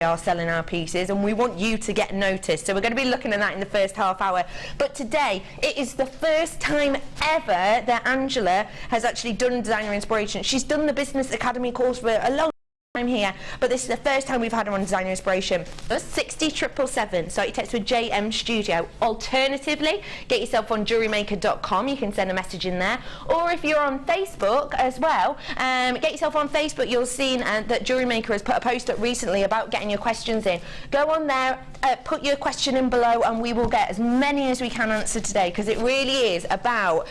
are selling our pieces, and we want you to get noticed. So we're going to be looking at that in the first half hour. But today, it is the first time ever that Angela has actually done Designer Inspiration. She's done the Business Academy course for a long time here, but this is the first time we've had her on Designer Inspiration. It's 60777, so it takes to a JM Studio. Alternatively, get yourself on JewelleryMaker.com. You can send a message in there, or if you're on Facebook as well, get yourself on Facebook. You'll see that Jewellery Maker has put a post up recently about getting your questions in. Go on there, put your question in below, and we will get as many as we can answered today, because it really is about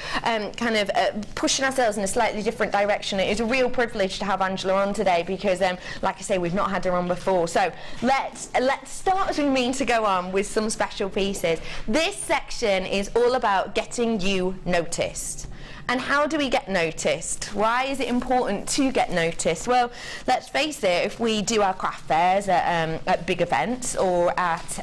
pushing ourselves in a slightly different direction. It is a real privilege to have Angela on today, because like I say, we've not had her on before. So let's start, as we mean to go on, with some special pieces. This section is all about getting you noticed. And how do we get noticed? Why is it important to get noticed? Well, let's face it, if we do our craft fairs at big events, or at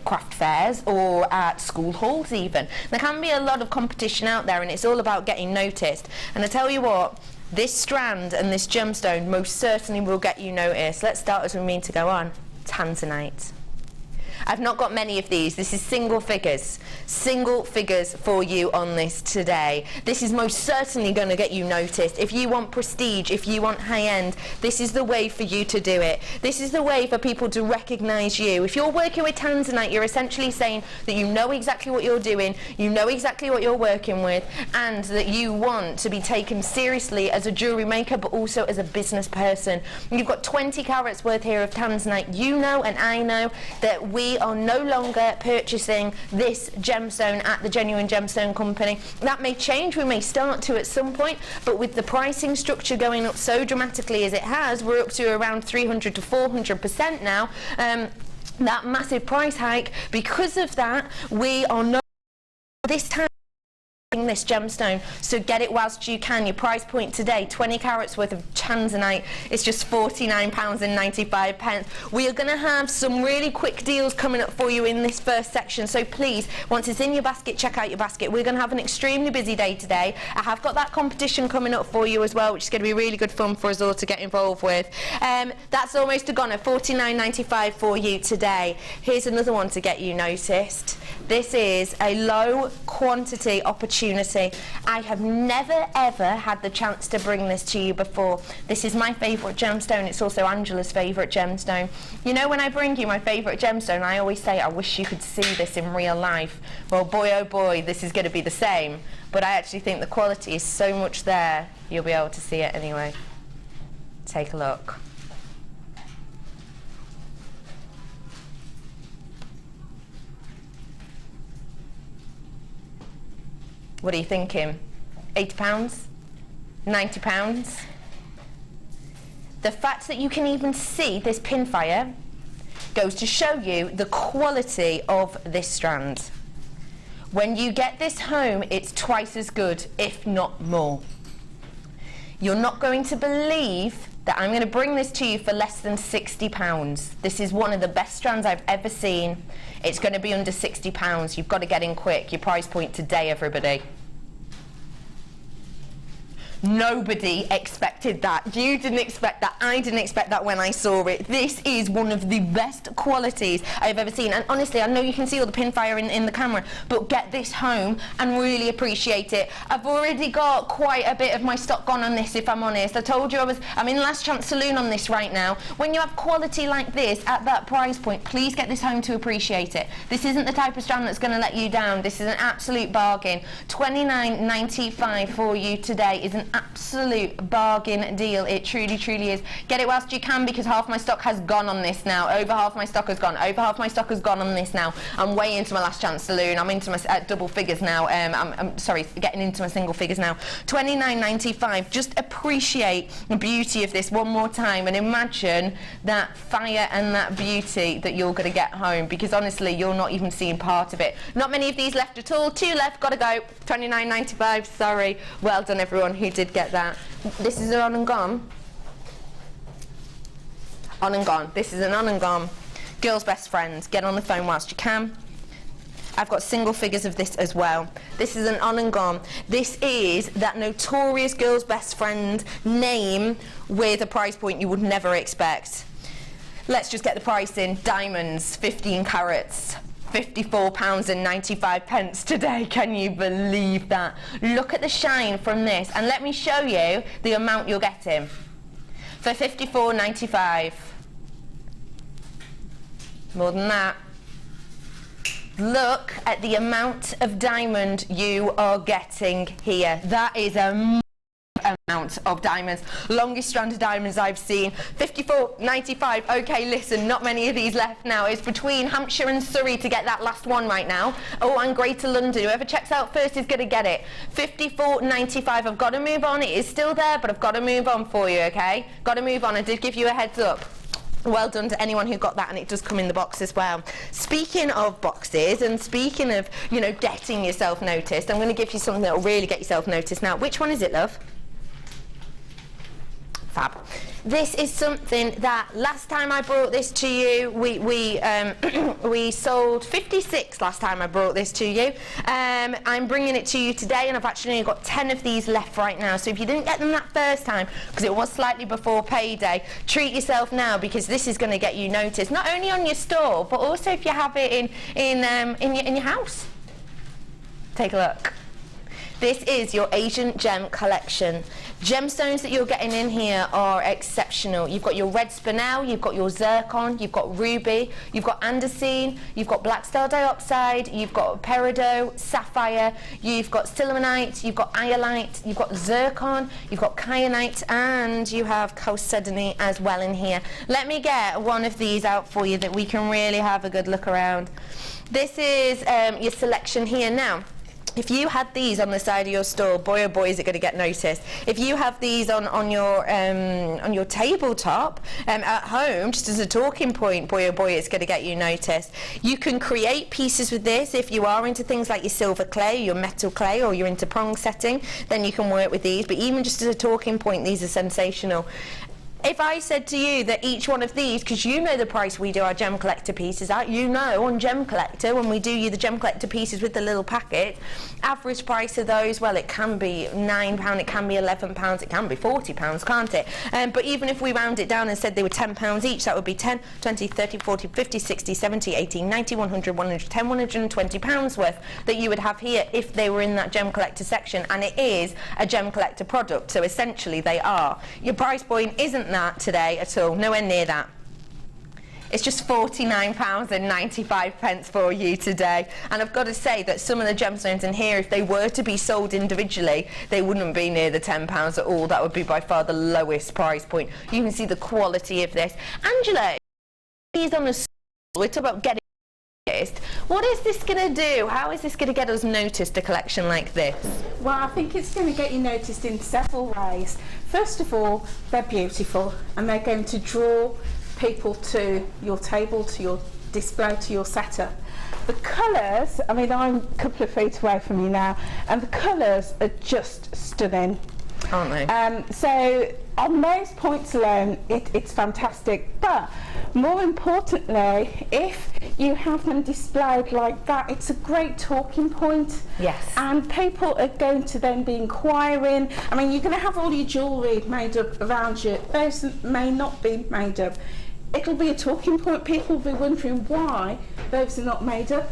craft fairs, or at school halls even, there can be a lot of competition out there, and it's all about getting noticed. And I tell you what, this strand and this gemstone most certainly will get you noticed. Let's start, as we mean to go on. Tanzanite. I've not got many of these. This is single figures for you on this today. This is most certainly going to get you noticed. If you want prestige, if you want high end, this is the way for you to do it. This is the way for people to recognize you. If you're working with Tanzanite, you're essentially saying that you know exactly what you're doing, you know exactly what you're working with, and that you want to be taken seriously as a jewellery maker, but also as a business person. You've got 20 carats worth here of Tanzanite. You know, and I know, that we are no longer purchasing this gemstone at the Genuine Gemstone Company. That may change, we may start to at some point, but with the pricing structure going up so dramatically as it has, we're up to around 300 to 400% now. That massive price hike, because of that, we are not this time this gemstone, so get it whilst you can. Your price point today, 20 carats worth of Tanzanite, is just £49.95. We are going to have some really quick deals coming up for you in this first section, so please, once it's in your basket, check out your basket. We're going to have an extremely busy day today. I have got that competition coming up for you as well, which is going to be really good fun for us all to get involved with. That's almost a goner, £49.95 for you today. Here's another one to get you noticed. This is a low quantity opportunity. I have never ever had the chance to bring this to you before. This is my favourite gemstone. It's also Angela's favourite gemstone. You know, when I bring you my favourite gemstone, I always say, I wish you could see this in real life. Well, boy oh boy, this is going to be the same. But I actually think the quality is so much there, you'll be able to see it anyway. Take a look. What are you thinking? £80? £90? The fact that you can even see this pinfire goes to show you the quality of this strand. When you get this home, it's twice as good, if not more. You're not going to believe that I'm going to bring this to you for less than £60. This is one of the best strands I've ever seen. It's going to be under £60. You've got to get in quick. Your price point today, everybody. Nobody expected that. You didn't expect that. I didn't expect that when I saw it. This is one of the best qualities I've ever seen. And honestly, I know you can see all the pinfire in the camera, but get this home and really appreciate it. I've already got quite a bit of my stock gone on this, if I'm honest. I told you I'm in Last Chance Saloon on this right now. When you have quality like this at that price point, please get this home to appreciate it. This isn't the type of strand that's going to let you down. This is an absolute bargain. £29.95 for you today is an absolute bargain deal. It truly, truly is. Get it whilst you can, because half my stock has gone on this now. Over half my stock has gone. Over half my stock has gone on this now. I'm way into my Last Chance Saloon. I'm into my double figures now. I'm sorry, getting into my single figures now. £29.95. Just appreciate the beauty of this one more time, and imagine that fire and that beauty that you're going to get home, because honestly, you're not even seeing part of it. Not many of these left at all. 2 left. Gotta go. £29.95. Sorry. Well done, everyone who did get that. This is an on and gone. On and gone. This is an on and gone. Girl's best friend. Get on the phone whilst you can. I've got single figures of this as well. This is an on and gone. This is that notorious Girl's Best Friend name with a price point you would never expect. Let's just get the price in. Diamonds, 15 carats. £54.95 today. Can you believe that? Look at the shine from this, and let me show you the amount you're getting for £54.95. More than that. Look at the amount of diamond you are getting here. That is a amount of diamonds. Longest strand of diamonds I've seen. £54.95. Okay, listen, not many of these left now. It's between Hampshire and Surrey to get that last one right now. Oh, and Greater London. Whoever checks out first is going to get it. £54.95. I've got to move on. It is still there, but I've got to move on for you, okay? Got to move on. I did give you a heads up. Well done to anyone who got that, and it does come in the box as well. Speaking of boxes, and speaking of, you know, getting yourself noticed, I'm going to give you something that will really get yourself noticed now. Which one is it, love? Fab. This is something that last time I brought this to you, we sold 56 last time I brought this to you. I'm bringing it to you today, and I've actually only got 10 of these left right now. So if you didn't get them that first time, because it was slightly before payday, treat yourself now, because this is going to get you noticed, not only on your store, but also if you have it in your house. Take a look. This is your Asian gem collection. Gemstones that you're getting in here are exceptional. You've got your red spinel, you've got your zircon, you've got ruby, you've got andesine, you've got black star dioxide, you've got peridot, sapphire, you've got silimonite, you've got iolite, you've got zircon, you've got kyanite, and you have chalcedony as well in here. Let me get one of these out for you that we can really have a good look around. This is your selection here now. If you had these on the side of your store, boy oh boy is it going to get noticed. If you have these on your tabletop at home, just as a talking point, boy oh boy it's going to get you noticed. You can create pieces with this. If you are into things like your silver clay, your metal clay, or you're into prong setting, then you can work with these. But even just as a talking point, these are sensational. If I said to you that each one of these, because you know the price we do our gem collector pieces at, you know on Gem Collector, when we do you the gem collector pieces with the little packet, average price of those, well, it can be £9, it can be £11, it can be £40, can't it? But even if we round it down and said they were £10 each, that would be 10, 20, 30, 40, 50, 60, 70, 80, 90, 100, 110, £120 worth that you would have here if they were in that gem collector section, and it is a gem collector product, so essentially they are. Your price point isn't that today at all, nowhere near that. It's just £49.95 for you today. And I've got to say that some of the gemstones in here, if they were to be sold individually, they wouldn't be near the £10 at all. That would be by far the lowest price point. You can see the quality of this. Angela, he's on a store. We're talking about getting noticed. What is this going to do? How is this going to get us noticed, a collection like this? Well, I think it's going to get you noticed in several ways. First of all, they're beautiful, and they're going to draw people to your table, to your display, to your setup. The colours, I mean, I'm a couple of feet away from you now, and the colours are just stunning. Aren't they? So on those points alone, it's fantastic. But more importantly, if you have them displayed like that, it's a great talking point. Yes. And people are going to then be inquiring. I mean, you're going to have all your jewellery made up around you. Those that may not be made up. It'll be a talking point. People will be wondering why those are not made up.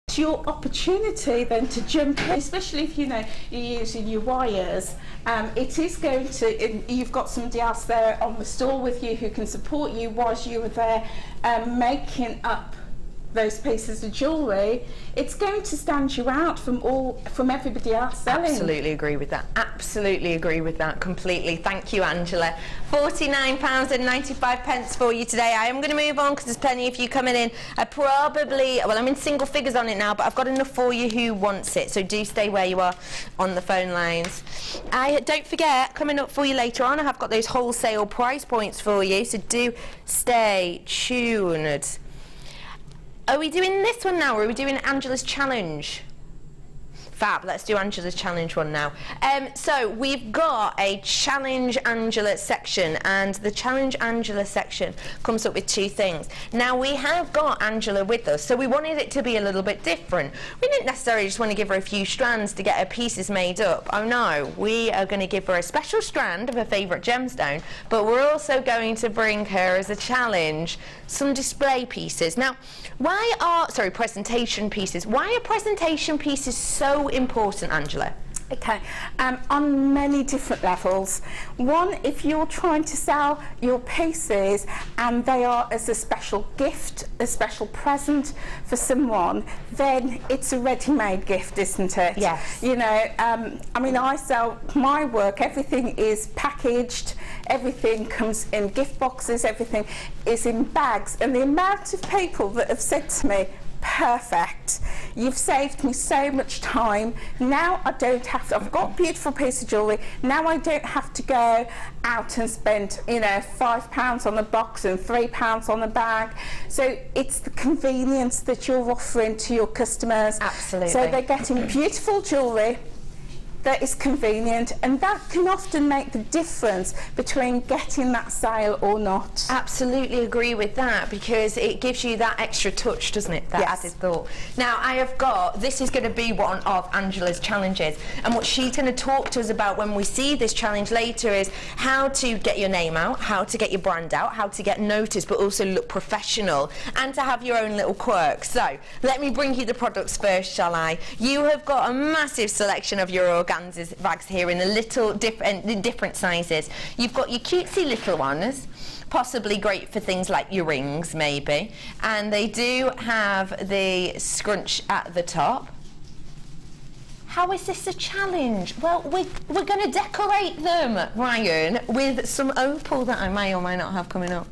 It's your opportunity then to jump in, especially if you know you're using your wires. It is going to, you've got somebody else there on the store with you who can support you whilst you are there making up those pieces of jewellery. It's going to stand you out from everybody else selling. Absolutely agree with that. Absolutely agree with that completely. Thank you, Angela. £49.95 for you today. I am going to move on because there's plenty of you coming in. I'm in single figures on it now, but I've got enough for you who wants it, so do stay where you are on the phone lines. Don't forget, coming up for you later on, I have got those wholesale price points for you, so do stay tuned. Are we doing this one now, or are we doing Angela's challenge? Fab. Let's do Angela's challenge one now. So we've got a Challenge Angela section, and the Challenge Angela section comes up with two things. Now we have got Angela with us, so we wanted it to be a little bit different. We didn't necessarily just want to give her a few strands to get her pieces made up. Oh no, we are going to give her a special strand of her favourite gemstone, but we're also going to bring her as a challenge some display pieces. Now, presentation pieces. Why are presentation pieces so important, Angela? Okay, on many different levels. One, if you're trying to sell your pieces and they are as a special gift, a special present for someone, then it's a ready-made gift, isn't it? Yes. You know, I mean, I sell my work, everything is packaged, everything comes in gift boxes, everything is in bags, and the amount of people that have said to me, perfect, you've saved me so much time, now I don't have to, I've got a beautiful piece of jewellery, now I don't have to go out and spend, you know, £5 on a box and £3 on a bag. So it's the convenience that you're offering to your customers. Absolutely. So they're getting beautiful jewellery that is convenient, and that can often make the difference between getting that sale or not. Absolutely agree with that, because it gives you that extra touch, doesn't it? That Yes. added thought. Now I have got, this is going to be one of Angela's challenges, and what she's going to talk to us about when we see this challenge later is how to get your name out, how to get your brand out, how to get noticed but also look professional, and to have your own little quirks. So let me bring you the products first, shall I? You have got a massive selection of your organza bags here in a little different sizes. You've got your cutesy little ones, possibly great for things like your rings maybe, and they do have the scrunch at the top. How is this a challenge? Well, we're going to decorate them, Ryan, with some opal that I may or may not have coming up.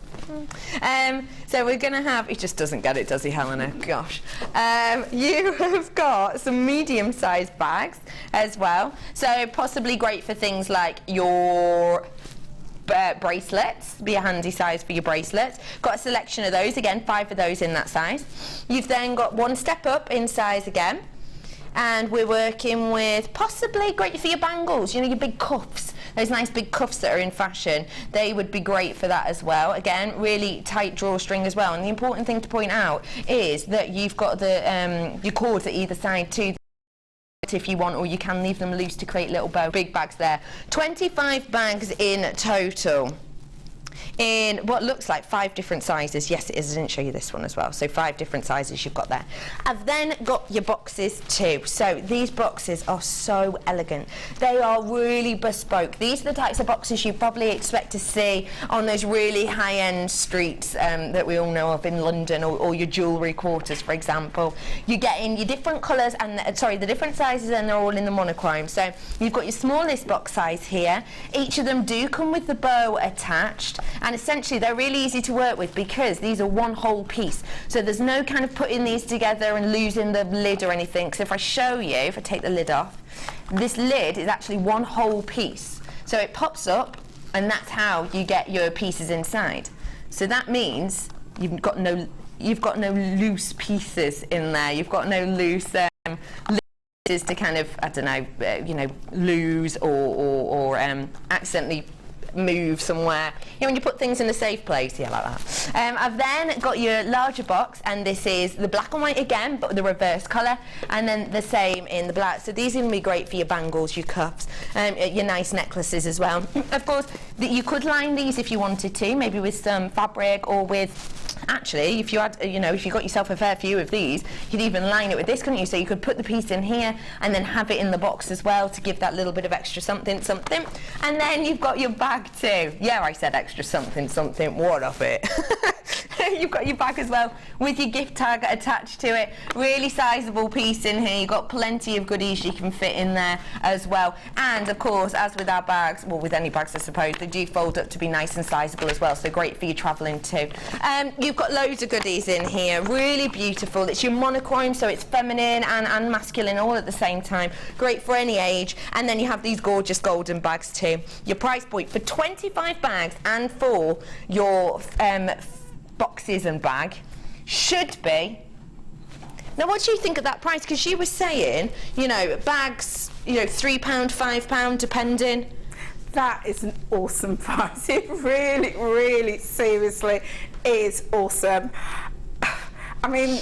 So we're going to have, he just doesn't get it, does he, Helena? Gosh. You have got some medium-sized bags as well, so possibly great for things like your bracelets, be a handy size for your bracelets. Got a selection of those, again 5 of those in that size. You've then got one step up in size again, and we're working with possibly great for your bangles, you know, your big cuffs, those nice big cuffs that are in fashion. They would be great for that as well. Again, really tight drawstring as well. And the important thing to point out is that you've got the your cords at either side too, if you want, or you can leave them loose to create little bow. Big bags there. 25 bags in total, in what looks like 5 different sizes. Yes, it is. I didn't show you this one as well. So 5 different sizes you've got there. I've then got your boxes too. So these boxes are so elegant. They are really bespoke. These are the types of boxes you probably expect to see on those really high-end streets that we all know of in London, or your jewellery quarters, for example. You're getting your different colours and the different sizes, and they're all in the monochrome. So you've got your smallest box size here. Each of them do come with the bow attached. And essentially they're really easy to work with because these are one whole piece. So there's no kind of putting these together and losing the lid or anything. So if I show you, if I take the lid off, this lid is actually one whole piece. So it pops up, and that's how you get your pieces inside. So that means you've got no loose pieces in there. You've got no loose lids to kind of, I don't know, you know, lose or accidentally move somewhere. You know, when you put things in a safe place, yeah, like that. I've then got your larger box, and this is the black and white again, but the reverse colour, and then the same in the black. So these are going to be great for your bangles, your cuffs, your nice necklaces as well. Of course, you could line these if you wanted to, maybe with some fabric, or with, actually, if you had, you know, if you got yourself a fair few of these, you'd even line it with this, couldn't you? So you could put the piece in here and then have it in the box as well to give that little bit of extra something. And then you've got your bag too. Yeah, I said extra something, what of it? You've got your bag as well with your gift tag attached to it. Really sizable piece in here. You've got plenty of goodies you can fit in there as well. And of course, as with our bags, well, with any bags I suppose, they do fold up to be nice and sizable as well, so great for you travelling too. You've got loads of goodies in here, really beautiful. It's your monochrome, so it's feminine and masculine all at the same time. Great for any age. And then you have these gorgeous golden bags too. Your price point for 25 bags and for your boxes and bag should be Now, what do you think of that price? Because you were saying, you know, bags, you know, £3, £5, depending. That is an awesome price. It really, really, seriously is awesome. I mean,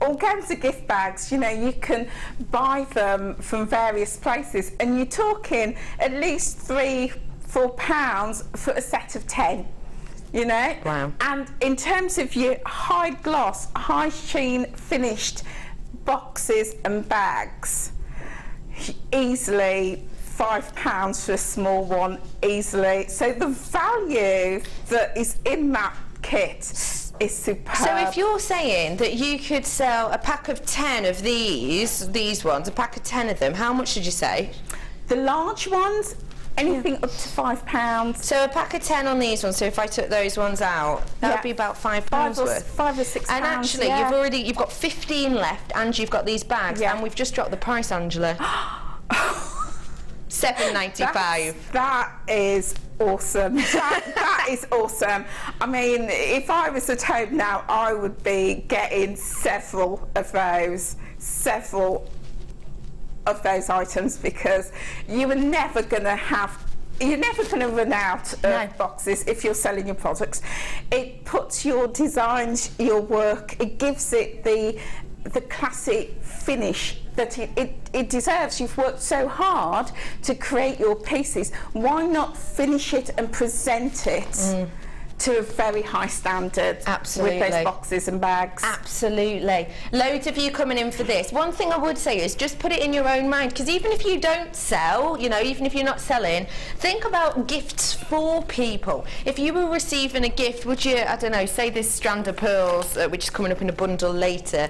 organza gift bags, you know, you can buy them from various places, and you're talking at least £3-4 for a set of 10. You know, wow. And in terms of your high gloss, high sheen finished boxes and bags, easily £5 for a small one, easily. So the value that is in that kit is superb. So if you're saying that you could sell a pack of 10 of these ones, a pack of 10 of them, how much did you say? The large ones, anything up to £5. So a pack of 10 on these ones, so if I took those ones out, that would be about £5 worth. £5 or £6. And actually, you've got 15 left, and you've got these bags, and we've just dropped the price, Angela. £7.95. That is awesome. That is awesome. I mean, if I was at home now, I would be getting several of those items, because you are never going to have. You're never going to run out of boxes if you're selling your products. It puts your designs, your work, it gives it the classic finish that it deserves. You've worked so hard to create your pieces. Why not finish it and present it to a very high standard? Absolutely. With those boxes and bags? Absolutely. Loads of you coming in for this. One thing I would say is just put it in your own mind, because even if you don't sell, you know, even if you're not selling, think about gifts for people. If you were receiving a gift, would you, I don't know, say this strand of pearls, which is coming up in a bundle later,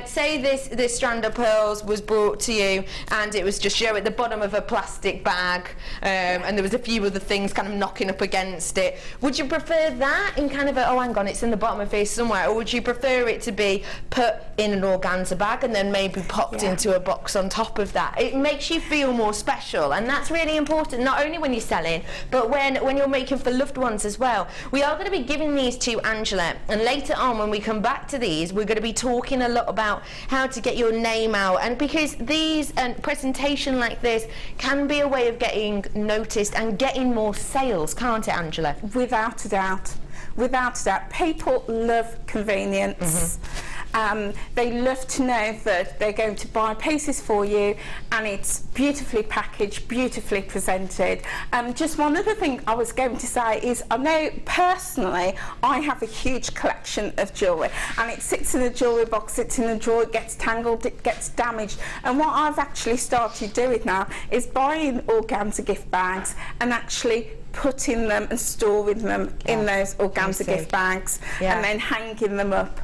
say this strand of pearls was brought to you and it was just, you know, at the bottom of a plastic bag, and there was a few other things kind of knocking up against it. Would you prefer that in kind of a, oh hang on, it's in the bottom of here somewhere, or would you prefer it to be put in an organza bag and then maybe popped into a box on top of that? It makes you feel more special, and that's really important, not only when you're selling, but when you're making for loved ones as well. We are going to be giving these to Angela, and later on when we come back to these, we're going to be talking a lot about how to get your name out, and because these and presentation like this can be a way of getting noticed and getting more sales, can't it, Angela? Without a doubt. Without a doubt. People love convenience. They love to know that they're going to buy pieces for you and it's beautifully packaged, beautifully presented. Just one other thing I was going to say is, I know personally I have a huge collection of jewellery, and it sits in a jewellery box, sits in a drawer, it gets tangled, it gets damaged, and what I've actually started doing now is buying organza gift bags and actually putting them and storing them in those organza gift bags, and then hanging them up,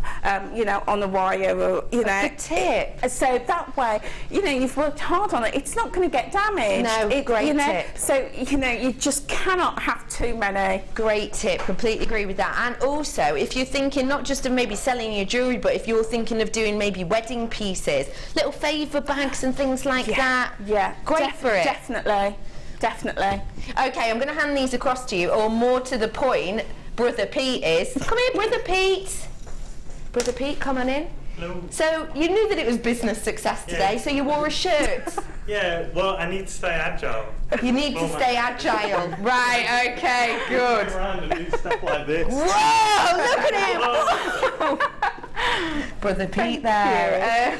you know, on a wire, or, you know. Good tip. So that way, you know, you've worked hard on it. It's not going to get damaged. No, great tip. So, you know, you just cannot have too many. Great tip. Completely agree with that. And also, if you're thinking not just of maybe selling your jewellery, but if you're thinking of doing maybe wedding pieces, little favour bags and things like that. Yeah. Great for it. Definitely. Definitely. Okay, I'm going to hand these across to you, or more to the point, Brother Pete is. Come here, Brother Pete. Brother Pete, come on in. Hello. So, you knew that it was business success today, so you wore a shirt. Yeah, well, I need to stay agile. You need to stay agile. Right, okay, good. Around and do stuff like this. Whoa, look at him! Brother Pete there.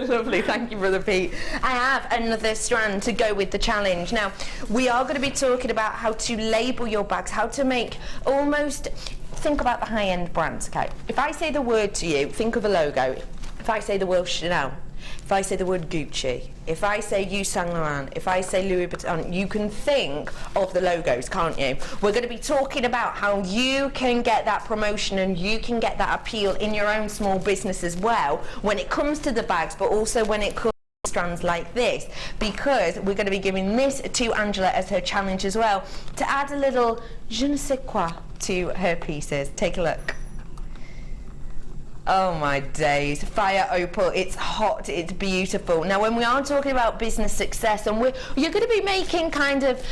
Lovely, thank you, Brother Pete. I have another strand to go with the challenge. Now, we are going to be talking about how to label your bags, how to make almost, think about the high-end brands, okay? If I say the word to you, think of a logo. If I say the word Chanel, if I say the word Gucci, if I say Yves Saint Laurent, if I say Louis Vuitton, you can think of the logos, can't you? We're going to be talking about how you can get that promotion and you can get that appeal in your own small business as well when it comes to the bags, but also when it comes to strands like this, because we're going to be giving this to Angela as her challenge as well, to add a little je ne sais quoi to her pieces. Take a look. Oh my days, fire opal, it's hot, it's beautiful. Now when we are talking about business success, and you're going to be making kind of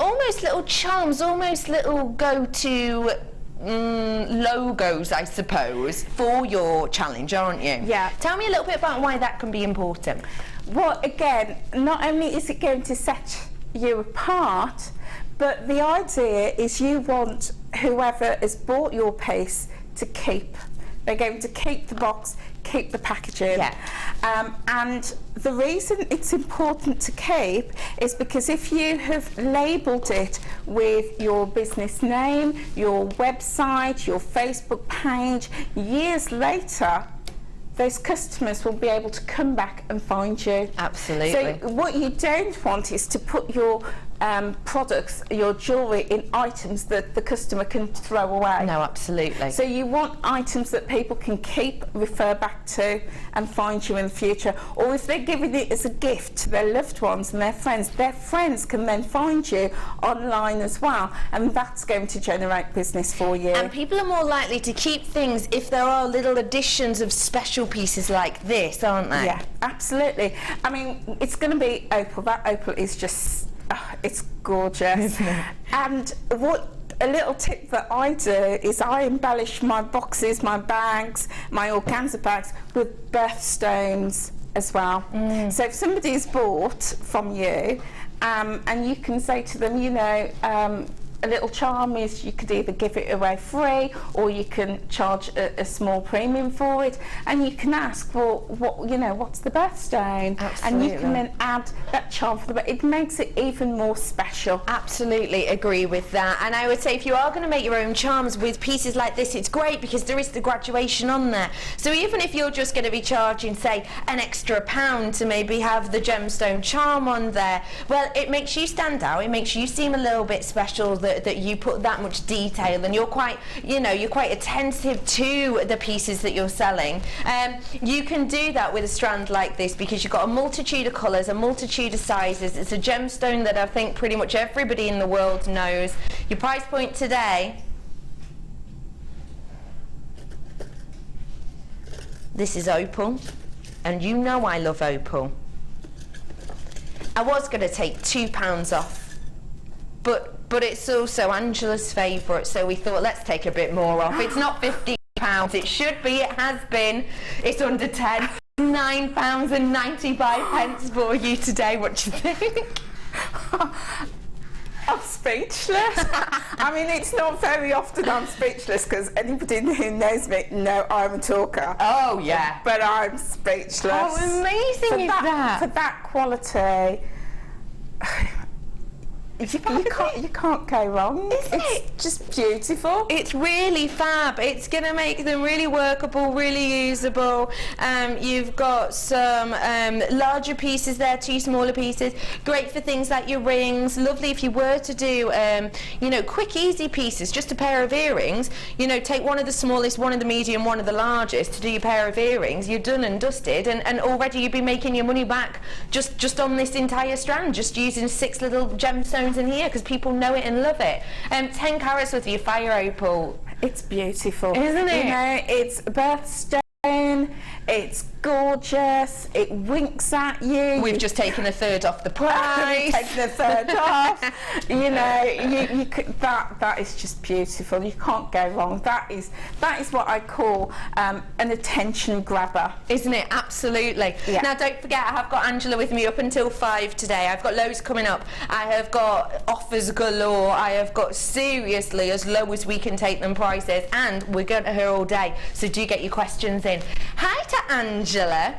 almost little charms, almost little go-to logos, I suppose, for your challenge, aren't you? Yeah. Tell me a little bit about why that can be important. Well, again, not only is it going to set you apart, but the idea is you want whoever has bought your piece to keep. They're going to keep the box, keep the packaging. Yeah. And the reason it's important to keep is because if you have labelled it with your business name, your website, your Facebook page, years later, those customers will be able to come back and find you. Absolutely. So what you don't want is to put your products, your jewellery, in items that the customer can throw away. No, absolutely. So you want items that people can keep, refer back to and find you in the future. Or if they're giving it as a gift to their loved ones and their friends can then find you online as well, and that's going to generate business for you. And people are more likely to keep things if there are little additions of special pieces like this, aren't they? Yeah, absolutely. I mean, it's going to be opal. That opal is just, it's gorgeous. Isn't it? And a little tip that I do is I embellish my boxes, my bags, my organza bags with birthstones as well. So if somebody's bought from you, and you can say to them, you know, a little charm is you could either give it away free or you can charge a small premium for it, and you can ask, well, what's the birthstone? Absolutely. And you can then add that charm for the, it makes it even more special. Absolutely agree with that. And I would say if you are going to make your own charms with pieces like this, it's great because there is the graduation on there. So even if you're just going to be charging, say, an extra £1 to maybe have the gemstone charm on there, well, it makes you stand out, it makes you seem a little bit special that you put that much detail, and you're quite attentive to the pieces that you're selling. You can do that with a strand like this because you've got a multitude of colours, a multitude of sizes. It's a gemstone that I think pretty much everybody in the world knows. Your price point today, this is opal, and you know I love opal. I was going to take £2 off, but it's also Angela's favourite, so we thought let's take a bit more off. It's not £15, it should be, it has been, it's under 10. £9.95 for you today. What do you think? I'm speechless. I mean, it's not very often I'm speechless because anybody who knows me know I'm a talker. Oh yeah. But I'm speechless. How amazing is that? For that quality, you can't go wrong. It's just beautiful. It's really fab. It's going to make them really workable, really usable. You've got some larger pieces there, 2 smaller pieces. Great for things like your rings. Lovely if you were to do, quick, easy pieces, just a pair of earrings. Take one of the smallest, one of the medium, one of the largest to do your pair of earrings. You're done and dusted, and already you'd be making your money back just on this entire strand, just using 6 little gemstones in here because people know it and love it. 10 carats with your fire opal. It's beautiful, isn't it? It's a birthstone. It's gorgeous. It winks at you. We've just taken a third off the price. Taken a third off. You could, that is just beautiful. You can't go wrong. That is what I call an attention grabber, isn't it? Absolutely. Yeah. Now don't forget, I have got Angela with me up until 5 today. I've got loads coming up. I have got offers galore. I have got seriously as low as we can take them prices, and we're going to her all day. So do get your questions in. Hi to Angela.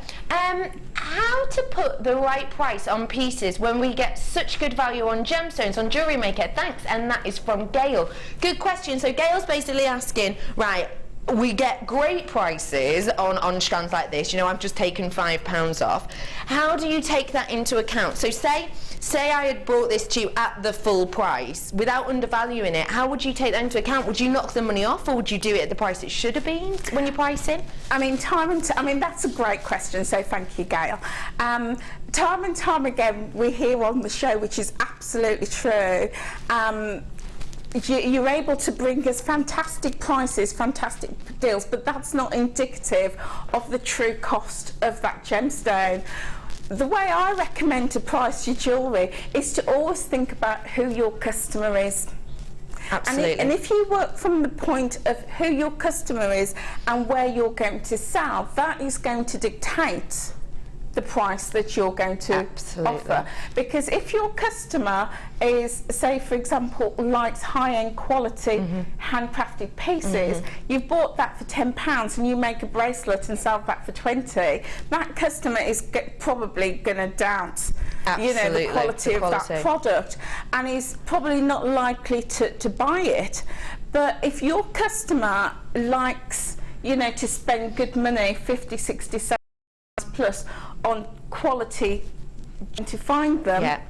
How to put the right price on pieces when we get such good value on gemstones on Jewellery Maker? Thanks. And that is from Gail. Good question. So Gail's basically asking, right, we get great prices on strands like this. I've just taken £5 off. How do you take that into account? So say I had brought this to you at the full price without undervaluing it. How would you take that into account? Would you knock the money off, or would you do it at the price it should have been when you're pricing? That's a great question, so thank you, Gail. Time and time again we hear on the show, which is absolutely true, you're able to bring us fantastic prices, fantastic deals, but that's not indicative of the true cost of that gemstone. The way I recommend to price your jewellery is to always think about who your customer is. Absolutely. And if you work from the point of who your customer is and where you're going to sell, that is going to dictate the price that you're going to offer. Because if your customer is, say for example, likes high-end quality handcrafted pieces, you've bought that for £10 and you make a bracelet and sell that for 20, that customer is probably going to doubt the quality of that product, and is probably not likely to buy it. But if your customer likes to spend good money, 50, 60, 70 plus on quality to find them,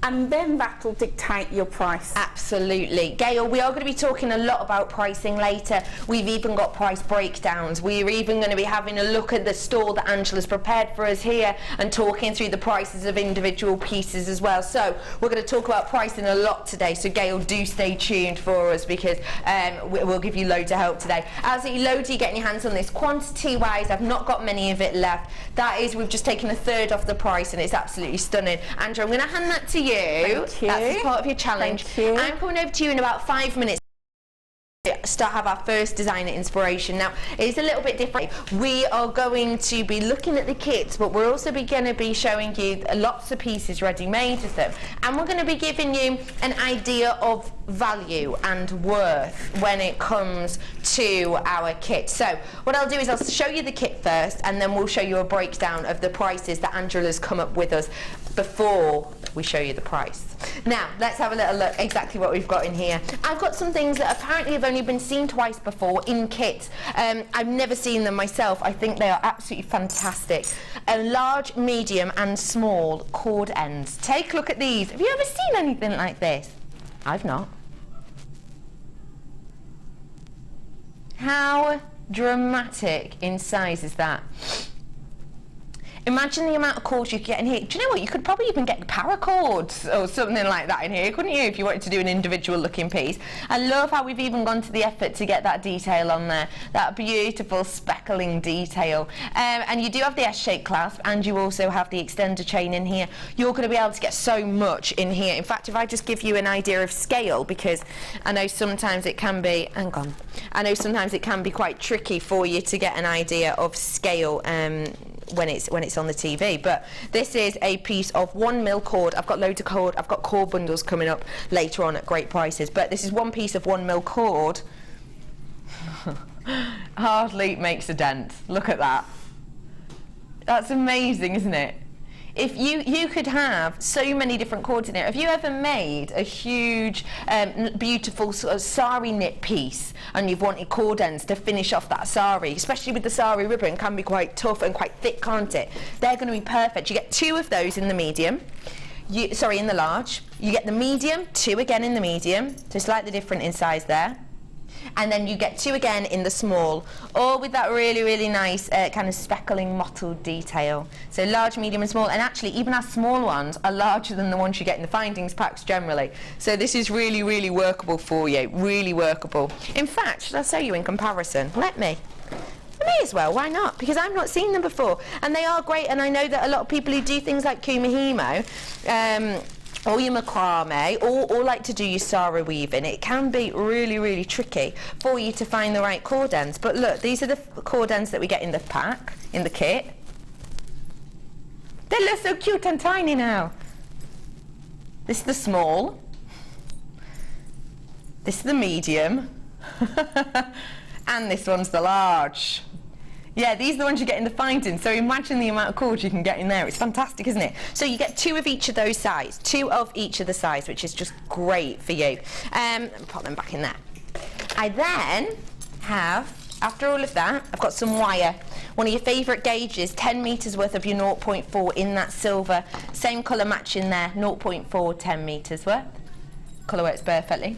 and then that'll dictate your price. Absolutely. Gail, we are going to be talking a lot about pricing later. We've even got price breakdowns. We're even going to be having a look at the store that Angela's prepared for us here and talking through the prices of individual pieces as well. So we're going to talk about pricing a lot today. So Gail, do stay tuned for us, because we'll give you loads of help today. Absolutely loads of you getting your hands on this. Quantity wise, I've not got many of it left. That is, we've just taken a third off the price and it's absolutely stunning. Angela, I'm going to hand that to you. Thank you. That's part of your challenge. Thank you. I'm coming over to you in about 5 minutes. Have our first designer inspiration. Now it's a little bit different. We are going to be looking at the kits, but we're also going to be showing you lots of pieces ready made with them, and we're going to be giving you an idea of value and worth when it comes to our kit. So what I'll do is I'll show you the kit first, and then we'll show you a breakdown of the prices that Angela's come up with us before we show you the price. Now let's have a little look exactly what we've got in here. I've got some things that apparently have only been seen twice before in kits. I've never seen them myself. I think they are absolutely fantastic. A large, medium and small cord ends. Take a look at these. Have you ever seen anything like this? I've not. How dramatic in size is that? Imagine the amount of cords you could get in here. Do you know what? You could probably even get paracords or something like that in here, couldn't you, if you wanted to do an individual looking piece? I love how we've even gone to the effort to get that detail on there, that beautiful speckling detail. And you do have the S-shaped clasp, and you also have the extender chain in here. You're going to be able to get so much in here. In fact, if I just give you an idea of scale, because I know sometimes it can be, I know sometimes it can be quite tricky for you to get an idea of scale when it's on the TV, but this is a piece of 1mm cord. I've got loads of cord. I've got cord bundles coming up later on at great prices, but this is one piece of 1mm cord. Hardly makes a dent. Look at that. That's amazing, isn't it? If you could have so many different cords in it. Have you ever made a huge, beautiful sort of sari knit piece, and you've wanted cord ends to finish off that sari, especially with the sari ribbon, can be quite tough and quite thick, can't it? They're going to be perfect. You get 2 of those in the medium. In the large. You get the medium, 2 again in the medium, so slightly different in size there. And then you get 2 again in the small, all with that really, really nice kind of speckling mottled detail. So large, medium and small, and actually even our small ones are larger than the ones you get in the findings packs generally. So this is really, really workable for you, really workable. In fact, should I show you in comparison? Let me. I may as well, why not? Because I've not seen them before, and they are great, and I know that a lot of people who do things like kumihimo, or your macrame, or like to do your sari weaving, it can be really, really tricky for you to find the right cord ends. But look, these are the cord ends that we get in the pack, in the kit. They look so cute and tiny now. This is the small. This is the medium. And this one's the large. Yeah, these are the ones you get in the finding, so imagine the amount of cords you can get in there. It's fantastic, isn't it? So you get 2 of each of those size, 2 of each of the size, which is just great for you. Put them back in there. I then have, after all of that, I've got some wire. One of your favourite gauges, 10 metres worth of your 0.4 in that silver. Same colour match in there, 0.4, 10 metres worth. Colour works perfectly.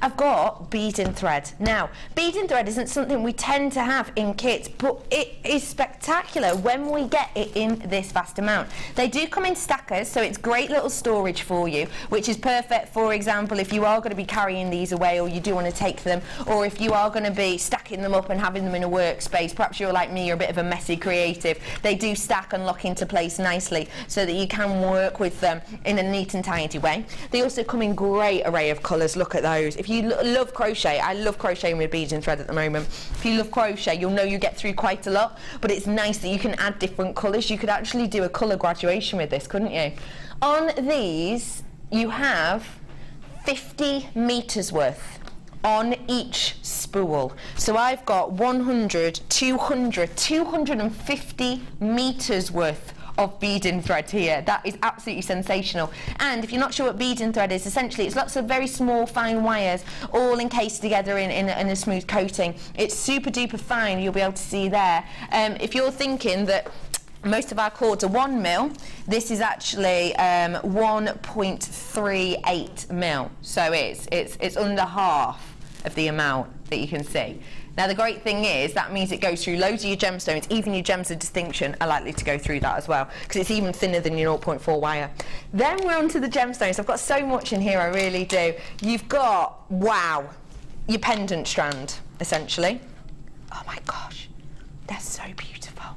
I've got beading thread. Now, beading thread isn't something we tend to have in kits, but it is spectacular when we get it in this vast amount. They do come in stackers, so it's great little storage for you, which is perfect, for example, if you are going to be carrying these away, or you do want to take them, or if you are going to be stacking them up and having them in a workspace. Perhaps you're like me, you're a bit of a messy creative. They do stack and lock into place nicely so that you can work with them in a neat and tidy way. They also come in great array of colours. Look at those. If you love crochet, I love crocheting with beads and thread at the moment. If you love crochet, you'll know you get through quite a lot, but it's nice that you can add different colours. You could actually do a colour graduation with this, couldn't you? On these, you have 50 metres worth on each spool. So I've got 100, 200, 250 metres worth of beading thread here. That is absolutely sensational. And if you're not sure what beading thread is, essentially it's lots of very small fine wires all encased together in a smooth coating. It's super duper fine, you'll be able to see there. If you're thinking that most of our cords are 1 mil, this is actually 1.38 mil. So it's under half of the amount that you can see. Now the great thing is that means it goes through loads of your gemstones. Even your gems of distinction are likely to go through that as well, because it's even thinner than your 0.4 wire. Then we're on to the gemstones. I've got so much in here, I really do. You've got, wow, your pendant strand, essentially. Oh my gosh, they're so beautiful.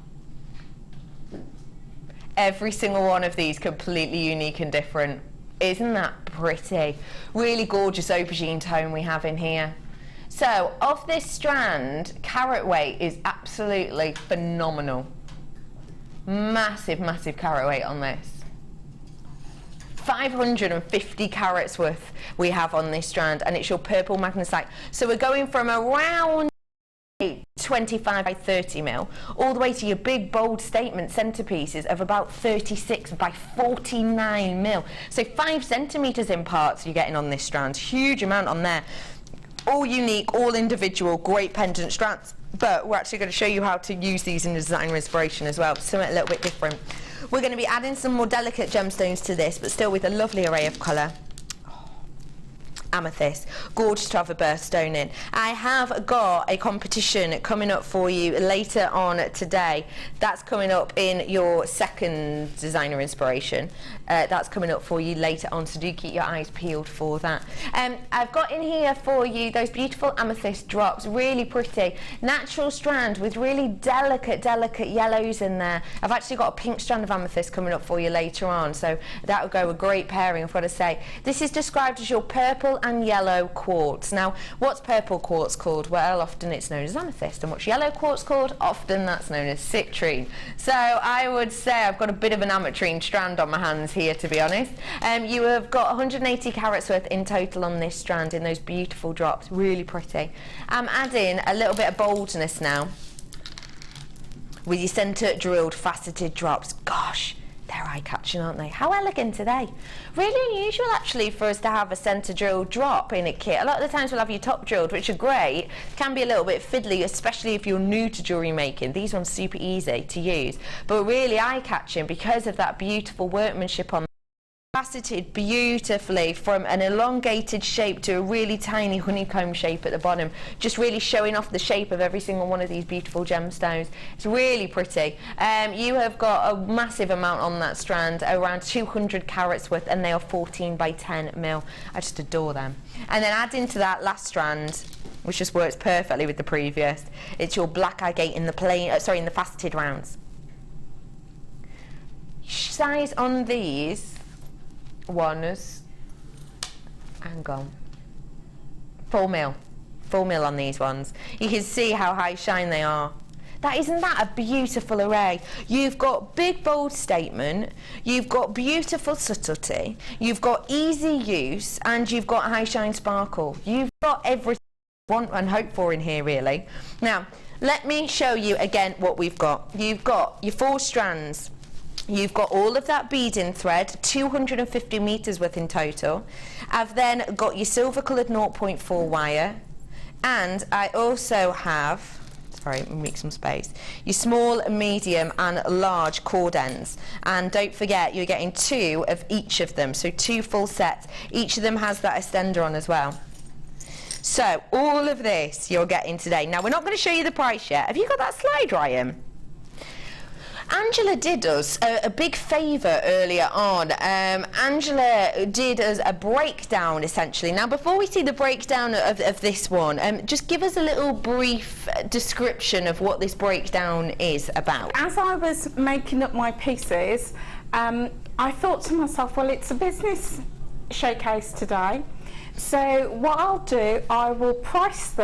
Every single one of these completely unique and different. Isn't that pretty? Really gorgeous aubergine tone we have in here. So, of this strand, carat weight is absolutely phenomenal. Massive, massive carat weight on this. 550 carats worth we have on this strand, and it's your purple magnesite. So we're going from around 25 by 30 mil all the way to your big bold statement centerpieces of about 36 by 49 mil. So 5 centimeters in parts you're getting on this strand. Huge amount on there. All unique, all individual, great pendant strands. But we're actually going to show you how to use these in designer inspiration as well, something a little bit different. We're going to be adding some more delicate gemstones to this, but still with a lovely array of colour. Amethyst, gorgeous to have a birthstone in. I have got a competition coming up for you later on today. That's coming up in your second designer inspiration. That's coming up for you later on, so do keep your eyes peeled for that. I've got in here for you those beautiful amethyst drops, really pretty. Natural strand with really delicate yellows in there. I've actually got a pink strand of amethyst coming up for you later on, so that would go a great pairing, I've got to say. This is described as your purple and yellow quartz. Now, what's purple quartz called? Well, often it's known as amethyst. And what's yellow quartz called? Often that's known as citrine. So I would say I've got a bit of an ametrine strand on my hands here, to be honest. You have got 180 carats worth in total on this strand in those beautiful drops. Really pretty. I'm adding a little bit of boldness now with your centre drilled faceted drops. Gosh, they're eye-catching, aren't they? How elegant are they? Really unusual, actually, for us to have a centre drilled drop in a kit. A lot of the times we'll have your top drilled, which are great. Can be a little bit fiddly, especially if you're new to jewellery making. These ones super easy to use, but really eye-catching because of that beautiful workmanship on. Faceted beautifully from an elongated shape to a really tiny honeycomb shape at the bottom, just really showing off the shape of every single one of these beautiful gemstones. It's really pretty. You have got a massive amount on that strand, around 200 carats worth, and they are 14 by 10 mil. I just adore them. And then add into that last strand, which just works perfectly with the previous, it's your black agate in the plain, in the faceted rounds. Size on these ones, hang on, 4 mil on these ones. You can see how high shine they are. Isn't that a beautiful array? You've got big bold statement, you've got beautiful subtlety, you've got easy use, and you've got high shine sparkle. You've got everything you want and hope for in here, really. Now let me show you again what we've got. You've got your 4 strands. You've got all of that beading thread, 250 metres worth in total. I've then got your silver coloured 0.4 wire, and I also have, sorry, make some space, your small, medium and large cord ends. And don't forget, you're getting 2 of each of them, so 2 full sets. Each of them has that extender on as well. So all of this you're getting today. Now we're not going to show you the price yet. Have you got that slide, Ryan? Angela did us a big favour earlier on. Angela did us a breakdown, essentially. Now, before we see the breakdown of this one, just give us a little brief description of what this breakdown is about. As I was making up my pieces, I thought to myself, well, it's a business showcase today. So what I'll do, I will price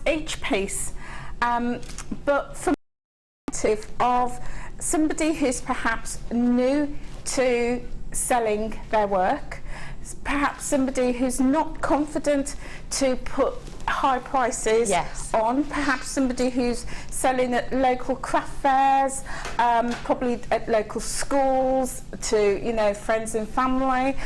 each piece, but from the perspective of somebody who's perhaps new to selling their work, perhaps somebody who's not confident to put high prices on, perhaps somebody who's selling at local craft fairs, probably at local schools to, you know, friends and family,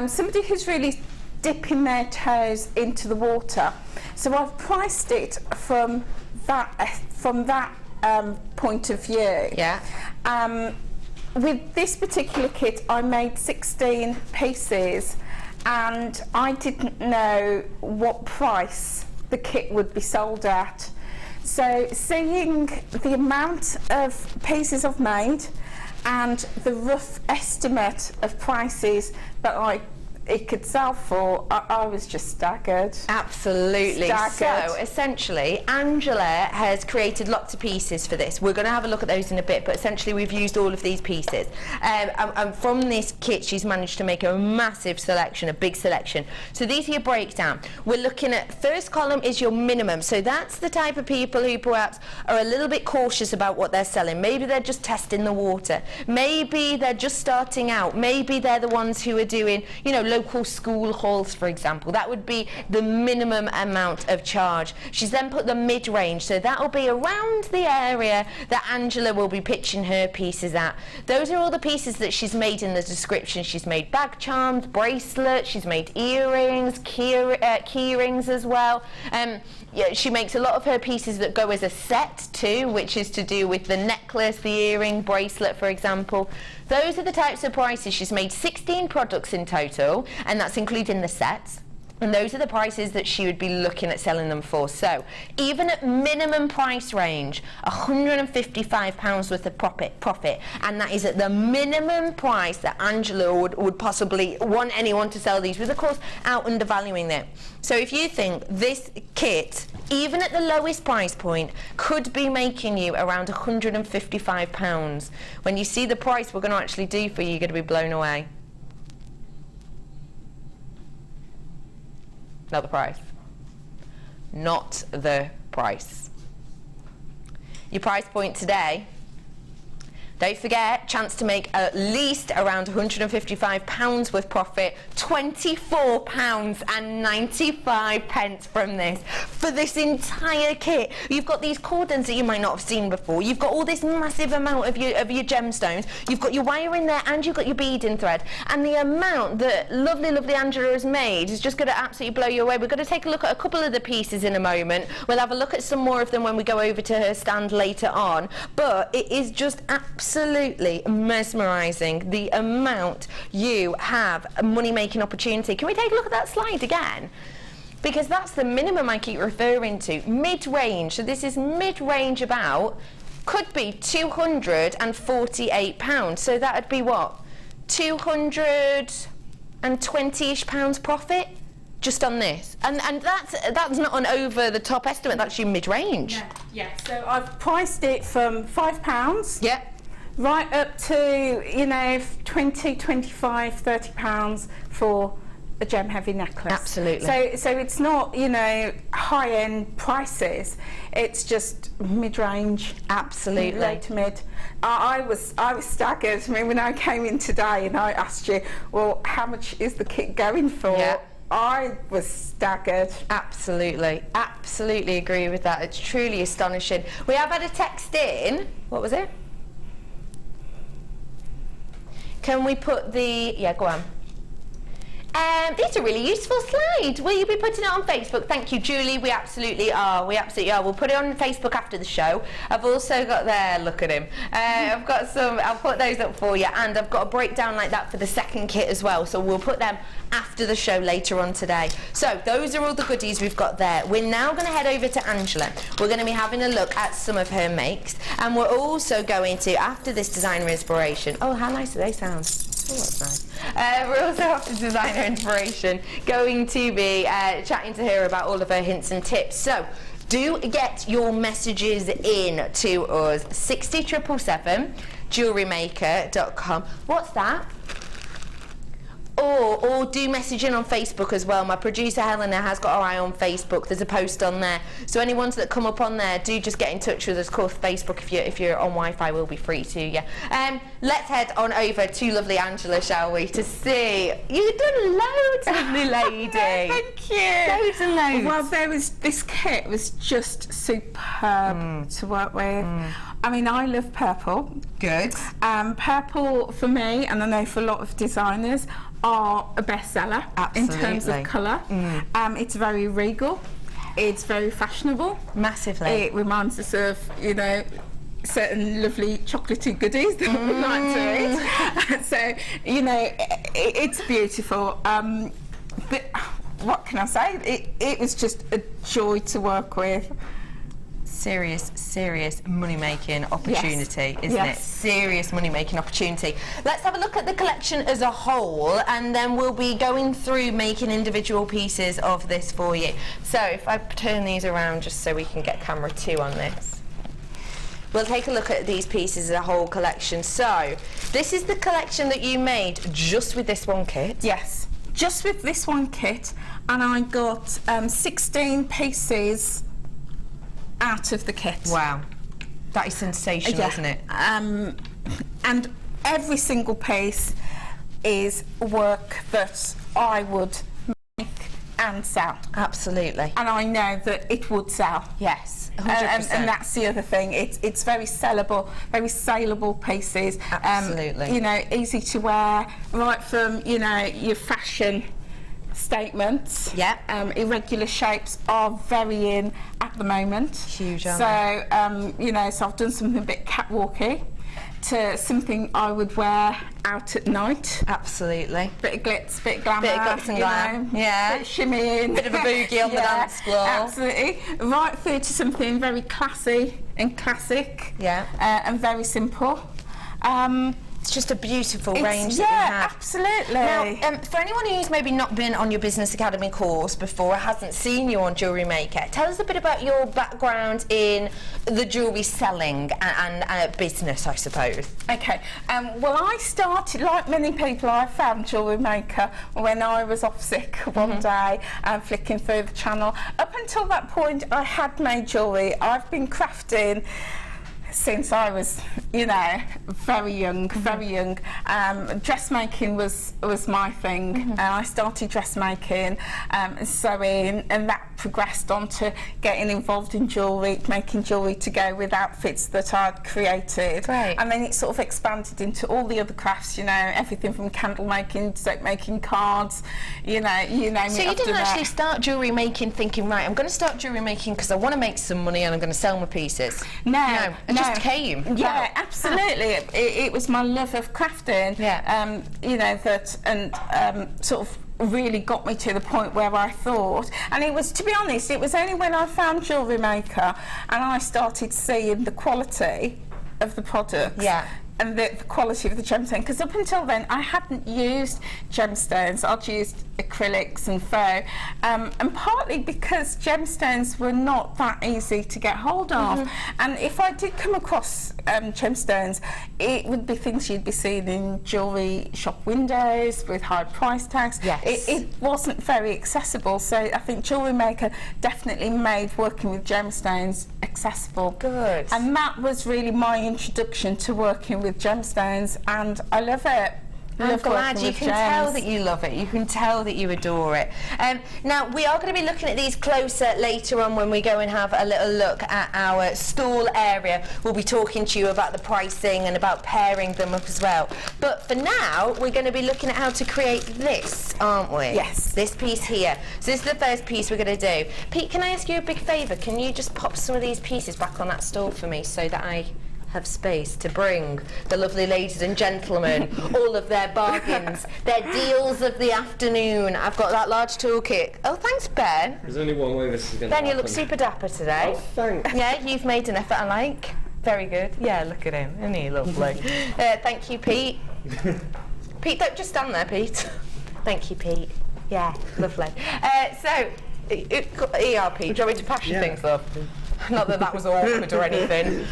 somebody who's really dipping their toes into the water. So I've priced it from that point of view. With this particular kit, I made 16 pieces, and I didn't know what price the kit would be sold at. So seeing the amount of pieces I've made and the rough estimate of prices that it could sell for, I was just staggered. Absolutely. Staggered. So essentially, Angela has created lots of pieces for this. We're going to have a look at those in a bit, but essentially we've used all of these pieces. And from this kit, she's managed to make a massive selection, a big selection. So these are your breakdown. We're looking at, first column is your minimum. So that's the type of people who perhaps are a little bit cautious about what they're selling. Maybe they're just testing the water. Maybe they're just starting out. Maybe they're the ones who are doing, you know, local school halls, for example. That would be the minimum amount of charge. She's then put the mid-range, so that will be around the area that Angela will be pitching her pieces at. Those are all the pieces that she's made in the description. She's made bag charms, bracelets, she's made earrings, key rings as well. Yeah, she makes a lot of her pieces that go as a set too, which is to do with the necklace, the earring, bracelet, for example. Those are the types of prices. She's made 16 products in total, and that's including the sets. And those are the prices that she would be looking at selling them for. So even at minimum price range, £155 worth of profit, and that is at the minimum price that Angela would possibly want anyone to sell these, with of course out undervaluing them. So if you think this kit, even at the lowest price point, could be making you around £155, when you see the price we're going to actually do for you, you're going to be blown away. Not the price. Not the price. Your price point today, don't forget, chance to make at least around £155 worth profit, £24.95 from this, for this entire kit. You've got these cordons that you might not have seen before, you've got all this massive amount of your gemstones, you've got your wire in there, and you've got your beading thread, and the amount that lovely Angela has made is just going to absolutely blow you away. We're going to take a look at a couple of the pieces in a moment. We'll have a look at some more of them when we go over to her stand later on, but it is just absolutely mesmerising the amount you have a money-making opportunity. Can we take a look at that slide again? Because that's the minimum I keep referring to, mid-range. So this is mid-range about, could be £248. So that would be what? £220-ish profit just on this. And that's not an over-the-top estimate, that's your mid-range. Yeah, so I've priced it from £5. Yeah. Right up to, you know, 20, 25, 30 pounds for a gem heavy necklace. Absolutely. So it's not, you know, high end prices. It's just mid range. Absolutely. Low to mid. I was staggered. I mean, when I came in today and I asked you, well, how much is the kit going for? Yeah. I was staggered. Absolutely agree with that. It's truly astonishing. We have had a text in. What was it? Can we put the, yeah, go on. These are really useful slides. Will you be putting it on Facebook? Thank you, Julie. We absolutely are. We'll put it on Facebook after the show. I've also got there, look at him. I've got some, I'll put those up for you, and I've got a breakdown like that for the second kit as well. So we'll put them after the show later on today. So those are all the goodies we've got there. We're now going to head over to Angela. We're going to be having a look at some of her makes, and we're also going to, after this designer inspiration, oh, how nice do they sound? Oh, that's nice. We're also, after designer inspiration, going to be chatting to her about all of her hints and tips. So do get your messages in to us. 60777, JewelleryMaker.com. What's that? Or do message in on Facebook as well. My producer Helena has got her eye on Facebook. There's a post on there. So any ones that come up on there, do just get in touch with us. Of course, Facebook, if you're on Wi-Fi, will be free to you. Let's head on over to lovely Angela, shall we, to see. You've done loads, lovely lady. Thank you. Loads and loads. Well, this kit was just superb to work with. I mean, I love purple. Good. Purple for me, and I know for a lot of designers, are a bestseller in terms of colour. It's very regal. It's very fashionable. Massively. It reminds us of, you know, certain lovely chocolatey goodies that we like to eat. So, you know, it's beautiful. But what can I say? It was just a joy to work with. Serious money-making opportunity, isn't it? Yes. Serious money-making opportunity. Let's have a look at the collection as a whole, and then we'll be going through making individual pieces of this for you. So if I turn these around just so we can get camera 2 on this. We'll take a look at these pieces as a whole collection. So this is the collection that you made just with this one kit? Yes, just with this one kit, and I got 16 pieces out of the kit. Wow, that is sensational, isn't it? And every single piece is work that I would make and sell. Absolutely. And I know that it would sell. Yes, 100%. And that's the other thing. It's very sellable, very saleable pieces. Absolutely. You know, easy to wear, right from, you know, your fashion statements. Yeah. Irregular shapes are very in at the moment. Huge, aren't they? So, you know, so I've done something a bit catwalky to something I would wear out at night. Absolutely. Bit of glitz, bit of glamour. Bit of glitz and you glam. know, Yeah. Bit of shimmying. Bit of a boogie on the dance floor. Absolutely. Right through to something very classy and classic. Yeah. And very simple. It's just a beautiful range that yeah, you have. Absolutely. Now, for anyone who's maybe not been on your Business Academy course before, hasn't seen you on Jewellery Maker, tell us a bit about your background in the jewellery selling and business, I suppose. Okay. Well, I started, like many people, I found Jewellery Maker when I was off sick one day, flicking through the channel. Up until that point, I had made jewellery. I've been crafting since I was, you know, very young. Dressmaking was my thing, and I started dressmaking, sewing, and that progressed on to getting involved in jewellery, making jewellery to go with outfits that I'd created. Right. And then it sort of expanded into all the other crafts, you know, everything from candle making, soap making, cards, you know, you name it. So you didn't after actually that. start jewellery making thinking, right, I'm going to start jewellery making because I want to make some money and I'm going to sell my pieces. No, it just came. Yeah, Wow. absolutely. It was my love of crafting. Yeah. You know, that and sort of really got me to the point where I thought, and it was, to be honest, it was only when I found Jewellery Maker and I started seeing the quality of the products. Yeah. And the quality of the gemstone, because up until then I hadn't used gemstones. I'd used acrylics and faux, and partly because gemstones were not that easy to get hold of. And if I did come across gemstones, it would be things you'd be seeing in jewellery shop windows with high price tags. Yes. It wasn't very accessible, so I think Jewellery Maker definitely made working with gemstones accessible. Good. And that was really my introduction to working with gemstones, and I love it. I'm Love glad working you with can gems. tell that you love it. You can tell that you adore it. Now, we are going to be looking at these closer later on when we go and have a little look at our stall area. We'll be talking to you about the pricing and about pairing them up as well. But for now, we're going to be looking at how to create this, aren't we? Yes. This piece here. So this is the first piece we're going to do. Pete, can I ask you a big favour? Can you just pop some of these pieces back on that stall for me so that I have space to bring the lovely ladies and gentlemen all of their bargains, their deals of the afternoon. I've got that large toolkit. Oh, thanks, Ben. There's only one way this is going to Ben, happen. you look super dapper today. Oh, thanks. Yeah, you've made an effort, I like. Very good. Yeah, look at him. Isn't he lovely? Thank you, Pete. Pete, don't just stand there, Pete. Thank you, Pete. Yeah, lovely. So, ERP, do you want me to pass you Yeah. things up? Not that that was awkward or anything.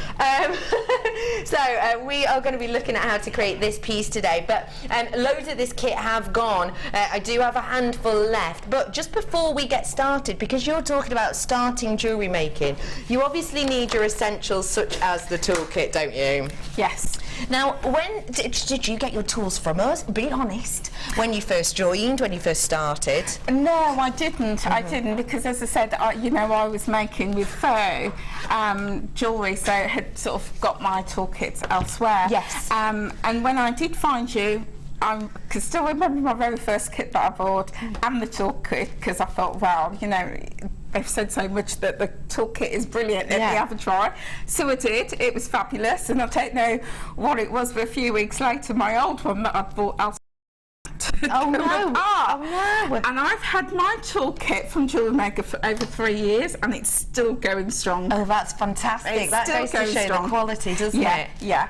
So we are going to be looking at how to create this piece today, but loads of this kit have gone. I do have a handful left, but just before we get started, because you're talking about starting jewellery making, you obviously need your essentials such as the toolkit, don't you? Yes. Now, when did you get your tools from us? Be honest. When you first joined, when you first started? No, I didn't. I didn't, because as I said, I was making with faux jewellery, so I had sort of got my toolkits elsewhere. Yes. And when I did find you, I can still remember my very first kit that I bought and the toolkit, because I thought, well, you know, they've said so much that the toolkit is brilliant, let me have a try. So I did. It was fabulous, and I don't know what it was, but a few weeks later, my old one that I bought elsewhere. Oh no! And I've had my toolkit from Jewellery Maker for over 3 years, and it's still going strong. Oh, that's fantastic. That goes to show the quality, doesn't it? Yeah.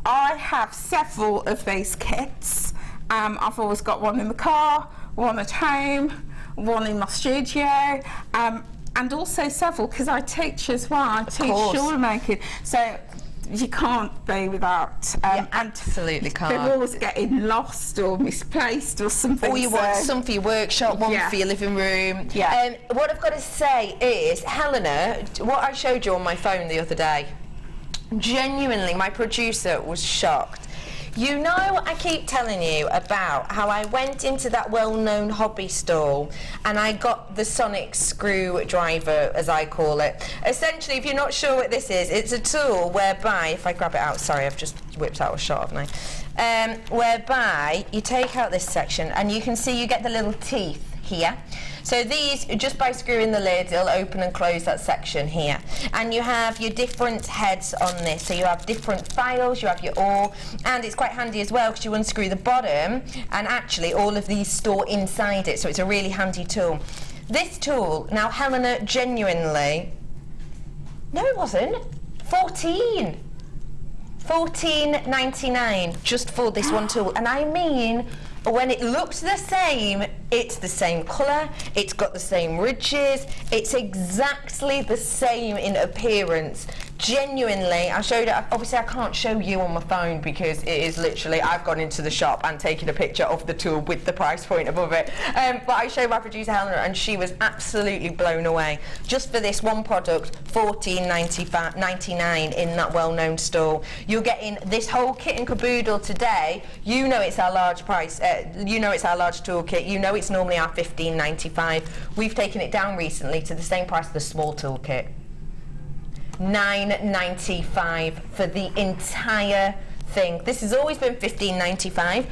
I have several of these kits. I've always got one in the car, one at home, one in my studio, and also several because I teach as well. I teach jewellery making, so you can't be without. Absolutely can't. They're always getting lost or misplaced or something. Or you want some for your workshop, one for your living room. What I've got to say is, Helena, what I showed you on my phone the other day, genuinely, my producer was shocked. You know, I keep telling you about how I went into that well-known hobby stall and I got the sonic screwdriver, as I call it. Essentially, if you're not sure what this is, it's a tool whereby, if I grab it out, sorry, I've just whipped out a shot, haven't I? Whereby you take out this section and you can see you get the little teeth here. So these, just by screwing the lid, it'll open and close that section here. And you have your different heads on this. So you have different files, you have your ore, and it's quite handy as well because you unscrew the bottom and actually all of these store inside it. So it's a really handy tool. This tool, now Helena, genuinely, no it wasn't, $14.99 just for this one tool. And I mean, when it looks the same, it's the same colour, it's got the same ridges, it's exactly the same in appearance. Genuinely, I showed it, obviously I can't show you on my phone because it is literally, I've gone into the shop and taken a picture of the tool with the price point above it. But I showed my producer Helena and she was absolutely blown away. Just for this one product, $14.99 in that well-known store. You're getting this whole kit and caboodle today. You know it's our large price, you know it's our large toolkit, you know it's normally our $15.95. We've taken it down recently to the same price as the small toolkit. $9.95 for the entire thing. This has always been $15.95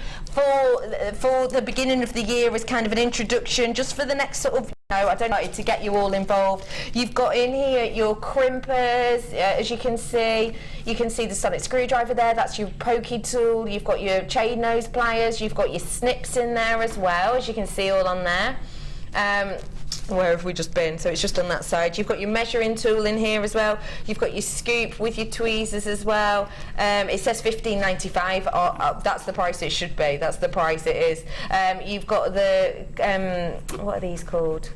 for the beginning of the year as kind of an introduction, just for the next sort of, I don't know, to get you all involved. You've got in here your crimpers, as you can see the sonic screwdriver there, that's your pokey tool, you've got your chain nose pliers, you've got your snips in there as well, as you can see all on there. Where have we just been? So it's just on that side. You've got your measuring tool in here as well. You've got your scoop with your tweezers as well. It says $15.95. That's the price it should be. That's the price it is. You've got the, what are these called?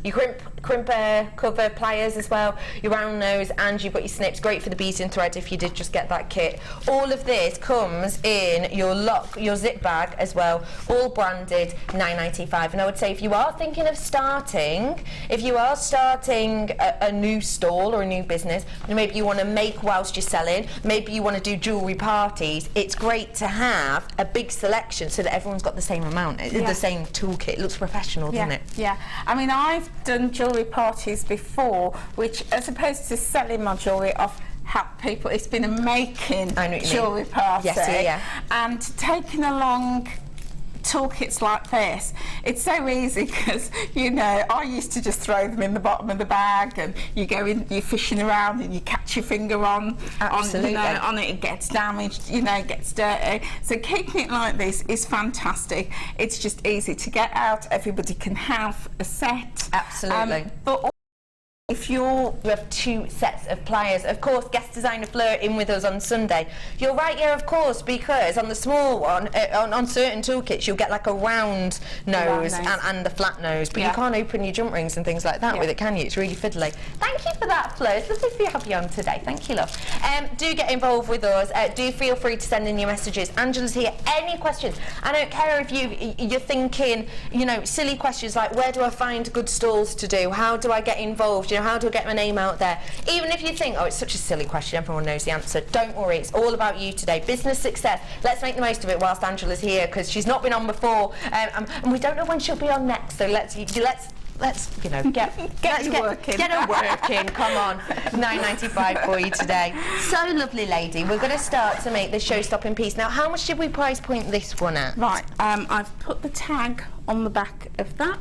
Your crimper cover pliers as well, your round nose, and you've got your snips, great for the beads and thread if you did just get that kit. All of this comes in your lock, your zip bag as well, all branded $9.95. And I would say if you are thinking of starting, a new stall or a new business, and maybe you want to make whilst you're selling, maybe you want to do jewellery parties, it's great to have a big selection so that everyone's got the same amount, the same toolkit. It looks professional, doesn't it? Yeah, I mean, I've done jewellery parties before, which as opposed to selling my jewellery, I've helped people, it's been a making jewellery party. And taking along toolkits like this, it's so easy because, you know, I used to just throw them in the bottom of the bag and you go in, you're fishing around and you catch your finger on it, it gets damaged, you know, it gets dirty. So keeping it like this is fantastic. It's just easy to get out, everybody can have a set. Absolutely. But We have 2 sets of pliers. Of course, guest designer Fleur in with us on Sunday. You're right, yeah, of course, because on the small one, on certain toolkits, you'll get like a round nose and a flat nose, but you can't open your jump rings and things like that with it, can you? It's really fiddly. Thank you for that, Fleur. It's lovely to have you on today. Thank you, love. Do get involved with us. Do feel free to send in your messages. Angela's here. Any questions? I don't care if you're thinking, you know, silly questions like, where do I find good stalls to do? How do I get involved? You know, how do I get my name out there? Even if you think, oh, it's such a silly question, everyone knows the answer, don't worry, it's all about you today. Business success. Let's make the most of it whilst Angela's here, because she's not been on before, and we don't know when she'll be on next, so let's you know, get her working. Come on, £9.95 for you today. So lovely, lady. We're going to start to make the show-stopping piece. Now, how much did we price point this one at? Right, I've put the tag on the back of that.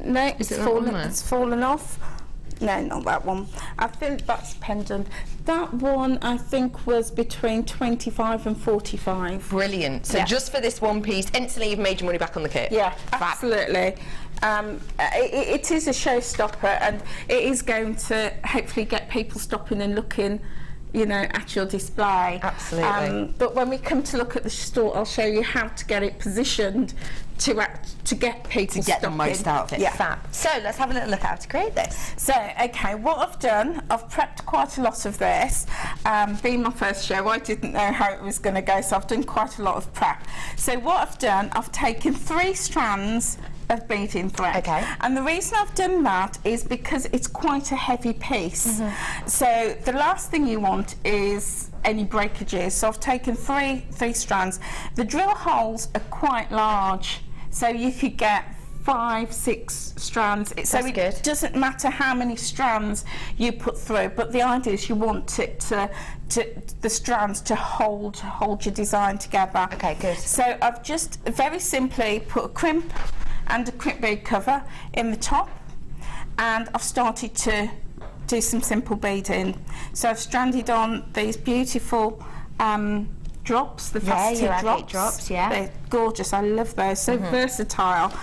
No, it's fallen off. No, not that one. I think that's pendant. That one, I think, was between 25 and 45. Brilliant. So just for this one piece, instantly you've made your money back on the kit. Yeah, absolutely. It is a showstopper, and it is going to hopefully get people stopping and looking, you know, at your display. Absolutely. But when we come to look at the store, I'll show you how to get it positioned to get people to get stopping. the most out of it. Yeah. Fab. So let's have a little look at how to create this. So, okay, what I've done, I've prepped quite a lot of this. Being my first show, I didn't know how it was going to go, so I've done quite a lot of prep. So what I've done, I've taken 3 strands of beading thread. Okay. And the reason I've done that is because it's quite a heavy piece. So the last thing you want is any breakages. So I've taken three strands. The drill holes are quite large, so you could get 5, 6 strands. So it doesn't matter how many strands you put through, but the idea is you want it to the strands to hold your design together. Okay, good. So I've just very simply put a crimp and a crimp bead cover in the top, and I've started to do some simple beading. So I've stranded on these beautiful drops, the faceted drops. They're gorgeous, I love those, so versatile,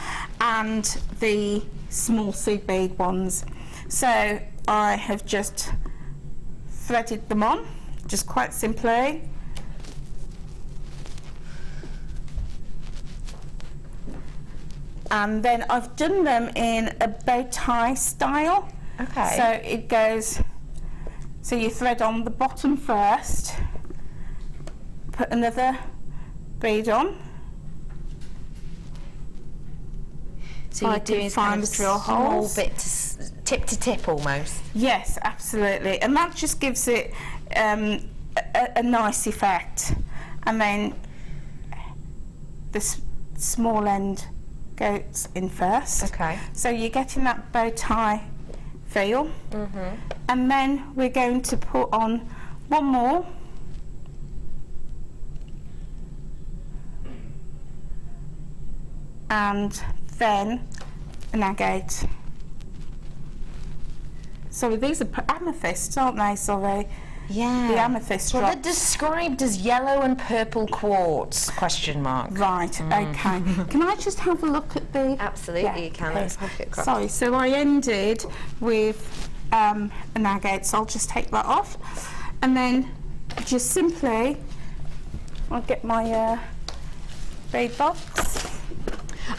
and the small seed bead ones. So I have just threaded them on, just quite simply. And then I've done them in a bow tie style. Okay. So it goes, so you thread on the bottom first, put another bead on. So you're doing kind of drill holes. Small bit tip to tip almost. Yes, absolutely. And that just gives it a nice effect. And then the small end goes in first. Okay. So you're getting that bow tie feel. And then we're going to put on one more. And then an agate. Sorry, these are amethysts, aren't they? Sorry. Yeah. The amethyst Well, drops. they're described as yellow and purple quartz, question mark. Right, okay. Can I just have a look at the... Absolutely, you can. Let's have it across. Sorry, so I ended with an agate, so I'll just take that off. And then just simply, I'll get my bead box.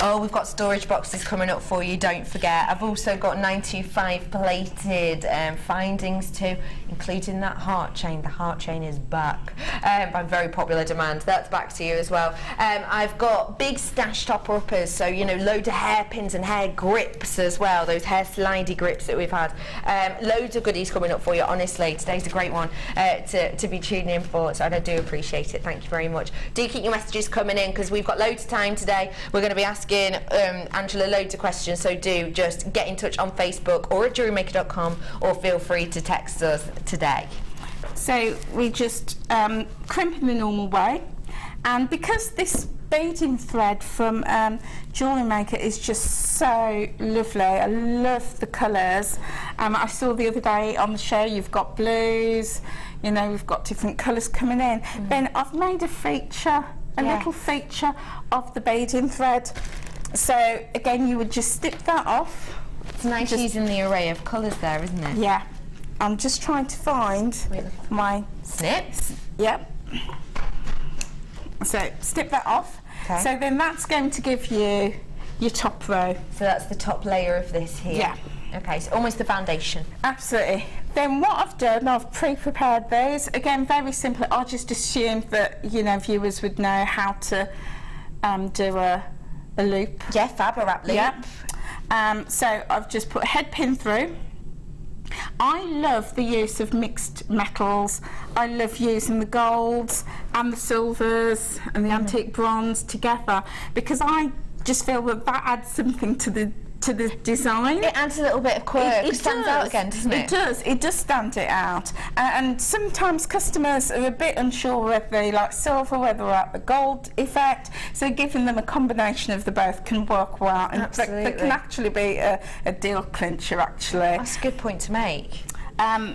Oh, we've got storage boxes coming up for you, don't forget. I've also got 925 plated findings too, including that heart chain. The heart chain is back by very popular demand. That's back to you as well. I've got big stash top uppers, so you know, loads of hairpins and hair grips as well, those hair slidey grips that we've had. Loads of goodies coming up for you, honestly. Today's a great one to be tuning in for, so I do appreciate it. Thank you very much. Do keep your messages coming in, because we've got loads of time today. We're going to be asking Angela loads of questions, so do just get in touch on Facebook or at JewelleryMaker.com, or feel free to text us today. So we just crimp in the normal way, and because this beading thread from Jewellery Maker is just so lovely, I love the colours. I saw the other day on the show you've got blues, you know, we've got different colours coming in. Then I've made a feature, a little feature of the beading thread. So again, you would just snip that off It's nice using the array of colours there, isn't it? Yeah. I'm just trying to find my snips. Yep. So snip that off. Okay. So then that's going to give you your top row. So that's the top layer of this here. Yeah. Okay, so almost the foundation. Absolutely. Then what I've done, I've pre-prepared those. Again, very simple. I just assumed that, you know, viewers would know how to do a loop. Yeah, fab, a wrap loop. Yep. So I've just put a head pin through. I love the use of mixed metals. I love using the golds and the silvers and the antique bronze together, because I just feel that that adds something to the design. It adds a little bit of quirk. It stands out again, doesn't it? It does stand it out. And sometimes customers are a bit unsure whether they like silver, whether they like the gold effect. So giving them a combination of the both can work well. And that can actually be a deal clincher, actually. That's a good point to make.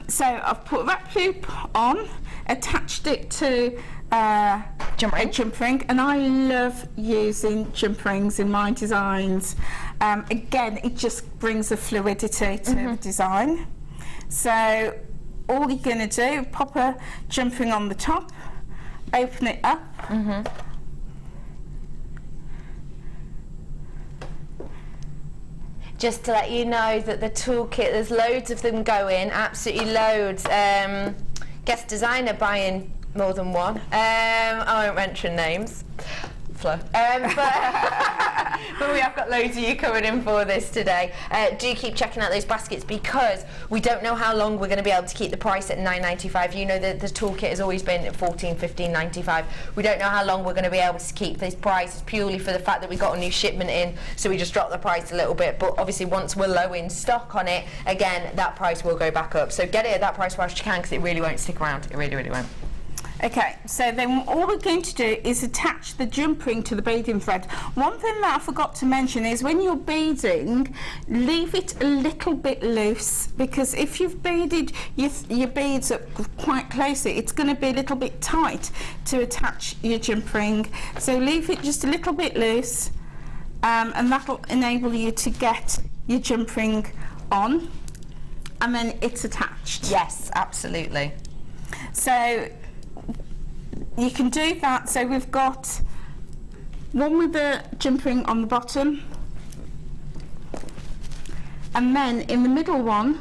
So I've put that loop on, attached it to a jump ring, and I love using jump rings in my designs. Again, it just brings a fluidity to the design. So all you're going to do, pop a jump ring on the top, open it up. Just to let you know that the toolkit, there's loads of them going, absolutely loads. Guest designer buying more than one. I won't mention names. Flo. But we have got loads of you coming in for this today. Do keep checking out those baskets, because we don't know how long we're going to be able to keep the price at $9.95. You know that the toolkit has always been at $14, $15.95. We don't know how long we're going to be able to keep this price, purely for the fact that we got a new shipment in, so we just dropped the price a little bit. But obviously once we're low in stock on it, again, that price will go back up. So get it at that price whilst you can, because it really won't stick around. It really, really won't. Okay, so then all we're going to do is attach the jump ring to the beading thread. One thing that I forgot to mention is when you're beading, leave it a little bit loose, because if you've beaded your beads up quite closely, it's going to be a little bit tight to attach your jump ring. So leave it just a little bit loose, and that'll enable you to get your jump ring on, and then it's attached. Yes, absolutely. So you can do that. So we've got one with the jump ring on the bottom, and then in the middle one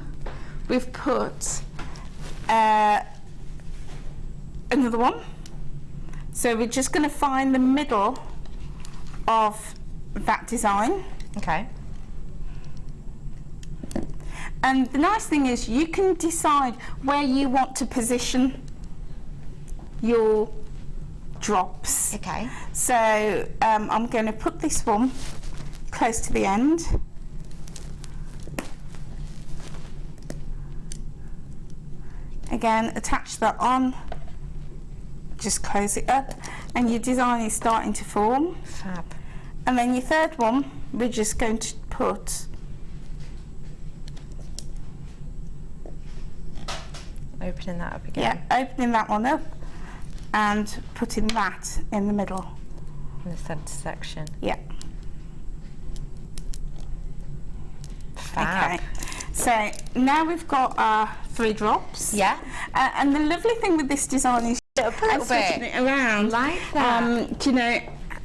we've put another one. So we're just going to find the middle of that design. Okay. And the nice thing is you can decide where you want to position your drops. Okay. So I'm going to put this one close to the end. Again, attach that on, just close it up, and your design is starting to form. Fab. And then your third one, we're just going to put Opening that up again. yeah, opening that one up and putting that in the middle. In the centre section. Yeah. Fab. Okay. So now we've got our 3 drops. Yeah. And the lovely thing with this design is Up a little switching bit. it around. Like that. You know,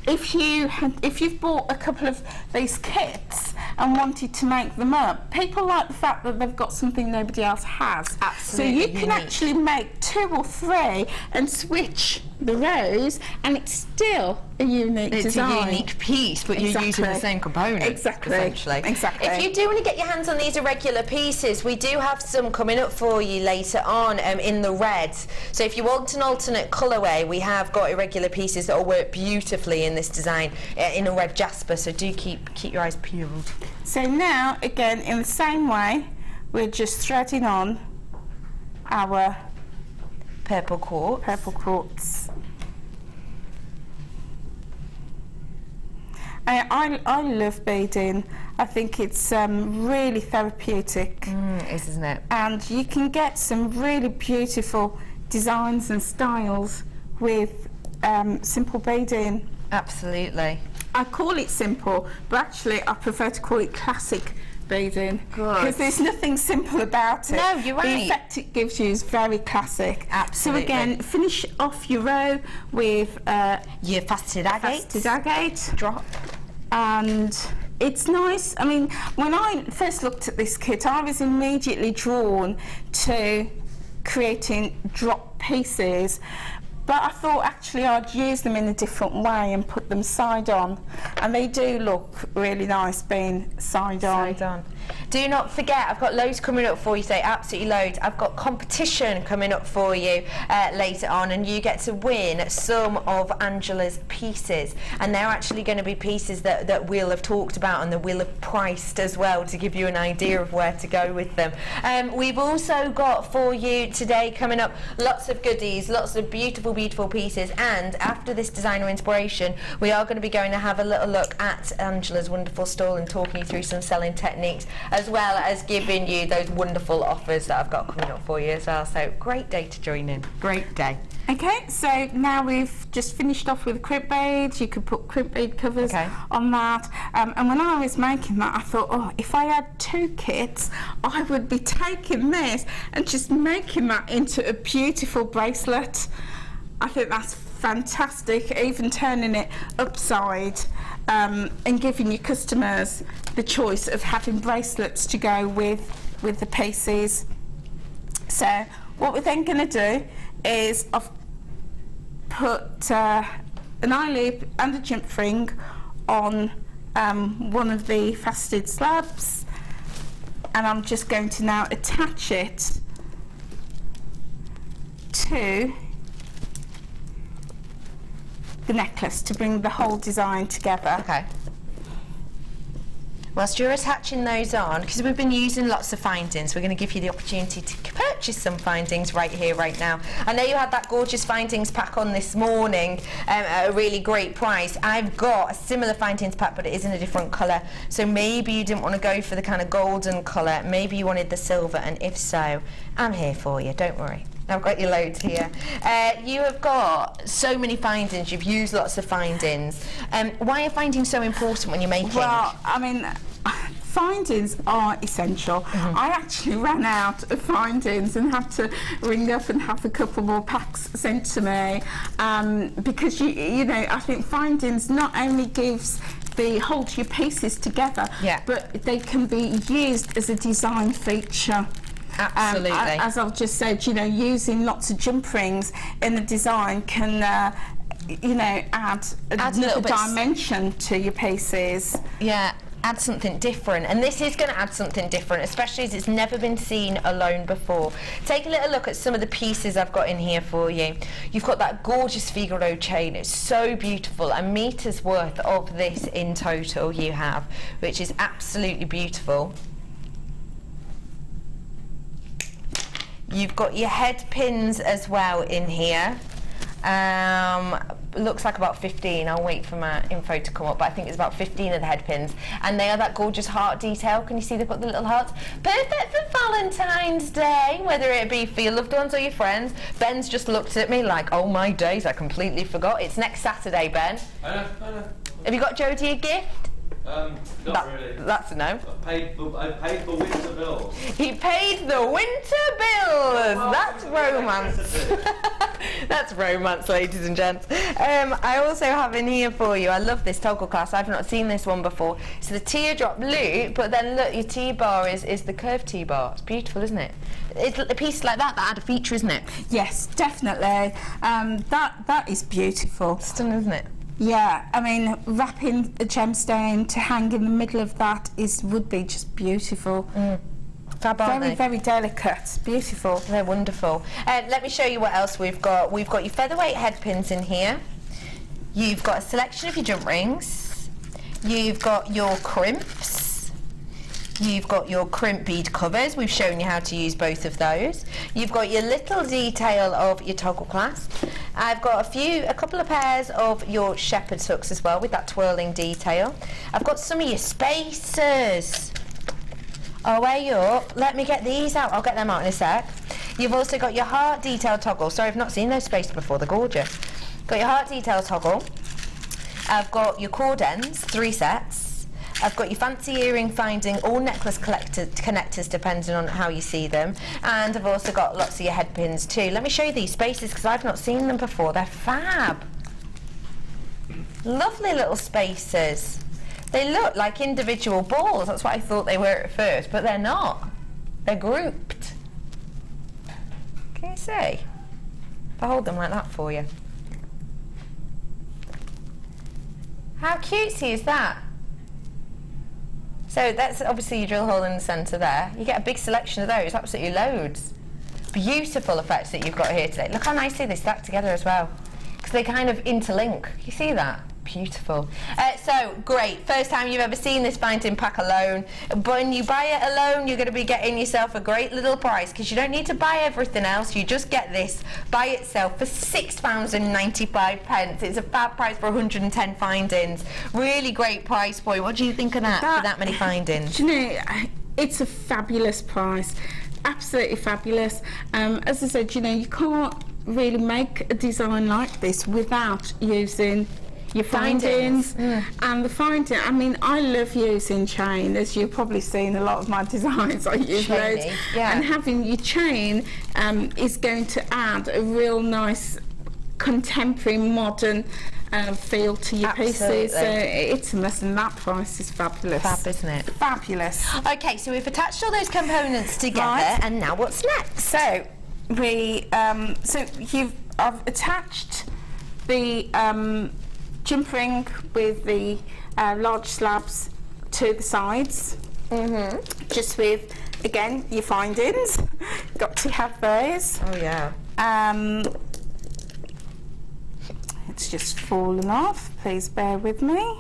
if you've bought a couple of these kits and wanted to make them up, people like the fact that they've got something nobody else has. Absolutely So you can unique. actually make 2 or 3 and switch the rows, and it's still a unique It's design. a unique piece, but you're using the same component. Exactly. Essentially. Exactly. If you do want to get your hands on these irregular pieces, we do have some coming up for you later on in the reds. So if you want an alternate colourway, we have got irregular pieces that will work beautifully in this design in a red jasper. So do keep your eyes peeled. So now, again, in the same way, we're just threading on our Purple quartz. purple quartz. I love beading. I think it's really therapeutic. It is, isn't it? And you can get some really beautiful designs and styles with simple beading. Absolutely. I call it simple, but actually I prefer to call it classic beading. Good. Because there's nothing simple about it. No, you're right. The effect it gives you is very classic. Absolutely. So again, finish off your row with Your faceted agate. faceted agate. Drop. And it's nice. I mean, when I first looked at this kit, I was immediately drawn to creating drop pieces, but I thought actually I'd use them in a different way and put them side on, and they do look really nice being side on. Side on. Do not forget, I've got loads coming up for you today, absolutely loads. I've got competition coming up for you later on, and you get to win some of Angela's pieces, and they're actually going to be pieces that we'll have talked about and that we'll have priced as well to give you an idea of where to go with them. We've also got for you today coming up lots of goodies, lots of beautiful pieces, and after this designer inspiration we are going to be going to have a little look at Angela's wonderful stall and talking you through some selling techniques, as well as giving you those wonderful offers that I've got coming up for you as well. So great day to join in, great day. Okay, so now we've just finished off with crimp beads. You could put crimp bead covers on that. And when I was making that, I thought, oh, if I had 2 kits, I would be taking this and just making that into a beautiful bracelet. I think that's fantastic, even turning it upside and giving your customers the choice of having bracelets to go with the pieces. So what we're then going to do is I've put an eye loop and a jump ring on one of the faceted slabs, and I'm just going to now attach it to the necklace to bring the whole design together. Okay. Whilst you're attaching those on, because we've been using lots of findings, we're going to give you the opportunity to purchase some findings right here, right now. I know you had that gorgeous findings pack on this morning at a really great price. I've got a similar findings pack, but it is in a different colour. So maybe you didn't want to go for the kind of golden colour, maybe you wanted the silver, and if so, I'm here for you, don't worry. I've got your loads here. You have got so many findings, you've used lots of findings. Why are findings so important when you're making? Well, I mean, findings are essential. I actually ran out of findings and had to ring up and have a couple more packs sent to me, because you know, I think findings not only gives hold your pieces together, but they can be used as a design feature. Absolutely. As I've just said, you know, using lots of jump rings in the design can, you know, add another dimension to your pieces. Yeah, add something different, and this is going to add something different, especially as it's never been seen alone before. Take a little look at some of the pieces I've got in here for you. You've got that gorgeous Figaro chain, it's so beautiful, a metre's worth of this in total you have, which is absolutely beautiful. You've got your head pins as well in here. Looks like about 15. I'll wait for my info to come up, but I think it's about 15 of the head pins, and they are that gorgeous heart detail. Can you see they've got the little hearts? Perfect for Valentine's Day, whether it be for your loved ones or your friends. Ben's just looked at me like, oh my days, I completely forgot. It's next Saturday, Ben. I know. Have you got Jodie a gift? Not really. That's a no. I paid for winter bills. He paid the winter bills. Well, that's romance. That's romance, ladies and gents. I also have in here for you, I love this toggle clasp. I've not seen this one before. So the teardrop loop, but then look, your T-bar is the curved T-bar. It's beautiful, isn't it? It's a piece like that add a feature, isn't it? Yes, definitely. That is beautiful. Stunning, isn't it? Yeah, I mean, wrapping a gemstone to hang in the middle of that would be just beautiful. Fab, aren't very, they? very delicate, beautiful. They're wonderful. Let me show you what else we've got. We've got your featherweight head pins in here. You've got a selection of your jump rings. You've got your crimps. You've got your crimp bead covers. We've shown you how to use both of those. You've got your little detail of your toggle clasp. I've got a couple of pairs of your shepherd's hooks as well with that twirling detail. I've got some of your spacers. Oh, way up. Let me get these out. I'll get them out in a sec. You've also got your heart detail toggle. Sorry, I've not seen those spacers before. They're gorgeous. Got your heart detail toggle. I've got your cord ends, 3 sets. I've got your fancy earring finding or necklace connectors depending on how you see them, and I've also got lots of your head pins too. Let me show you these spaces because I've not seen them before. They're fab. Lovely little spaces. They look like individual balls. That's what I thought they were at first, but they're not. They're grouped. Can you see? If I hold them like that for you. How cutesy is that? So that's obviously your drill hole in the centre there. You get a big selection of those, absolutely loads. Beautiful effects that you've got here today. Look how nicely they stack together as well. Because they kind of interlink. You see that? Beautiful. So great, first time you've ever seen this binding pack alone. When you buy it alone, you're going to be getting yourself a great little price because you don't need to buy everything else. You just get this by itself for £6.95. It's a fab price for 110 findings. Really great price point. What do you think of that for that many findings? Do you know, it's a fabulous price. Absolutely fabulous. As I said, you know, you can't really make a design like this without using your findings. And the finding, I mean, I love using chain, as you've probably seen a lot of my designs. I use loads, and having your chain is going to add a real nice contemporary modern feel to your pieces. So it's a must, and that price is fabulous. Fab, isn't it? Fabulous. Okay, so we've attached all those components together, and now what's next? So I've attached the jump ring with the large slabs to the sides, just with, again, your findings. Got to have those. Oh yeah. It's just fallen off, please bear with me.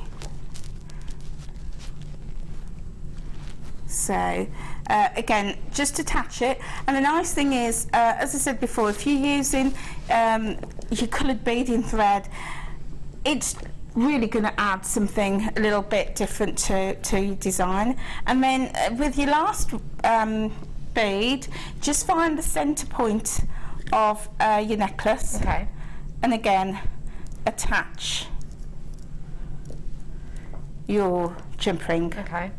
So again, just attach it, and the nice thing is, as I said before, if you're using your coloured beading thread, it's really going to add something a little bit different to your design. And then with your last bead, just find the centre point of your necklace. Okay. And again, attach your jump ring. Okay.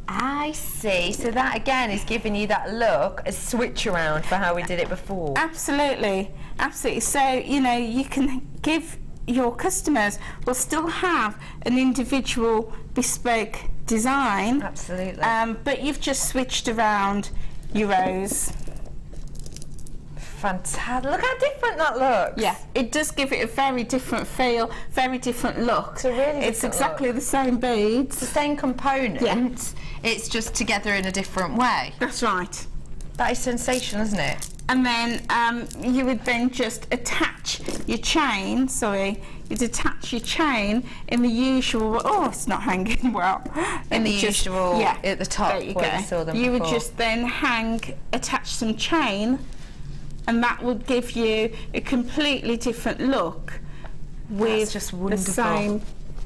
I see. So that again is giving you that look, a switch around for how we did it before. Absolutely, absolutely. So, you know, you can give your customers will still have an individual bespoke design. Absolutely. But you've just switched around your rows. Fantastic. Look how different that looks. Yeah, it does give it a very different feel, very different look. It's a really It's different exactly look. the same beads. It's the same component. Yeah. It's just together in a different way. That's right. That is sensational, isn't it? And then you would then just attach your chain, you'd attach your chain in the usual, oh, it's not hanging well. In the usual, yeah, at the top there you where go. you saw them You would before. just then attach some chain, and that would give you a completely different look with just the wonderful. Same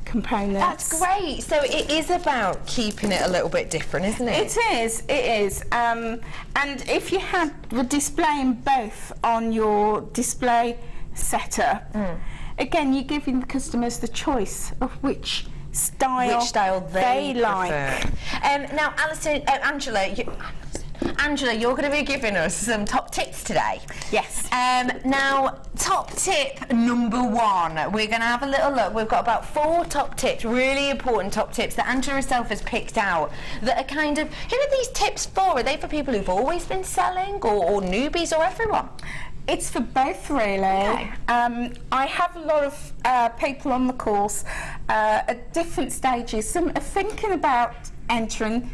components. That's great. So it is about keeping it a little bit different, isn't it? It is, it is. And if you were displaying both on your display setup, again, you're giving the customers the choice of which style they like. Now, Angela, you're going to be giving us some top tips today. Yes. Now, top tip number one. We're going to have a little look. We've got about 4 top tips, really important top tips that Angela herself has picked out that are kind of, who are these tips for? Are they for people who've always been selling or newbies or everyone? It's for both, really. Okay. I have a lot of people on the course at different stages. Some are thinking about entering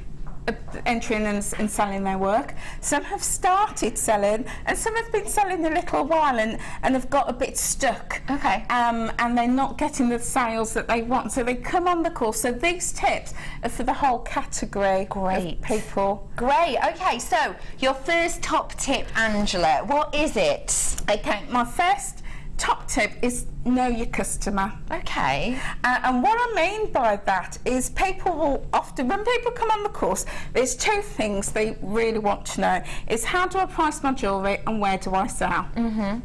and selling their work. Some have started selling, and some have been selling a little while and have got a bit stuck. Okay. And they're not getting the sales that they want, so they come on the course. So these tips are for the whole category of people. Great. Okay, so your first top tip, Angela, what is it? Okay, my first top tip is know your customer. Okay. And what I mean by that is people will often, when people come on the course, there's 2 things they really want to know. Is how do I price my jewellery and where do I sell?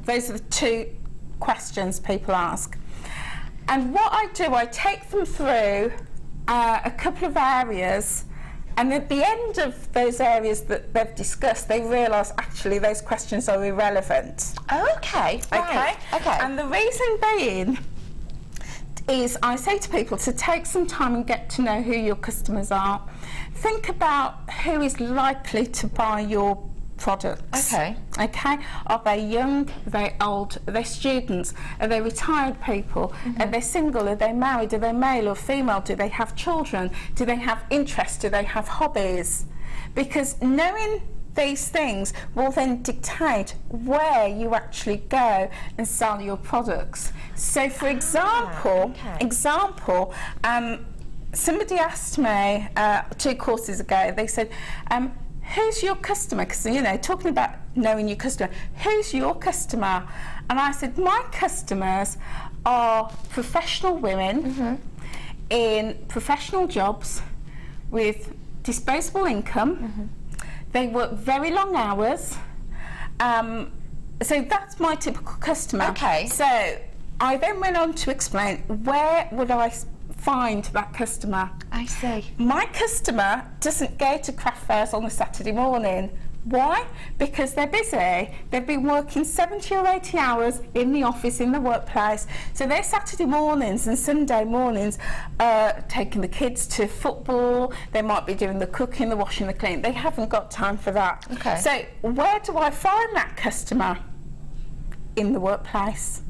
Those are the 2 questions people ask. And what I do, I take them through a couple of areas, and at the end of those areas that they've discussed, they realise actually those questions are irrelevant. Oh, okay. Right. Okay. And the reason being is I say to people to take some time and get to know who your customers are. Think about who is likely to buy your products. Okay. Okay. Are they young? Are they old? Are they students? Are they retired people? Are they single? Are they married? Are they male or female? Do they have children? Do they have interests? Do they have hobbies? Because knowing these things will then dictate where you actually go and sell your products. So, for example, somebody asked me 2 courses ago. They said, who's your customer? Because, you know, talking about knowing your customer, who's your customer? And I said, my customers are professional women in professional jobs with disposable income. They work very long hours. So that's my typical customer. Okay. So I then went on to explain, where would I find that customer? I see. My customer doesn't go to craft fairs on a Saturday morning. Why? Because they're busy. They've been working 70 or 80 hours in the office, in the workplace. So their Saturday mornings and Sunday mornings are taking the kids to football. They might be doing the cooking, the washing, the cleaning. They haven't got time for that. Okay. So where do I find that customer? In the workplace.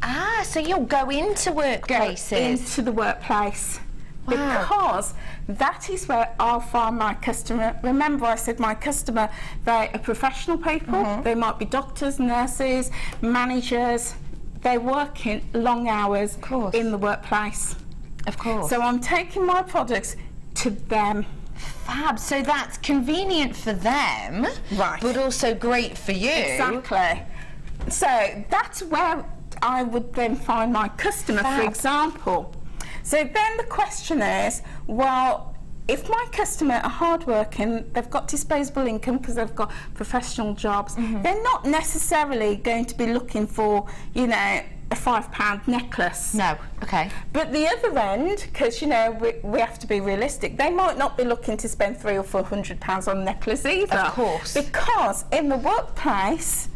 Ah, so you'll go into workplaces. Go into the workplace. Wow. Because that is where I'll find my customer. Remember, I said my customer, they are professional people. They might be doctors, nurses, managers. They're working long hours in the workplace. Of course. So I'm taking my products to them. Fab. So that's convenient for them, Right. but also great for you. Exactly. So that's where I would then find my customer, Fab. for example. So then the question is, well, if my customer are hardworking, they've got disposable income because they've got professional jobs, they're not necessarily going to be looking for, you know, a £5 necklace. No. Okay. But the other end, because, you know, we have to be realistic, they might not be looking to spend £300 or £400 on a necklace either. Of course. Because in the workplace,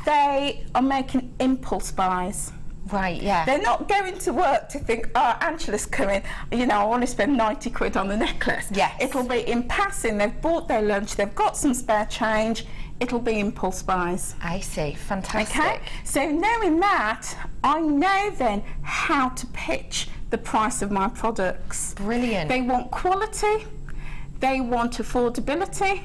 they are making impulse buys. Right, yeah. They're not going to work to think, oh, Angela's coming, you know, I want to spend 90 quid on the necklace. Yes. It'll be in passing, they've bought their lunch, they've got some spare change, it'll be impulse buys. I see. Fantastic. Okay, so knowing that, I know then how to pitch the price of my products. Brilliant. They want quality, they want affordability,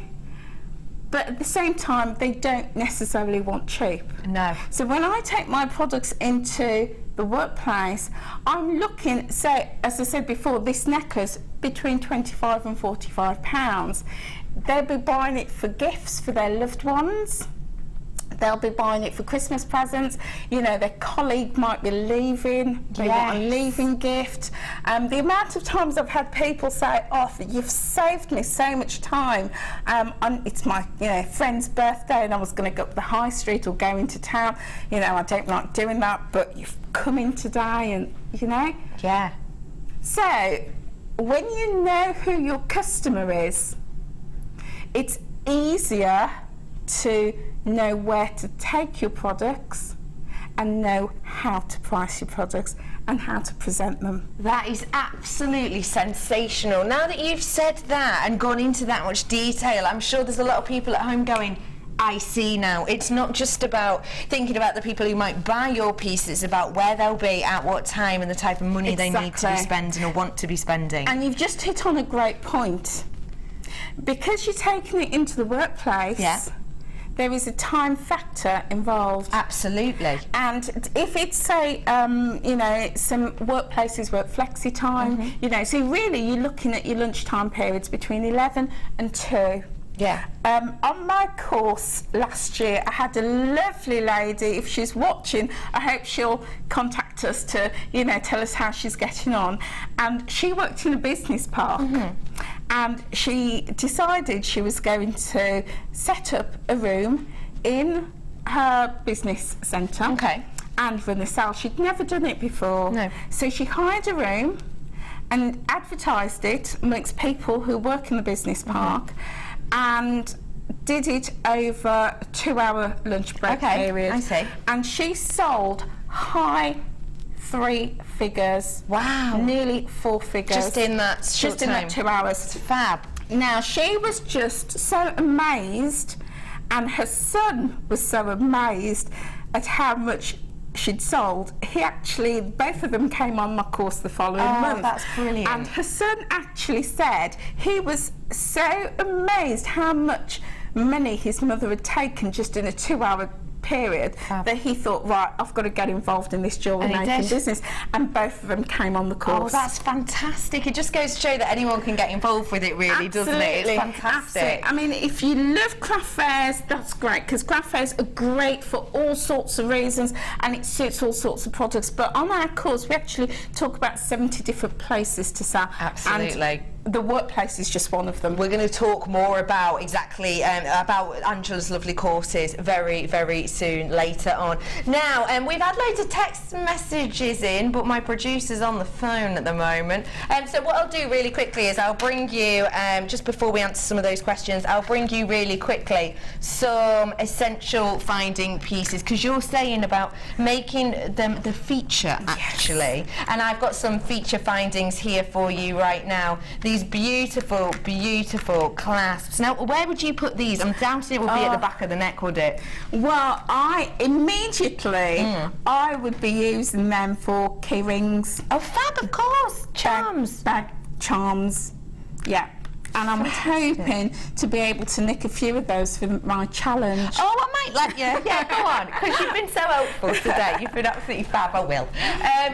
but at the same time, they don't necessarily want cheap. No. So when I take my products into the workplace, I'm looking, so as I said before, this necklace between £25 and £45. They'll be buying it for gifts for their loved ones. They'll be buying it for Christmas presents. You know, their colleague might be leaving. They want a leaving gift. The amount of times I've had people say, "Oh, you've saved me so much time. It's my, you know, friend's birthday, and I was going to go up the high street or go into town. You know, I don't like doing that, but you've come in today, and you know." Yeah. So, when you know who your customer is, it's easier to know where to take your products and know how to price your products and how to present them. That is absolutely sensational. Now that you've said that and gone into that much detail, I'm sure there's a lot of people at home going, I see now. It's not just about thinking about the people who might buy your piece, it's about where they'll be, at what time, and the type of money they need to be spending or want to be spending. And you've just hit on a great point. Because you're taking it into the workplace, there is a time factor involved. Absolutely. And if it's, say, you know, some workplaces work flexi time, you know, so really you're looking at your lunchtime periods between 11 and 2. Yeah. On my course last year, I had a lovely lady. If she's watching, I hope she'll contact us to, you know, tell us how she's getting on. And she worked in a business park, and she decided she was going to set up a room in her business centre. Okay. and run a sale. She'd never done it before. No. So she hired a room and advertised it amongst people who work in the business park, and did it over a 2-hour lunch break period. I see. And she sold high 3 figures. Wow. Nearly 4 figures. Just in that short Just in time. that 2 hours. Fab. Now, she was just so amazed, and her son was so amazed at how much she'd sold. He actually, both of them came on my course the following month. That's brilliant. And her son actually said he was so amazed how much money his mother had taken just in a 2-hour period that he thought, right, I've got to get involved in this jewellery making business, and both of them came on the course. Oh, that's fantastic. It just goes to show that anyone can get involved with it, really, doesn't it? It's fantastic. Absolutely. I mean, if you love craft fairs, that's great, because craft fairs are great for all sorts of reasons, and it suits all sorts of products. But on our course, we actually talk about 70 different places to sell. Absolutely. And the workplace is just one of them. We're going to talk more about exactly about Angela's lovely courses very, very soon later on. Now, we've had loads of text messages in, but my producer's on the phone at the moment. So what I'll do really quickly is I'll bring you, just before we answer some of those questions, I'll bring you really quickly some essential finding pieces, because you're saying about making them the feature, actually. And I've got some feature findings here for you right now. These beautiful, beautiful clasps. Now, where would you put these? I'm doubting it would be at the back of the neck, would it? Well, I would be using them for key rings. Oh, fab, of course. Charms. Bag charms. Yeah. And I'm hoping to be able to nick a few of those for my challenge. Oh, I might let you. Yeah, go on, because you've been so helpful today. You've been absolutely fab. I will.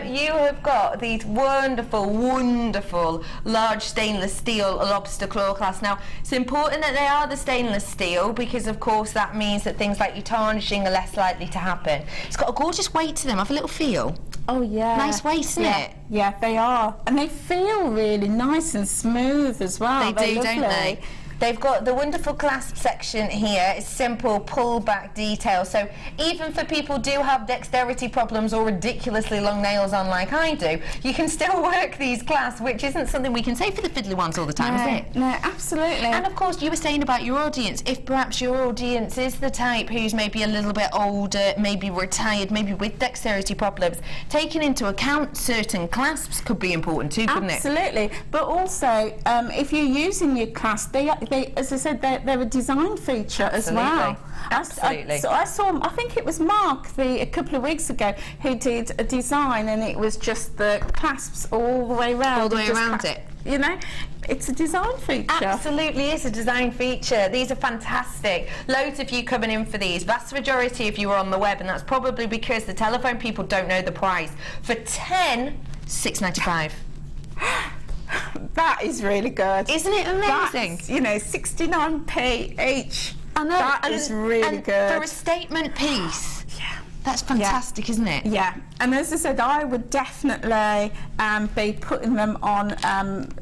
You have got these wonderful, wonderful large stainless steel lobster claw clasps. Now, it's important that they are the stainless steel, because of course that means that things like your tarnishing are less likely to happen. It's got a gorgeous weight to them. Have a little feel. Oh yeah. Nice weight, isn't it? Yeah, they are. And they feel really nice and smooth as well. They do, don't they? They've got the wonderful clasp section here. It's simple pull back detail. So even for people who do have dexterity problems or ridiculously long nails on like I do, you can still work these clasps, which isn't something we can say for the fiddly ones all the time, is it? No, absolutely. And of course, you were saying about your audience. If perhaps your audience is the type who's maybe a little bit older, maybe retired, maybe with dexterity problems, taking into account certain clasps could be important too, couldn't it? Absolutely. But also, if you're using your clasp, they, as I said, they're a design feature as well. Absolutely. So I saw, I think it was Mark a couple of weeks ago, who did a design, and it was just the clasps all the way around. All the way around it. You know, it's a design feature. Absolutely is a design feature. These are fantastic. Loads of you coming in for these. Vast majority of you are on the web, and that's probably because the telephone people don't know the price. For 10, £6.95. That is really good. Isn't it amazing? That's, you know, 69p each. I know. That is really good. For a statement piece. Yeah. That's fantastic, isn't it? Yeah, and as I said, I would definitely be putting them on,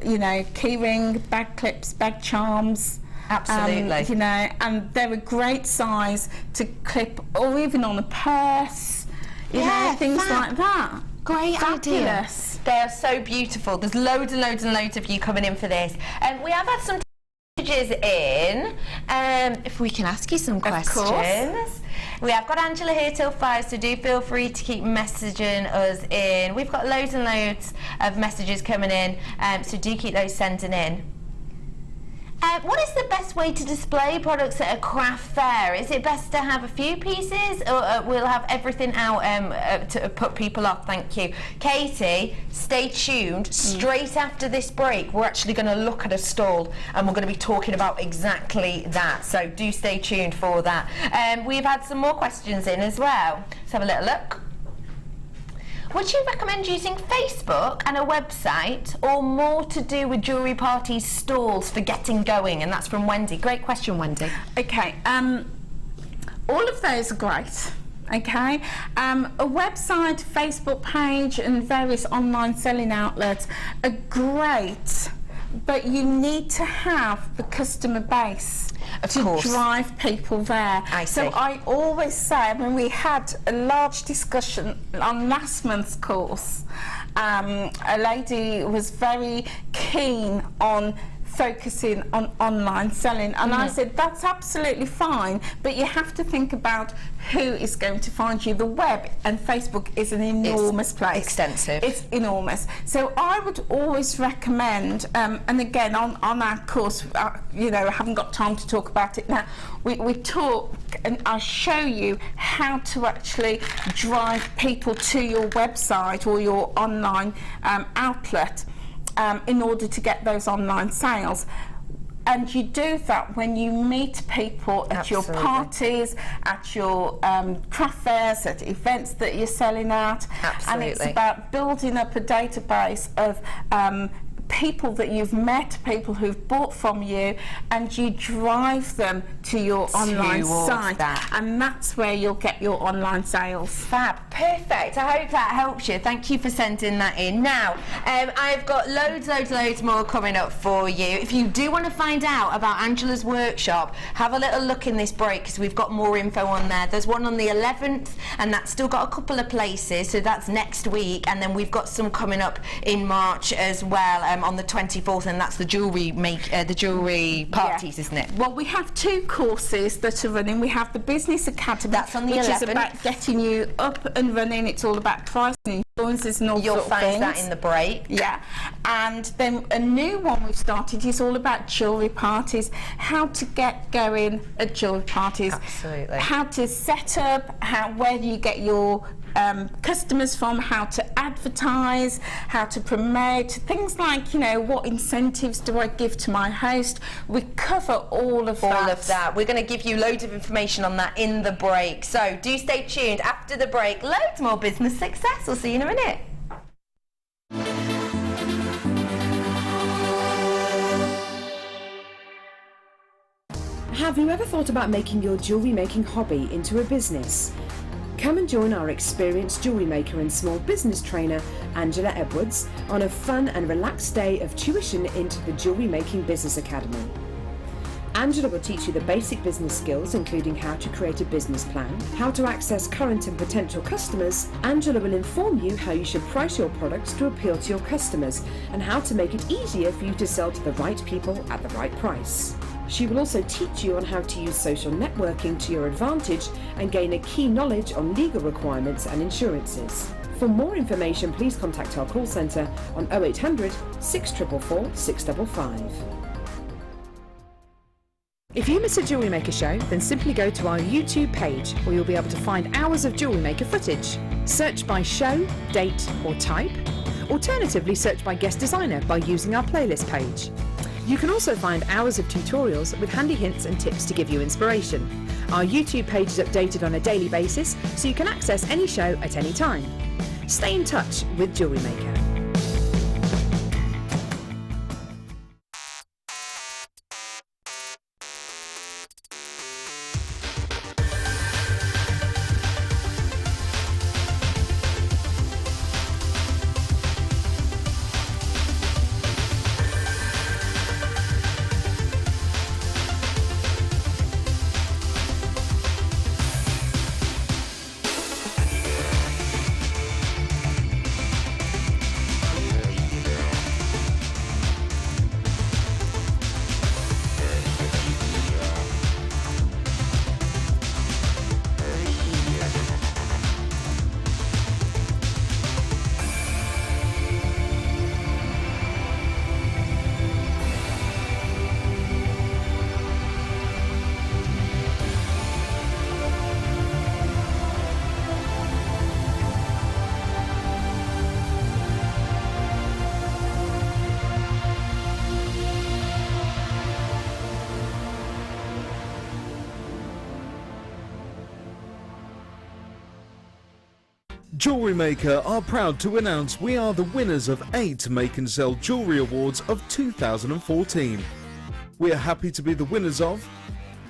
you know, keyring, bag clips, bag charms. Absolutely. You know, and they're a great size to clip, or even on a purse. You know, things like that. Great idea. Fabulous. They are so beautiful. There's loads and loads and loads of you coming in for this. And we have had some messages in. If we can ask you some questions. Of course. We have got Angela here till 5, so do feel free to keep messaging us in. We've got loads and loads of messages coming in, so do keep those sending in. What is the best way to display products at a craft fair? Is it best to have a few pieces, or we'll have everything out to put people off? Thank you. Katie, stay tuned. Straight after this break, we're actually going to look at a stall, and we're going to be talking about exactly that. So do stay tuned for that. We've had some more questions in as well. Let's have a little look. Would you recommend using Facebook and a website, or more to do with jewellery parties stalls for getting going? And that's from Wendy. Great question, Wendy. Okay, all of those are great. Okay, a website, Facebook page, and various online selling outlets are great but you need to have the customer base to drive people there. So I always say, I mean, we had a large discussion on last month's course. A lady was very keen on focusing on online selling, and I said that's absolutely fine, but you have to think about who is going to find you. The web and Facebook is an enormous place. Extensive. It's enormous. So I would always recommend, and again on our course, you know, I haven't got time to talk about it now, we talk and I show you how to actually drive people to your website or your online outlet in order to get those online sales. And you do that when you meet people at your parties, at your craft fairs, at events that you're selling at. And it's about building up a database of people that you've met, people who've bought from you, and you drive them to your online site, and that's where you'll get your online sales. Fab, perfect. I hope that helps you. Thank you for sending that in. Now, I've got loads more coming up for you. If you do want to find out about Angela's workshop, have a little look in this break because we've got more info on there. There's one on the 11th, and that's still got a couple of places, so that's next week, and then we've got some coming up in March as well. On the 24th, and that's the jewellery parties, isn't it? Well, we have two courses that are running. We have the Business Academy, that's on the 11th, which is about getting you up and running. It's all about pricing, insurances and all You'll sort of find things. that in the break. Yeah, and then a new one we've started is all about jewellery parties, how to get going at jewellery parties. Absolutely. How to set up, where do you get your customers from, how to advertise, how to promote, things like, you know, what incentives do I give to my host. We cover all of that. We're going to give you loads of information on that in the break, so do stay tuned. After the break, loads more business success. We'll see you in a minute. Have you ever thought about making your jewellery making hobby into a business? Come and join our experienced jewellery maker and small business trainer, Angela Edwards, on a fun and relaxed day of tuition into the Jewellery Making Business Academy. Angela will teach you the basic business skills, including how to create a business plan, how to access current and potential customers. Angela will inform you how you should price your products to appeal to your customers, and how to make it easier for you to sell to the right people at the right price. She will also teach you on how to use social networking to your advantage and gain a key knowledge on legal requirements and insurances. For more information, please contact our call centre on 0800 644 655. If you miss a Jewellery Maker show, then simply go to our YouTube page, where you'll be able to find hours of Jewellery Maker footage. Search by show, date or type. Alternatively, search by guest designer by using our playlist page. You can also find hours of tutorials with handy hints and tips to give you inspiration. Our YouTube page is updated on a daily basis, so you can access any show at any time. Stay in touch with Jewellery Maker. Jewellery Maker are proud to announce we are the winners of 8 Make and Sell Jewellery Awards of 2014. We are happy to be the winners of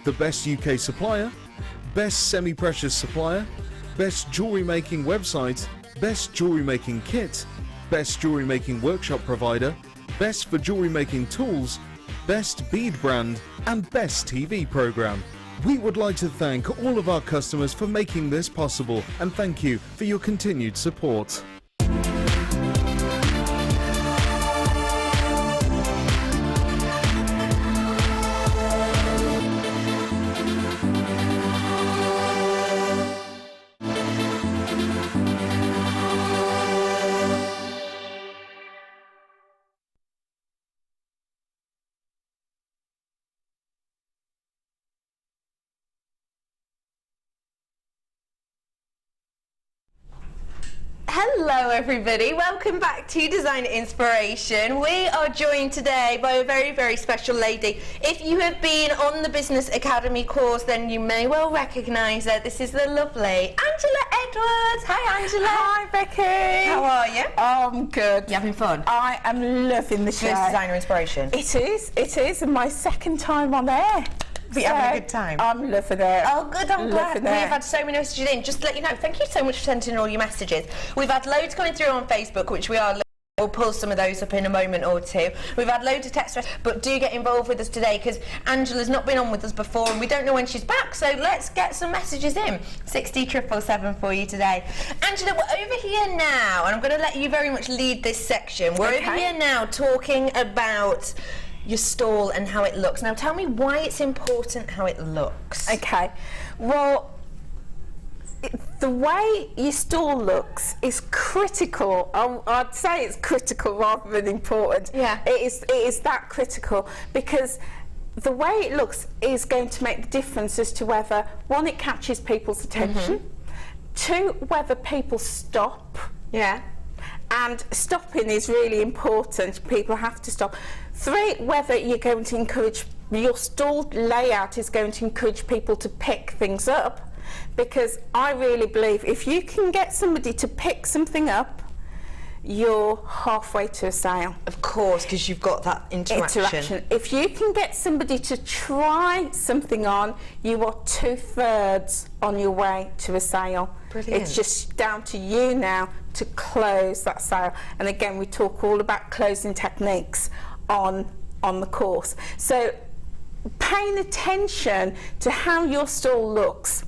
the Best UK Supplier, Best Semi-Precious Supplier, Best Jewellery Making Website, Best Jewellery Making Kit, Best Jewellery Making Workshop Provider, Best for Jewellery Making Tools, Best Bead Brand and Best TV Programme. We would like to thank all of our customers for making this possible and thank you for your continued support. Hello everybody, welcome back to Design Inspiration. We are joined today by a very, very special lady. If you have been on the Business Academy course, then you may well recognise her. This is the lovely Angela Edwards. Hi Angela. Hi Becky. How are you? I'm good. You having fun? I am loving the show. First Designer Inspiration. It is, and my second time on air. Are you having a good time? I'm loving it. Oh good, I'm glad. Loving We've it. had so many messages in. Just to let you know, thank you so much for sending in all your messages. We've had loads coming through on Facebook, which we'll pull some of those up in a moment or two. We've had loads of text, but do get involved with us today because Angela's not been on with us before and we don't know when she's back, so let's get some messages in. 60777 for you today. Angela, we're over here now, and I'm going to let you very much lead this section. We're over here now talking about your stall and how it looks. Now tell me why it's important how it looks. Okay, well, the way your stall looks is critical. I'd say it's critical rather than important. Yeah. It is that critical because the way it looks is going to make the difference as to whether, one, it catches people's attention, two, whether people stop. Yeah. And stopping is really important. People have to stop. Three, whether you're going to encourage, your stall layout is going to encourage people to pick things up. Because I really believe if you can get somebody to pick something up, you're halfway to a sale. Of course, because you've got that interaction. If you can get somebody to try something on, you are 2/3 on your way to a sale. Brilliant. It's just down to you now to close that sale. And again, we talk all about closing techniques on the course. So paying attention to how your stall looks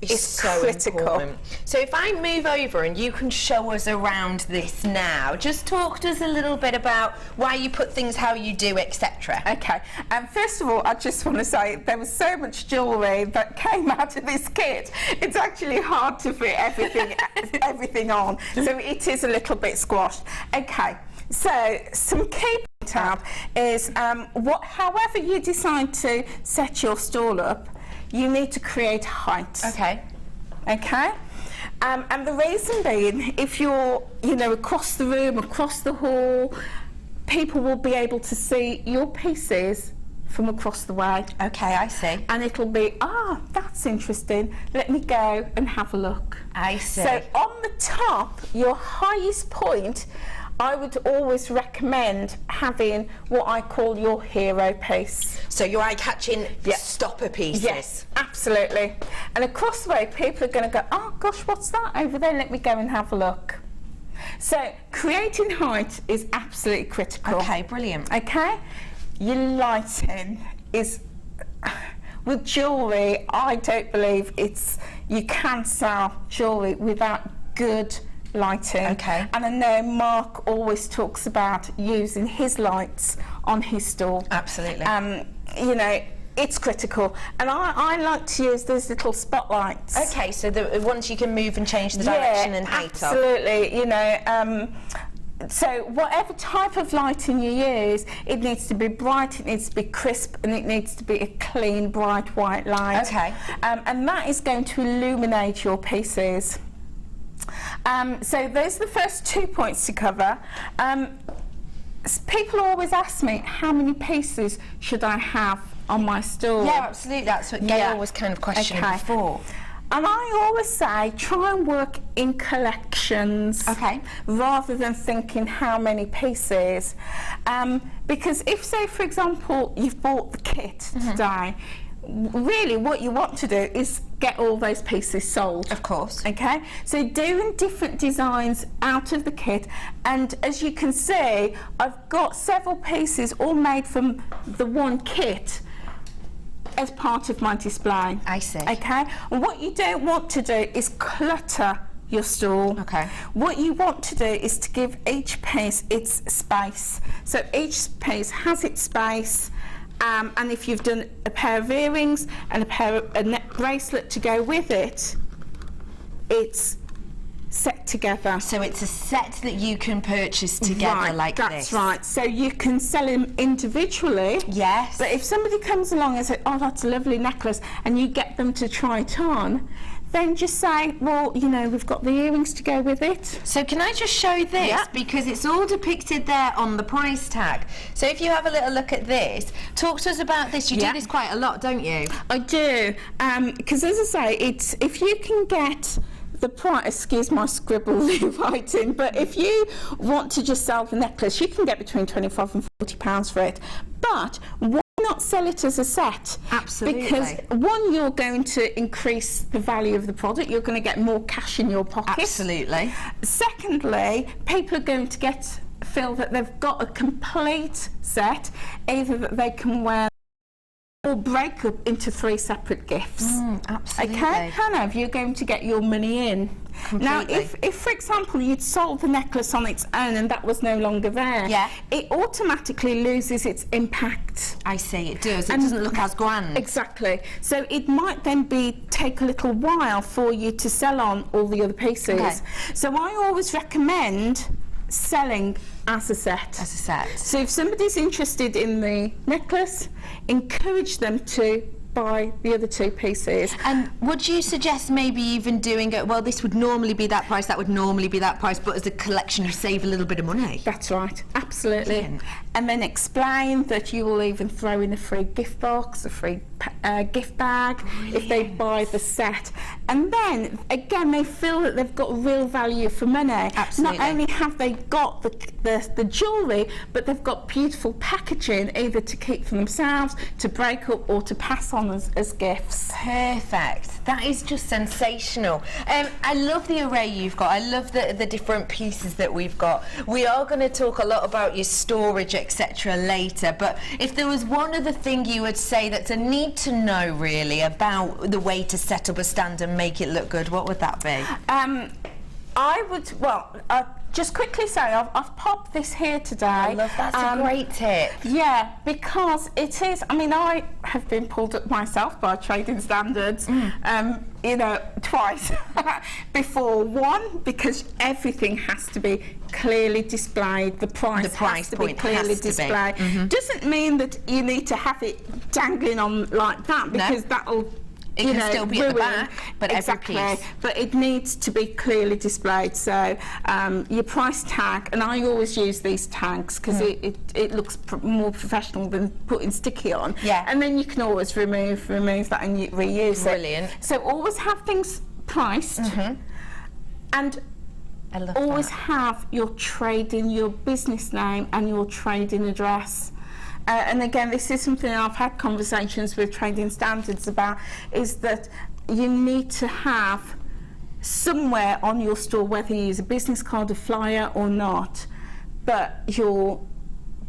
is so critical. Important. So if I move over and you can show us around this now, just talk to us a little bit about why you put things how you do, etc. Okay, and first of all, I just want to say there was so much jewellery that came out of this kit. It's actually hard to fit everything on, so it is a little bit squashed. Okay, so some key point out is however you decide to set your stall up, you need to create height. Okay. Okay? And the reason being, if you're, across the room, across the hall, people will be able to see your pieces from across the way. Okay, I see. And it'll be, that's interesting. Let me go and have a look. I see. So on the top, your highest point, I would always recommend having what I call your hero piece. So your eye-catching stopper pieces. Yes, absolutely. And across the way, people are going to go, oh gosh, what's that over there? Let me go and have a look. So creating height is absolutely critical. Okay, brilliant. Okay? Your lighting is, with jewellery, I don't believe you can sell jewellery without good lighting. Okay. And I know Mark always talks about using his lights on his stall. Absolutely. It's critical. And I like to use those little spotlights. Okay, so the ones you can move and change the direction and height of. Absolutely. So whatever type of lighting you use, it needs to be bright, it needs to be crisp, and it needs to be a clean, bright white light. Okay. And that is going to illuminate your pieces. So those are the first 2 points to cover. People always ask me, how many pieces should I have on my stall? Yeah, absolutely. That's what Gail was kind of questioning before. And I always say, try and work in collections, rather than thinking how many pieces. Because if, say, for example, you've bought the kit today, really what you want to do is get all those pieces sold. Of course. Okay, so doing different designs out of the kit, and as you can see, I've got several pieces all made from the one kit as part of my display. I see. Okay, and what you don't want to do is clutter your stall. Okay. What you want to do is to give each piece its space. So each piece has its space. And if you've done a pair of earrings and a neck bracelet to go with it, it's set together. So it's a set that you can purchase together, Right, like that's this. right. So you can sell them individually. Yes. But if somebody comes along and says, oh, that's a lovely necklace, and you get them to try it on, then just say, well, you know, we've got the earrings to go with it. So can I just show this? Yeah. Because it's all depicted there on the price tag. So if you have a little look at this, talk to us about this. You Yeah. do this quite a lot, don't you? I do, because as I say, it's if you can get the price, excuse my scribbly writing, but if you want to just sell the necklace, you can get between £25 and £40 for it. But why not sell it as a set? Absolutely. Because one, you're going to increase the value of the product, you're going to get more cash in your pocket. Absolutely. Secondly, people are going to feel that they've got a complete set, either that they can wear or break up into 3 separate gifts. Absolutely. Okay, kind of, you're going to get your money in. Now, Completely. if for example you'd sold the necklace on its own and that was no longer there, Yeah. it automatically loses its impact. I see, it does. It And- doesn't look as grand. Exactly. So it might then take a little while for you to sell on all the other pieces. Okay. So I always recommend selling as a set. As a set. So if somebody's interested in the necklace, encourage them to buy the other 2 pieces. And would you suggest maybe even doing it, well, this would normally be that price, that would normally be that price, but as a collection you save a little bit of money? That's right, absolutely. Brilliant. And then explain that you will even throw in a free gift box, a free gift bag, if they buy the set. And then, again, they feel that they've got real value for money. Absolutely. Not only have they got the jewellery, but they've got beautiful packaging, either to keep for themselves, to break up, or to pass on as gifts. Perfect. That is just sensational. I love the array you've got. I love the different pieces that we've got. We are going to talk a lot about your storage, etc. later, but if there was one other thing you would say that's a need to know really about the way to set up a stand and make it look good, what would that be? I would, just quickly say, I've popped this here today. I love that. That's a great tip. Yeah, because it is, I mean, I have been pulled up myself by trading standards, you know, twice before. One, because everything has to be clearly displayed. The price has to be point clearly has to be. displayed. Doesn't mean that you need to have it dangling on like that, because that'll, It you can know, still be at the ruin. back, but exactly. every piece. But it needs to be clearly displayed. So your price tag, and I always use these tags because it looks more professional than putting sticky on. Yeah. And then you can always remove that and reuse Brilliant. it. So always have things priced, and I love always that. have your trading, your business name and your trading address. And again, this is something I've had conversations with trading standards about, is that you need to have somewhere on your store, whether you use a business card, a flyer or not, but your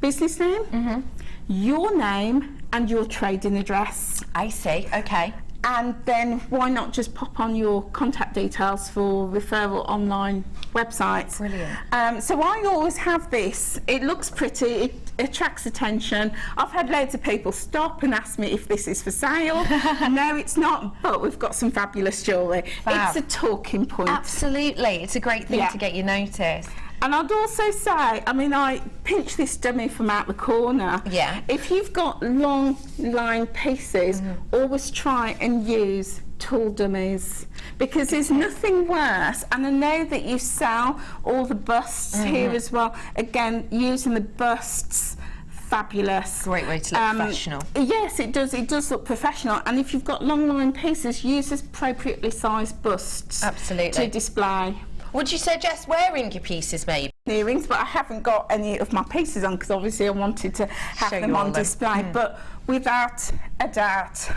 business name, your name and your trading address. I see, okay. And then why not just pop on your contact details for referral online websites. Brilliant. So I always have this. It looks pretty, it attracts attention. I've had loads of people stop and ask me if this is for sale. No, it's not, but we've got some fabulous jewellery. Fab. It's a talking point. Absolutely, it's a great thing to get you noticed. And I'd also say, I mean, I pinch this dummy from out the corner. Yeah. If you've got long line pieces, always try and use tool dummies, because there's nothing worse. And I know that you sell all the busts here as well. Again, using the busts, fabulous. Great way to look professional. Yes, it does. It does look professional. And if you've got long line pieces, use appropriately sized busts. Absolutely. To display. Would you suggest wearing your pieces maybe? earrings, but I haven't got any of my pieces on because obviously I wanted to have Show them you all on them. display. But without a doubt,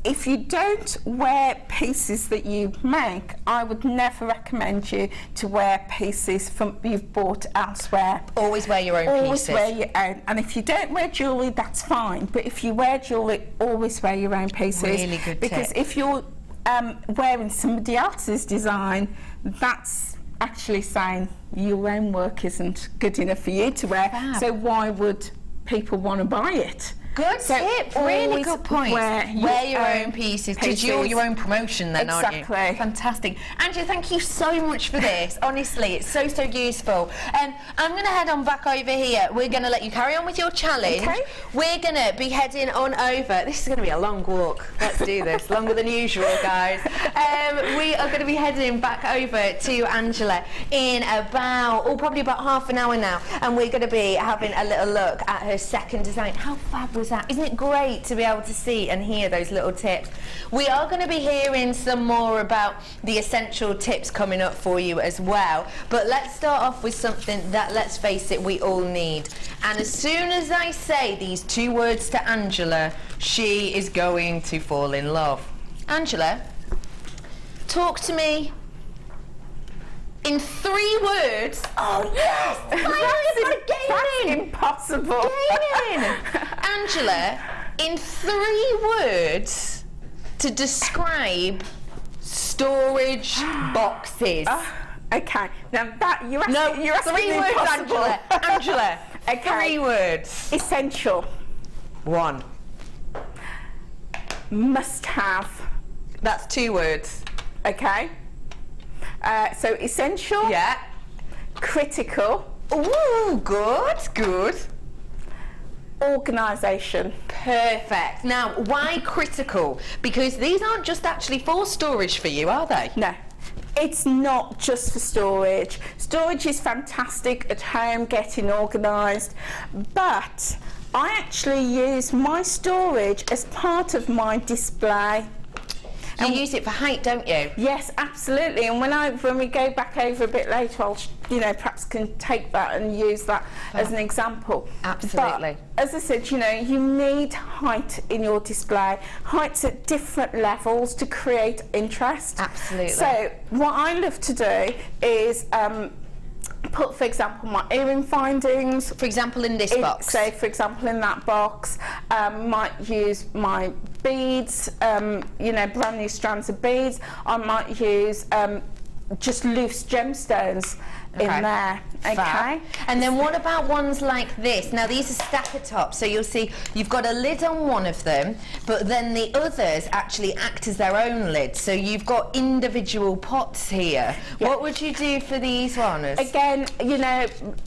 if you don't wear pieces that you make, I would never recommend you to wear pieces from you've bought elsewhere. Always wear your own Always pieces. wear your own. And if you don't wear jewellery, that's fine. But if you wear jewellery, always wear your own pieces. Really good Because tip. if you're wearing somebody else's design, that's actually saying your own work isn't good enough for you to wear. Fab. So why would people want to buy it? Good So tip, really always good point. wear Your own pieces. To jewel your own promotion then, aren't you? Exactly. Fantastic. Angela, thank you so much for this. Honestly, it's so, so useful. I'm going to head on back over here. We're going to let you carry on with your challenge. Okay. We're going to be heading on over. This is going to be a long walk. Let's do this. Longer than usual, guys. We are going to be heading back over to Angela in about, probably about half an hour now. And we're going to be having a little look at her second design. How fab was that? Isn't it great to be able to see and hear those little tips? We are going to be hearing some more about the essential tips coming up for you as well. But let's start off with something that, let's face it, we all need. And as soon as I say these two words to Angela, she is going to fall in love. Angela, talk to me in 3 words. Oh yes! That's impossible. Gaining. Angela, in 3 words to describe storage boxes. Okay, now that you're asking, No, you're asking 3 the words, impossible. Angela. Angela, Okay. 3 words. Essential, 1. must have. That's 2 words. Okay. So essential. Yeah. Critical. Ooh, good, good. Organisation. Perfect. Now, why critical? Because these aren't just actually for storage for you, are they? No, it's not just for storage. Storage is fantastic at home, getting organised, but I actually use my storage as part of my display. You use it for height, don't you? Yes, absolutely. And when we go back over a bit later, I'll perhaps can take that and use that as an example. Absolutely. But as I said, you need height in your display. Height's at different levels to create interest. Absolutely. So what I love to do is put, for example, my earring findings. For example, in this box. Say, for example, in that box, might use my beads, brand new strands of beads. I might use just loose gemstones in there. Okay. Fab. And then what about ones like this? Now these are stacker tops, so you'll see you've got a lid on one of them, but then the others actually act as their own lid. So you've got individual pots here. Yeah. What would you do for these ones? Again,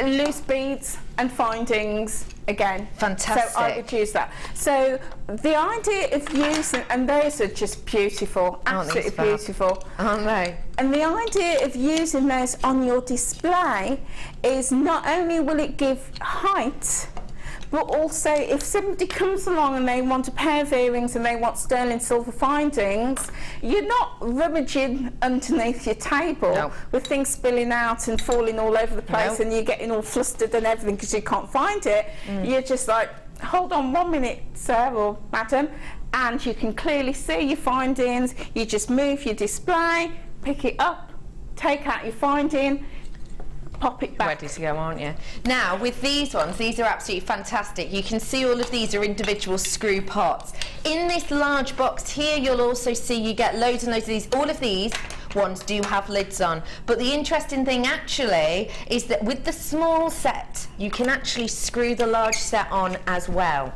loose beads and findings. Again, Fantastic. So I would use that. So the idea of using, and those are just beautiful, Aren't these absolutely fab? beautiful. Aren't they? And the idea of using those on your display is not only will it give height, but also if somebody comes along and they want a pair of earrings and they want sterling silver findings, you're not rummaging underneath your table No. with things spilling out and falling all over the place No. and you're getting all flustered and everything because you can't find it. You're just like, hold on 1 minute, sir or madam, and you can clearly see your findings. You just move your display, pick it up, take out your finding, pop it back. Ready to go, aren't you? Now, with these ones, these are absolutely fantastic. You can see all of these are individual screw pots. In this large box here, you'll also see you get loads and loads of these. All of these ones do have lids on. But the interesting thing actually is that with the small set, you can actually screw the large set on as well.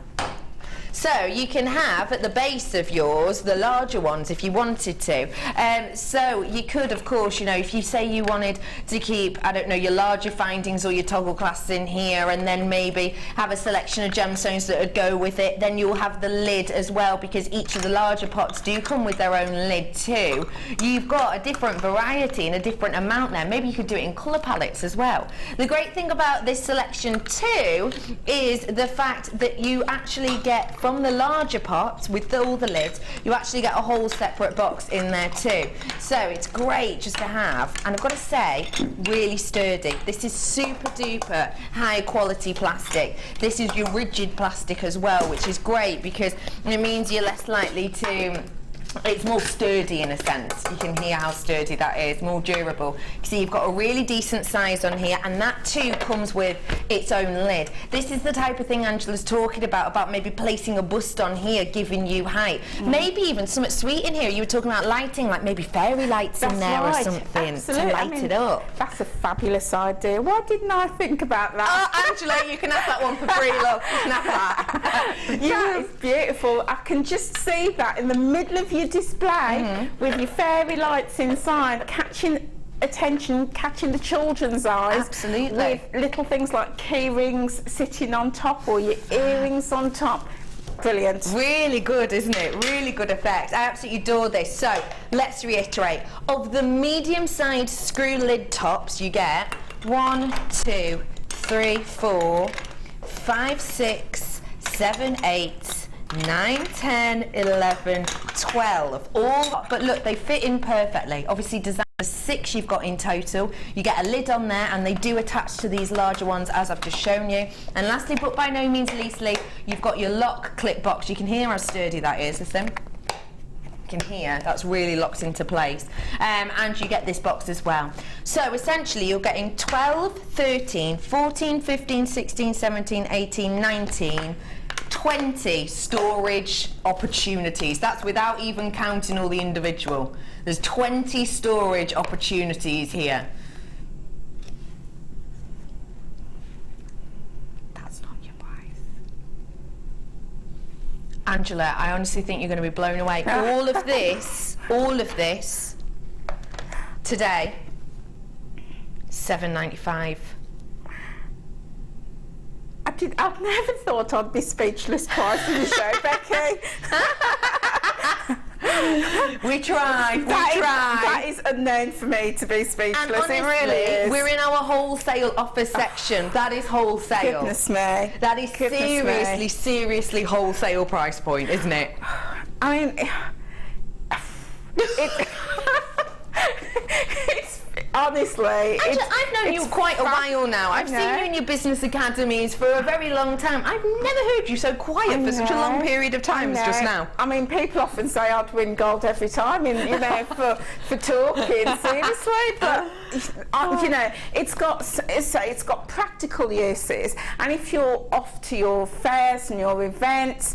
So you can have at the base of yours the larger ones if you wanted to. So you could, of course, if you say you wanted to keep, I don't know, your larger findings or your toggle clasps in here, and then maybe have a selection of gemstones that would go with it, then you'll have the lid as well, because each of the larger pots do come with their own lid too. You've got a different variety and a different amount there. Maybe you could do it in colour palettes as well. The great thing about this selection too is the fact that you actually get from the larger pot with all the lids, you actually get a whole separate box in there too. So it's great just to have, and I've got to say, really sturdy. This is super duper high quality plastic. This is your rigid plastic as well, which is great because it means you're less likely to, it's more sturdy in a sense. You can hear how sturdy that is, more durable. See, you've got a really decent size on here, and that too comes with its own lid. This is the type of thing Angela's talking about maybe placing a bust on here, giving you height. Maybe even something sweet in here. You were talking about lighting, like maybe fairy lights in there or something to light it up. That's a fabulous idea. Why didn't I think about that? Oh, Angela, you can have that one for free, love. You can have that. That is beautiful. I can just see that in the middle of your display with your fairy lights inside, catching attention, catching the children's eyes. Absolutely. With little things like key rings sitting on top or your earrings on top. Brilliant. Really good, isn't it? Really good effect. I absolutely adore this. So let's reiterate. Of the medium-sized screw lid tops, you get 1, 2, 3, 4, 5, 6, 7, 8, 9, 10, 11, 12. All, but look, they fit in perfectly. Obviously, design 6 you've got in total. You get a lid on there, and they do attach to these larger ones, as I've just shown you. And lastly, but by no means leastly, you've got your lock clip box. You can hear how sturdy that is. Listen. You can hear that's really locked into place. And you get this box as well. So essentially, you're getting 12, 13, 14, 15, 16, 17, 18, 19, 20 storage opportunities. That's without even counting all the individual. There's 20 storage opportunities here. That's not your price. Angela, I honestly think you're going to be blown away. All of this today, $7.95. I've never thought I'd be speechless twice in the show, Becky. We tried. That is unknown for me to be speechless. And honestly, it really is. We're in our wholesale offer section. That is wholesale. Goodness me. That is seriously wholesale price point, isn't it? I mean, it's honestly. Angela, I've known you quite a while now. I've seen you in your business academies for a very long time. I've never heard you so quiet for such a long period of time as just now. I mean, people often say I'd win gold every time, for talking seriously, but it's got practical uses, and if you're off to your fairs and your events,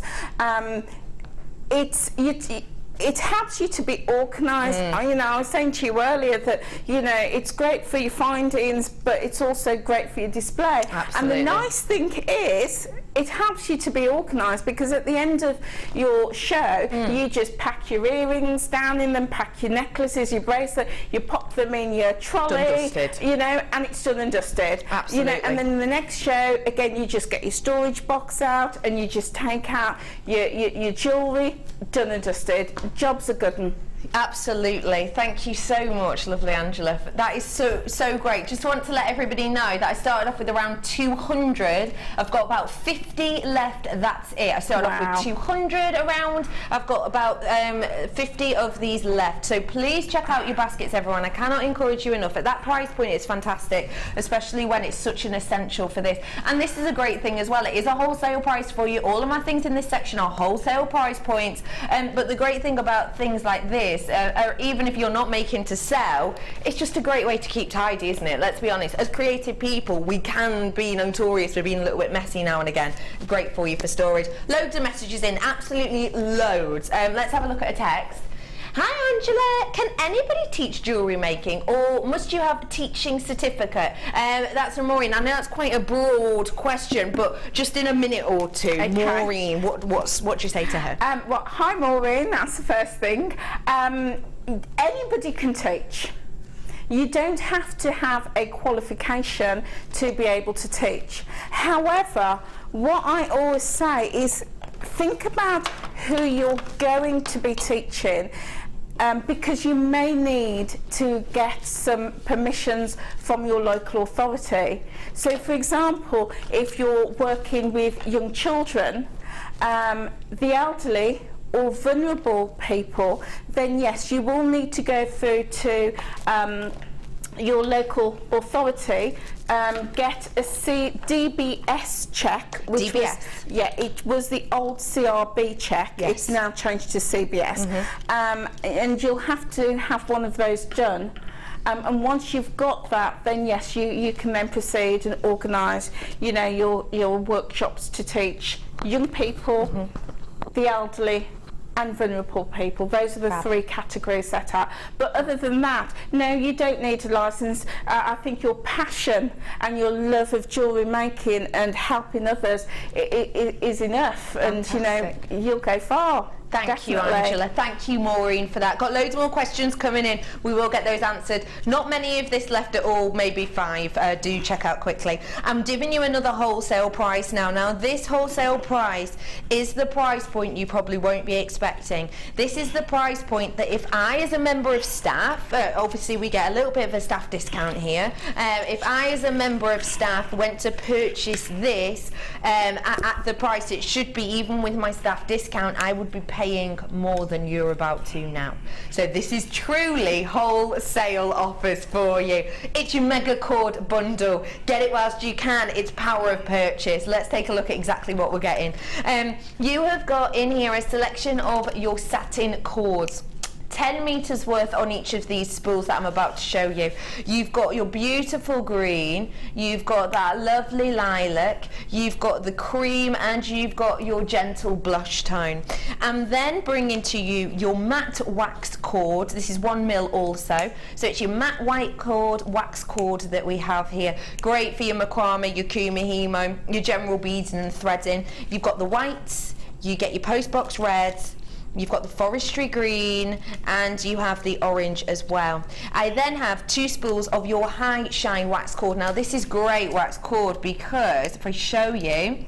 it helps you to be organised. I was saying to you earlier that it's great for your findings, but it's also great for your display. Absolutely. And the nice thing is, it helps you to be organised, because at the end of your show, you just pack your earrings down in them, pack your necklaces, your bracelet, you pop them in your trolley, done and dusted. And it's done and dusted. Absolutely. And then in the next show, again, you just get your storage box out and you just take out your jewellery, done and dusted. Job's a good one. Absolutely. Thank you so much, lovely Angela. That is so great. Just want to let everybody know that I started off with around 200. I've got about 50 left. That's it. I started off with 200 around. I've got about 50 of these left. So please check out your baskets, everyone. I cannot encourage you enough. At that price point, it's fantastic, especially when it's such an essential for this. And this is a great thing as well. It is a wholesale price for you. All of my things in this section are wholesale price points. But the great thing about things like this, even if you're not making to sell, it's just a great way to keep tidy, isn't it? Let's be honest, as creative people, we can be notorious for being a little bit messy now and again. Great for you for storage. Loads of messages in, absolutely loads. Let's have a look at a text. Hi Angela, can anybody teach jewellery making, or must you have a teaching certificate? That's from Maureen. I know that's quite a broad question, but just in a minute or two, okay. Maureen, what do you say to her? Hi Maureen, that's the first thing. Anybody can teach. You don't have to have a qualification to be able to teach. However, what I always say is, think about who you're going to be teaching, because you may need to get some permissions from your local authority. So for example, if you're working with young children, the elderly or vulnerable people, then yes, you will need to go through to your local authority, get a DBS check, which was, it was the old CRB check. Yes. It's now changed to CBS, and you'll have to have one of those done. And once you've got that, then yes, you can then proceed and organise, you know, your workshops to teach young people, the elderly, and vulnerable people. Those are the three categories set out. But other than that, no, you don't need a licence. I think your passion and your love of jewellery making and helping others is enough. Fantastic. And you know, you'll go far. Thank you, Angela. Thank you, Maureen, for that. Got loads more questions coming in. We will get those answered. Not many of this left at all, maybe 5. Do check out quickly. I'm giving you another wholesale price now. Now, this wholesale price is the price point you probably won't be expecting. This is the price point that if I, as a member of staff, obviously we get a little bit of a staff discount here. If I, as a member of staff, went to purchase this at the price it should be, even with my staff discount, I would be paying more than you're about to now. So this is truly wholesale offers for you. It's your mega cord bundle. Get it whilst you can. It's power of purchase. Let's take a look at exactly what we're getting. You have got in here a selection of your satin cords. 10 metres worth on each of these spools that I'm about to show you. You've got your beautiful green, you've got that lovely lilac, you've got the cream, and you've got your gentle blush tone. I'm then bringing to you your matte wax cord. This is 1 mil also. So it's your matte white cord, wax cord that we have here. Great for your macrame, your kumihimo, your general beads and threading. You've got the whites, you get your postbox reds, you've got the forestry green, and you have the orange as well. I then have 2 spools of your high shine wax cord. Now this is great wax cord because if I show you,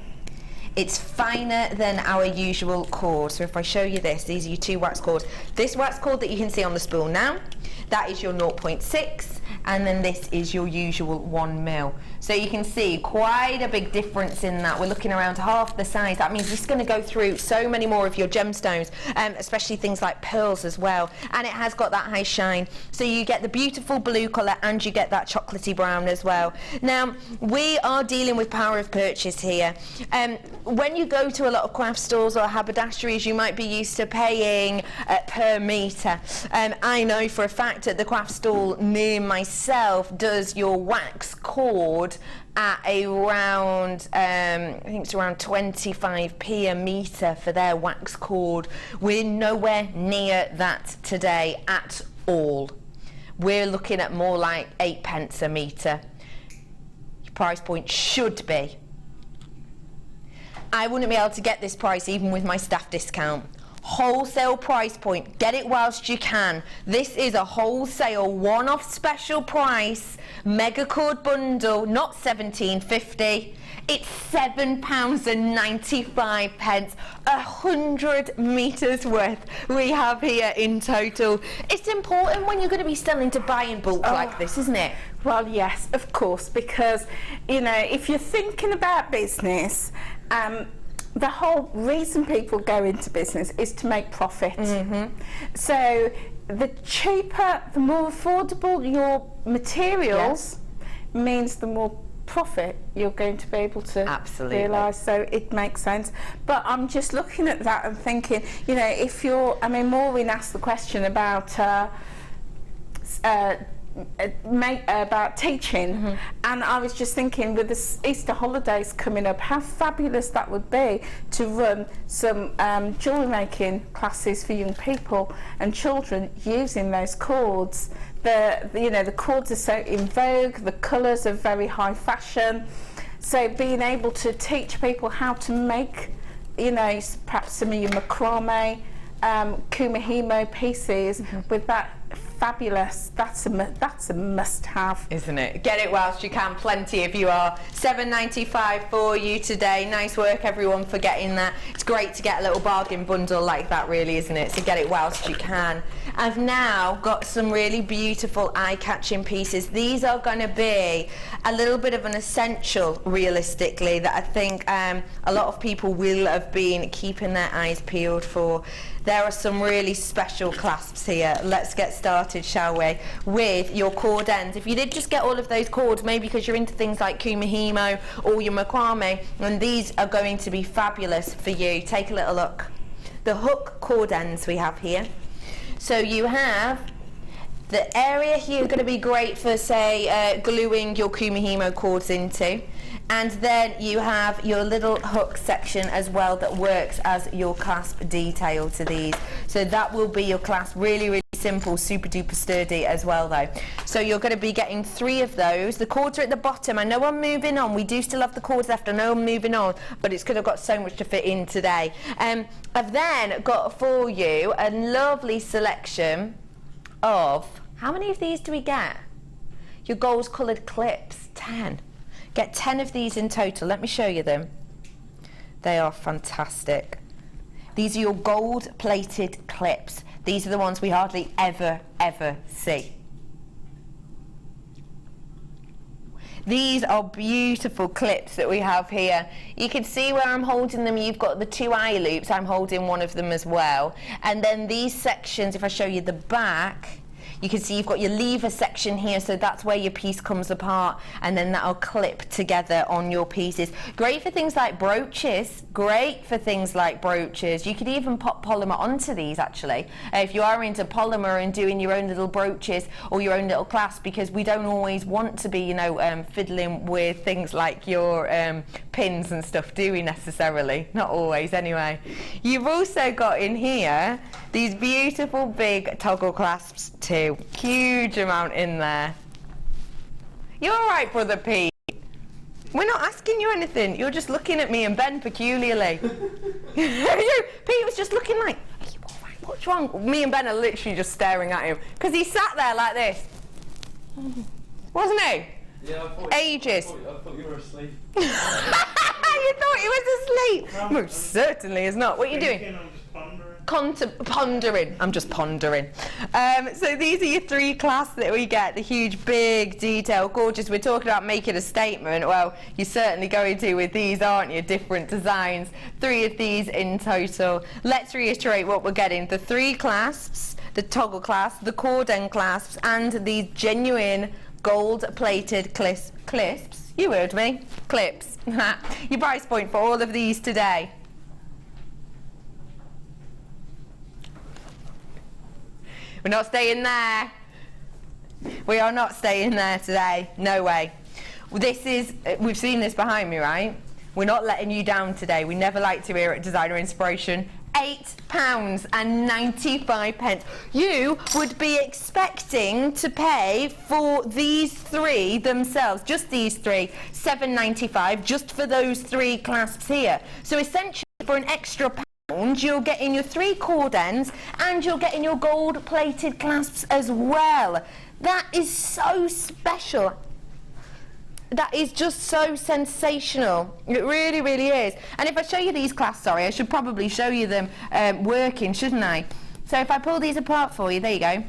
it's finer than our usual cord. So if I show you this, these are your 2 wax cords. This wax cord that you can see on the spool now, that is your 0.6, and then this is your usual 1 mil. So you can see quite a big difference in that. We're looking around half the size. That means it's going to go through so many more of your gemstones, especially things like pearls as well. And it has got that high shine. So you get the beautiful blue colour and you get that chocolatey brown as well. Now, we are dealing with power of purchase here. When you go to a lot of craft stores or haberdasheries, you might be used to paying per metre. I know for a fact that the craft stall near myself does your wax cord at around, I think it's around 25p a metre for their wax cord. We're nowhere near that today at all. We're looking at more like 8 pence a metre. Your price point should be. I wouldn't be able to get this price even with my staff discount. Wholesale price point, get it whilst you can. This is a wholesale one-off special price mega cord bundle, not £17.50. It's £7.95, 100 metres worth we have here in total. It's important when you're going to be selling to buy in bulk like this, isn't it? Well, yes, of course, because, you know, if you're thinking about business, the whole reason people go into business is to make profit. So the cheaper, the more affordable your materials means the more profit you're going to be able to realise. So it makes sense. But I'm just looking at that and thinking, you know, if you're, I mean, Maureen asked the question about teaching, and I was just thinking with the Easter holidays coming up, how fabulous that would be to run some jewellery making classes for young people and children using those cords. You know, the cords are so in vogue, the colours are very high fashion, so being able to teach people how to make, you know, perhaps some of your macrame kumihimo pieces with that fabulous. That's a must-have, isn't it? Get it whilst you can. Plenty if you are. £7.95 for you today. Nice work, everyone, for getting that. It's great to get a little bargain bundle like that, really, isn't it? So get it whilst you can. I've now got some really beautiful eye-catching pieces. These are going to be a little bit of an essential, realistically, that I think a lot of people will have been keeping their eyes peeled for. There are some really special clasps here. Let's get started, shall we, with your cord ends. If you did just get all of those cords, maybe because you're into things like kumihimo or your macrame, and these are going to be fabulous for you. Take a little look. The hook cord ends we have here. So you have the area here going to be great for, say, gluing your kumihimo cords into. And then you have your little hook section as well that works as your clasp detail to these. So that will be your clasp. Really, really simple, super duper sturdy as well though. So you're going to be getting 3 of those. The cords are at the bottom. I know I'm moving on. We do still have the cords left. I know I'm moving on, but it's because I've got so much to fit in today. I've then got for you a lovely selection of, how many of these do we get? Your gold coloured clips, 10. Get 10 of these in total. Let me show you them. They are fantastic. These are your gold plated clips. These are the ones we hardly ever see. These are beautiful clips that we have here. You can see where I'm holding them. You've got the 2 eye loops. I'm holding one of them as well. And then these sections, if I show you the back, you can see you've got your lever section here, so that's where your piece comes apart, and then that'll clip together on your pieces. Great for things like brooches. Great for things like brooches. You could even pop polymer onto these, actually, if you are into polymer and doing your own little brooches or your own little clasp, because we don't always want to be, you know, fiddling with things like your pins and stuff, do we necessarily? Not always, anyway. You've also got in here these beautiful big toggle clasps too. Huge amount in there. You're all right, Brother Pete. We're not asking you anything. You're just looking at me and Ben peculiarly. Pete was just looking like, are you all right? What's wrong? Me and Ben are literally just staring at him because he sat there like this, wasn't he? Yeah, I thought Ages. I thought you were asleep. You thought he was asleep? No, Most certainly is not. What are you doing? I'm just pondering. Pondering. I'm just pondering. So these are your 3 clasps that we get. The huge, big, detail, gorgeous. We're talking about making a statement. Well, you're certainly going to with these, aren't you? Different designs. 3 of these in total. Let's reiterate what we're getting. The 3 clasps, the toggle clasp, the cord end clasps, and these genuine gold-plated clisps. You heard me. Clips. Your price point for all of these today. We're not staying there. We are not staying there today. No way. This is, we've seen this behind me, right? We're not letting you down today. We never like to hear at Designer Inspiration. £8.95. You would be expecting to pay for these 3 themselves, just these 3, £7.95, just for those 3 clasps here. So essentially, for an extra £1, you're getting your 3 cord ends and you're getting your gold plated clasps as well. That is so special. That is just so sensational. It really, really is. And if I show you these clasps, sorry, I should probably show you them working, shouldn't I? So if I pull these apart for you, there you go.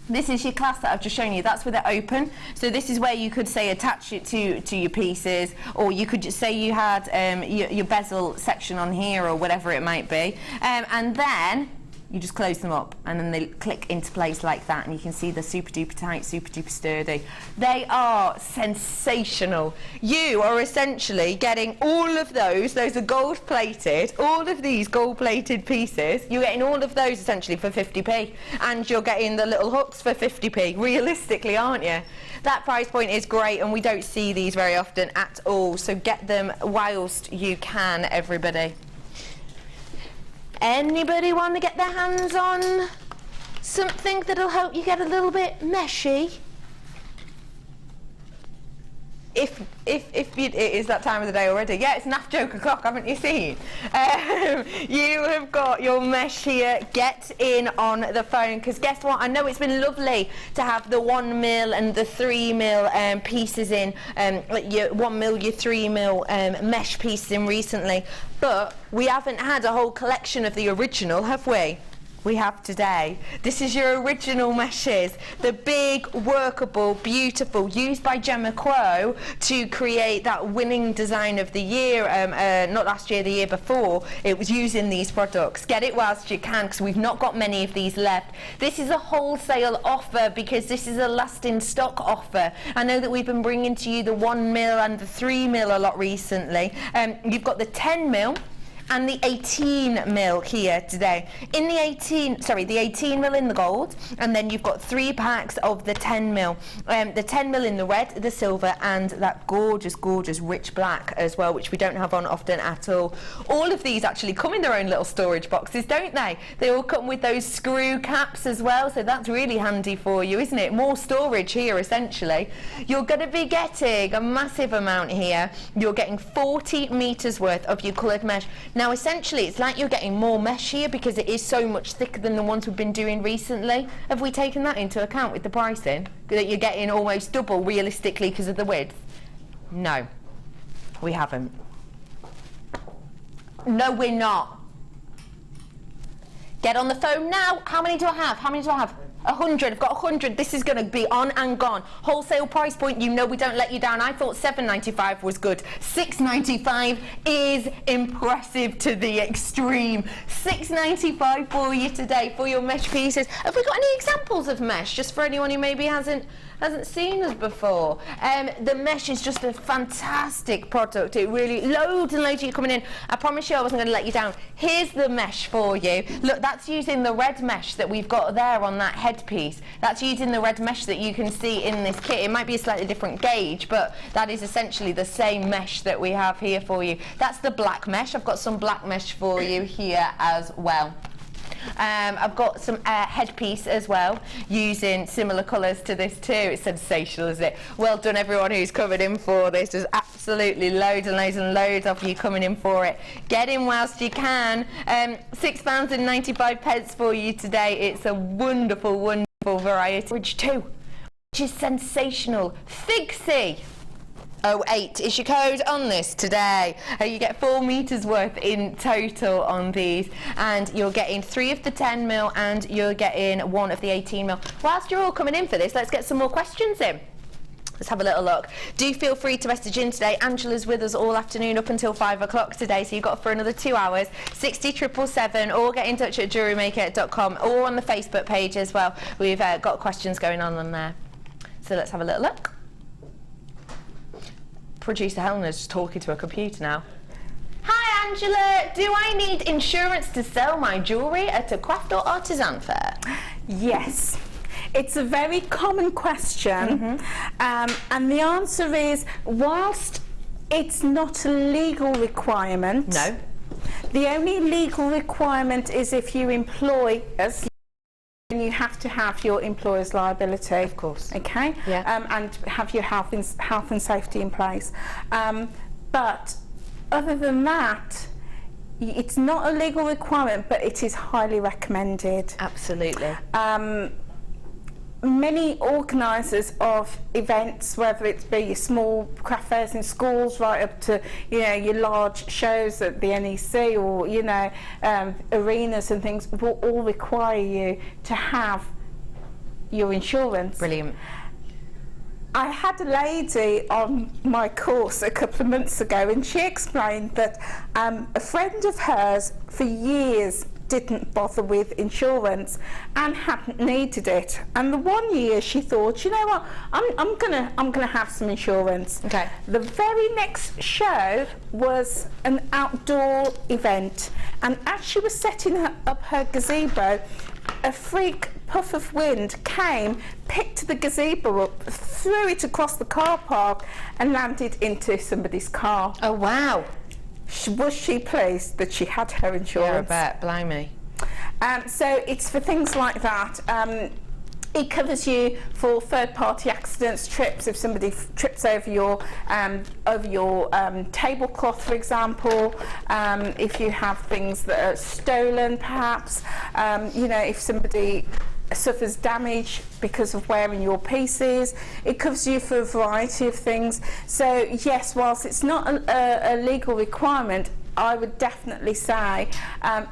This is your clasp that I've just shown you. That's with it open. So this is where you could, say, attach it to your pieces, or you could just say you had your bezel section on here or whatever it might be. And then you just close them up and then they click into place like that, and you can see they're super duper tight, super duper sturdy. They are sensational. You are essentially getting all of those are gold plated, all of these gold plated pieces, you're getting all of those essentially for 50p, and you're getting the little hooks for 50p, realistically, aren't you? That price point is great, and we don't see these very often at all, so get them whilst you can, everybody. Anybody want to get their hands on something that'll help you get a little bit meshy? it is that time of the day already. Yeah, it's naff joke o'clock, haven't you seen? You have got your mesh here. Get in on the phone, because guess what? I know it's been lovely to have the 1 mil and the 3 mil pieces in, like your 1 mil, your 3 mil mesh pieces in recently, but we haven't had a whole collection of the original, have we? We have today. This is your original meshes, the big, workable, beautiful, used by Gemma Quo to create that winning design of the year, not last year, the year before. It was using these products. Get it whilst you can, because we've not got many of these left. This is a wholesale offer, because this is a last in stock offer. I know that we've been bringing to you the 1 mil and the 3 mil a lot recently. You've got the 10 mil and the 18 mil here today. In the 18 mil in the gold, and then you've got 3 packs of the 10 mil. The 10 mil in the red, the silver, and that gorgeous, gorgeous rich black as well, which we don't have on often at all. All of these actually come in their own little storage boxes, don't they? They all come with those screw caps as well, so that's really handy for you, isn't it? More storage here, essentially. You're going to be getting a massive amount here. You're getting 40 meters worth of your coloured mesh. Now, essentially, it's like you're getting more mesh here because it is so much thicker than the ones we've been doing recently. Have we taken that into account with the pricing? That you're getting almost double, realistically, because of the width? No, we haven't. No, we're not. Get on the phone now. How many do I have? How many do I have? 100. I've got 100. This is going to be on and gone. Wholesale price point, you know we don't let you down. I thought $7.95 was good. $6.95 is impressive to the extreme. $6.95 for you today for your mesh pieces. Have we got any examples of mesh, just for anyone who maybe hasn't seen us before? The mesh is just a fantastic product. It really, loads and loads of you coming in. I promise you I wasn't going to let you down. Here's the mesh for you. Look, that's using the red mesh that we've got there on that headpiece. That's using the red mesh that you can see in this kit. It might be a slightly different gauge, but that is essentially the same mesh that we have here for you. That's the black mesh. I've got some black mesh for you here as well. I've got some headpiece as well, using similar colours to this too. It's sensational, isn't it? Well done everyone who's coming in for this. There's absolutely loads and loads and loads of you coming in for it. Get in whilst you can. £6.95 for you today. It's a wonderful, wonderful variety. Bridge 2, which is sensational. Figsy 08 is your code on this today. You get 4 meters worth in total on these, and you're getting 3 of the 10 mil and you're getting 1 of the 18 mil. Whilst you're all coming in for this, let's get some more questions in. Let's have a little look. Do feel free to message in today. Angela's with us all afternoon up until 5 o'clock today, so you've got for another 2 hours. 60777, or get in touch at JewelleryMaker.com, or on the Facebook page as well. We've got questions going on there. So let's have a little look. Producer Helena's just talking to a computer now. Hi Angela, do I need insurance to sell my jewellery at a craft or artisan fair? Yes. It's a very common question, and the answer is, whilst it's not a legal requirement, no. The only legal requirement is if you employ us, and you have to have your employer's liability, of course. Okay. Yeah. And have your health and safety in place. But other than that, it's not a legal requirement, but it is highly recommended. Absolutely. Many organisers of events, whether it be your small craft fairs in schools right up to your large shows at the NEC, or arenas and things, will all require you to have your insurance. Brilliant. I had a lady on my course a couple of months ago, and she explained that a friend of hers for years didn't bother with insurance and hadn't needed it, and the one year she thought, you know what, I'm gonna have some insurance. Okay. The very next show was an outdoor event, and as she was setting up her gazebo, a freak puff of wind came, picked the gazebo up, threw it across the car park and landed into somebody's car. Oh wow. Was she pleased that she had her insurance? Yeah, I bet, blimey. So it's for things like that. It covers you for third-party accidents, trips, if somebody trips over your tablecloth, for example, if you have things that are stolen, perhaps, you know, if somebody suffers damage because of wearing your pieces. It covers you for a variety of things. So yes, whilst it's not a legal requirement, I would definitely say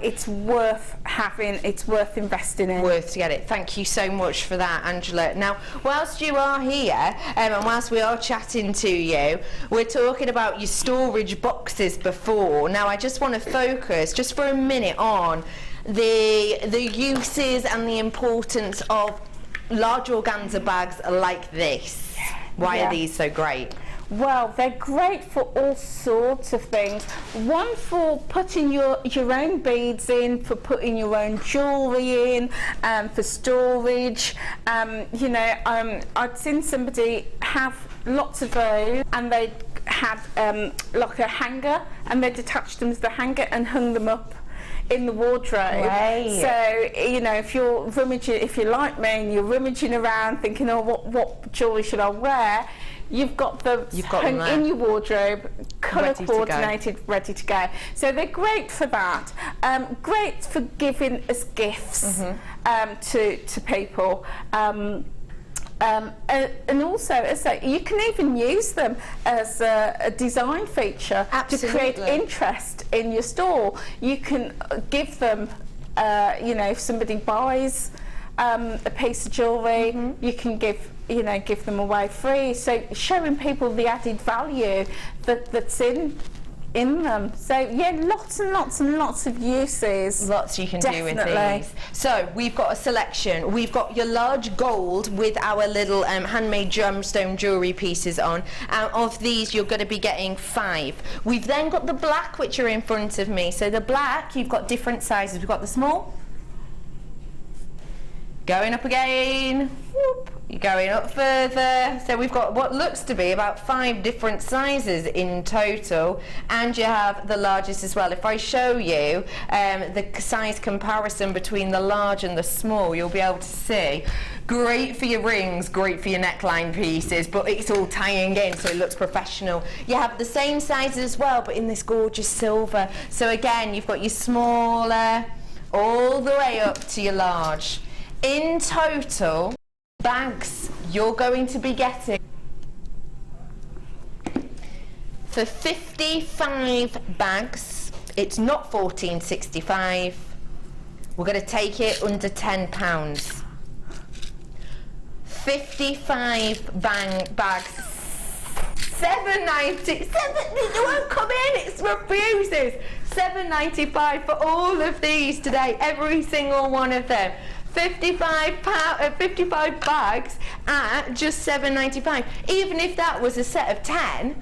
it's worth having, it's worth investing in. Worth to get it. Thank you so much for that, Angela. Now, whilst you are here and whilst we are chatting to you, we're talking about your storage boxes before. Now, I just want to focus just for a minute on the uses and the importance of large organza bags like this. Why are these so great? Well, they're great for all sorts of things. One for putting your own beads in, for putting your own jewellery in, for storage. You know, I'd seen somebody have lots of those, and they had like a hanger, and they'd attached them to the hanger and hung them up in the wardrobe. Right. So, you know, if you're rummaging, if you're like me and you're rummaging around thinking, oh, what jewellery should I wear? You've got them hung in your wardrobe, colour coordinated, ready to go. So they're great for that. Great for giving as gifts to people. And also, as you can even use them as a design feature to create interest in your store. You can give them, you know, if somebody buys a piece of jewellery, you can give them away free. So showing people the added value that's in them. So yeah, lots and lots and lots of uses. Lots you can do with these. So we've got a selection. We've got your large gold with our little handmade gemstone jewellery pieces on. Out of these, you're going to be getting 5. We've then got the black, which are in front of me. So the black, you've got different sizes. We've got the small. Going up again. Whoop. You're going up further. So we've got what looks to be about 5 different sizes in total, and you have the largest as well. If I show you the size comparison between the large and the small, you'll be able to see. Great for your rings, great for your neckline pieces, but it's all tying in so it looks professional. You have the same sizes as well, but in this gorgeous silver. So again, you've got your smaller all the way up to your large. In total, bags you're going to be getting for 55 bags. It's not £14.65. We're going to take it under £10. 55 bags. £7.90. It won't come in. It refuses. £7.95 for all of these today. Every single one of them. 55 bags at just £7.95. Even if that was a set of 10,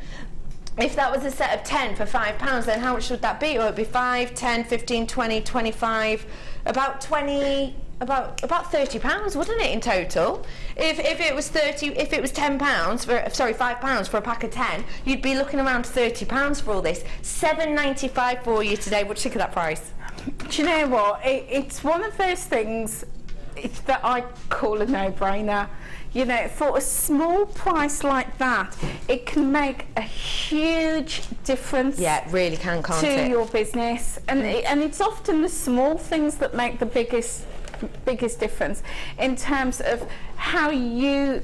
if that was a set of 10 for £5, then how much would that be? It would be 5, 10, 15, 20, 25, about 20, about £30, wouldn't it, in total? If it was £5 for a pack of 10, you'd be looking around £30 for all this. £7.95 for you today. What do you think of that price? Do you know what? It's one of those things that I call a no-brainer. You know, for a small price like that, it can make a huge difference. Yeah, it really can, can't it? To your business, and it's often the small things that make the biggest difference in terms of how you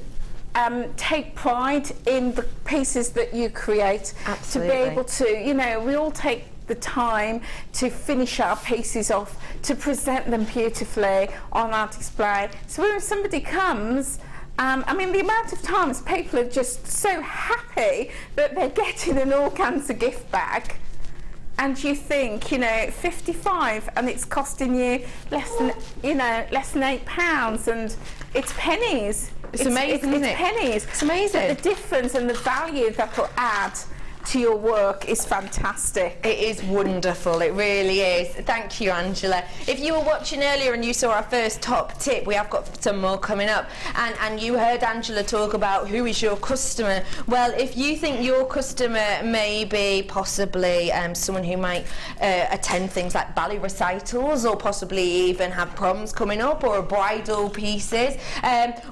take pride in the pieces that you create. Absolutely. To be able to, you know, we all take the time to finish our pieces off, to present them beautifully on our display. So when somebody comes, I mean, the amount of times people are just so happy that they're getting an organza gift bag, and you think, you know, 55, and it's costing you less than £8, and it's pennies. It's amazing, isn't it? It's pennies. It's amazing. But the difference and the value that will add to your work is fantastic. It is wonderful, it really is. Thank you, Angela. If you were watching earlier and you saw our first top tip, we have got some more coming up, and you heard Angela talk about who is your customer. Well, if you think your customer may be possibly someone who might attend things like ballet recitals, or possibly even have proms coming up, or bridal pieces,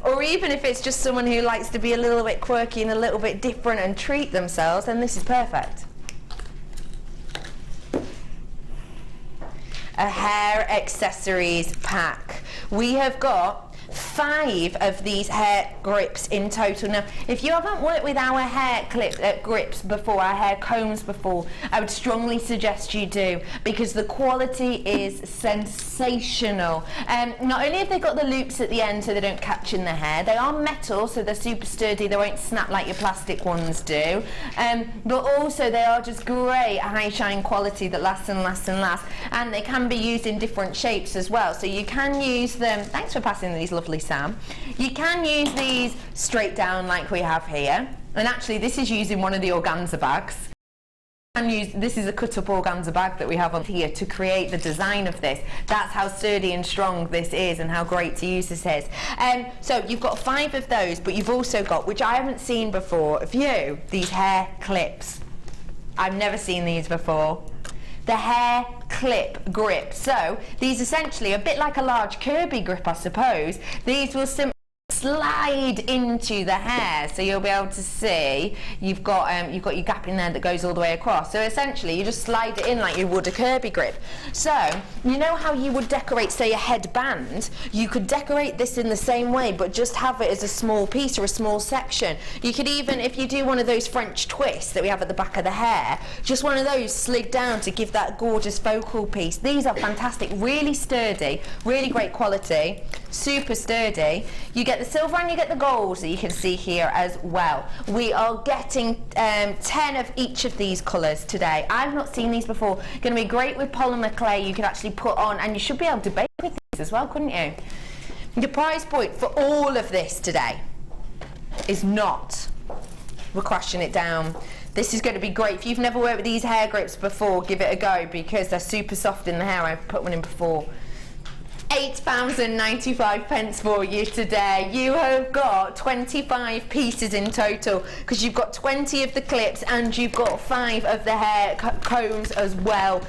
or even if it's just someone who likes to be a little bit quirky and a little bit different and treat themselves, then this is perfect. A hair accessories pack. We have got 5 of these hair grips in total. Now, if you haven't worked with our hair grips before, our hair combs before, I would strongly suggest you do, because the quality is sensational. Not only have they got the loops at the end so they don't catch in the hair, they are metal, so they're super sturdy, they won't snap like your plastic ones do, but also they are just great high shine quality that lasts and lasts and lasts, and they can be used in different shapes as well. So you can use them, thanks for passing these lovely Sam, you can use these straight down like we have here, and actually this is using one of the organza bags. This is a cut-up organza bag that we have on here to create the design of this. That's how sturdy and strong this is and how great to use this is. So you've got 5 of those, but you've also got, which I haven't seen before, these hair clips. I've never seen these before. The hair clip grip. So these essentially, a bit like a large Kirby grip, I suppose. These will simply slide into the hair, so you'll be able to see you've got your gap in there that goes all the way across. So essentially you just slide it in like you would a Kirby grip. So you know how you would decorate, say, a headband? You could decorate this in the same way, but just have it as a small piece or a small section. You could even, if you do one of those French twists that we have at the back of the hair, just one of those slid down to give that gorgeous focal piece. These are fantastic, really sturdy, really great quality, super sturdy. You get the silver and you get the gold that you can see here as well. We are getting 10 of each of these colours today. I've not seen these before. Going to be great with polymer clay you can actually put on, and you should be able to bake with these as well, couldn't you? The price point for all of this today is not, we're crashing it down. This is going to be great. If you've never worked with these hair grips before, give it a go, because they're super soft in the hair. I've put one in before. £8.95 for you today. You have got 25 pieces in total, because you've got 20 of the clips and you've got 5 of the hair combs as well.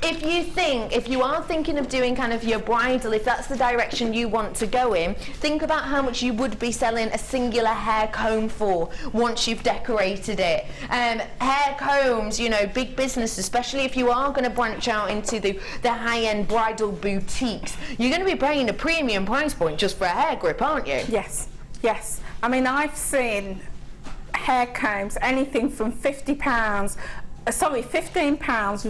If you are thinking of doing kind of your bridal, if that's the direction you want to go in, think about how much you would be selling a singular hair comb for once you've decorated it. Hair combs, you know, big business, especially if you are going to branch out into the high-end bridal boutiques. You're going to be paying a premium price point just for a hair grip, aren't you? Yes, yes. I mean, I've seen hair combs anything from £15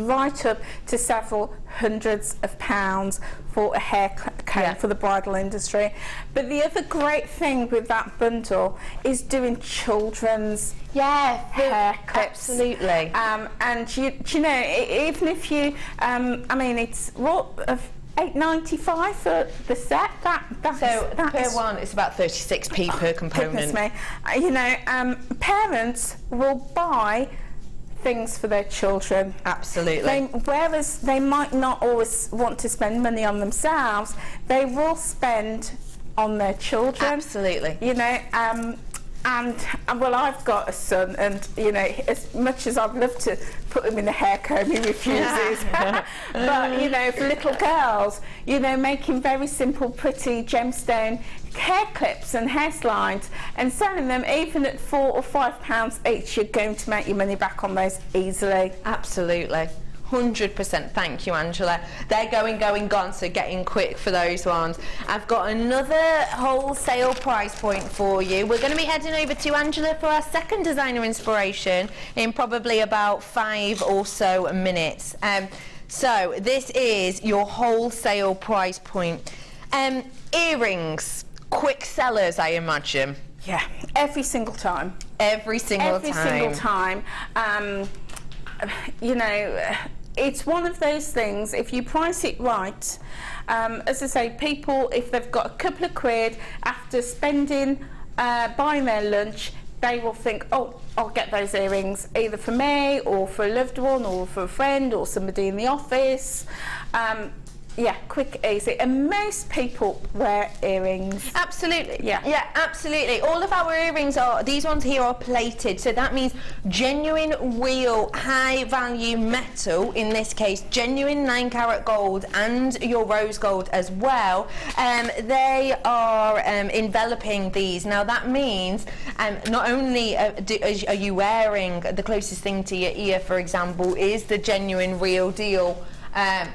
right up to several hundreds of pounds for a hair comb for the bridal industry. But the other great thing with that bundle is doing children's hair clips. Absolutely. And you know, even if you, I mean, it's £8.95 for the set. That's per one, it's about 36p per component. Goodness me. You know, parents will buy things for their children. Absolutely. Whereas they might not always want to spend money on themselves, they will spend on their children. Absolutely. You know, and well, I've got a son, and you know, as much as I'd love to put him in a hair comb, he refuses. But you know, for little girls, you know, making very simple, pretty gemstone hair clips and hair slides and selling them even at £4 or £5 each, you're going to make your money back on those easily. Absolutely. 100%. Thank you, Angela. They're gone, so get in quick for those ones. I've got another wholesale price point for you. We're going to be heading over to Angela for our second designer inspiration in probably about 5 or so minutes. So this is your wholesale price point. Earrings, quick sellers, I imagine. Yeah, every single time. Every single time. You know, it's one of those things, if you price it right, as I say, people, if they've got a couple of quid after spending, buying their lunch, they will think, oh, I'll get those earrings either for me or for a loved one or for a friend or somebody in the office. Yeah, quick, easy. And most people wear earrings. Absolutely. Yeah. Yeah, absolutely. All of our earrings are, these ones here are plated, so that means genuine, real, high value metal, in this case, genuine 9-carat gold and your rose gold as well. They are enveloping these. Now that means not only are you wearing the closest thing to your ear, for example, is the genuine, real deal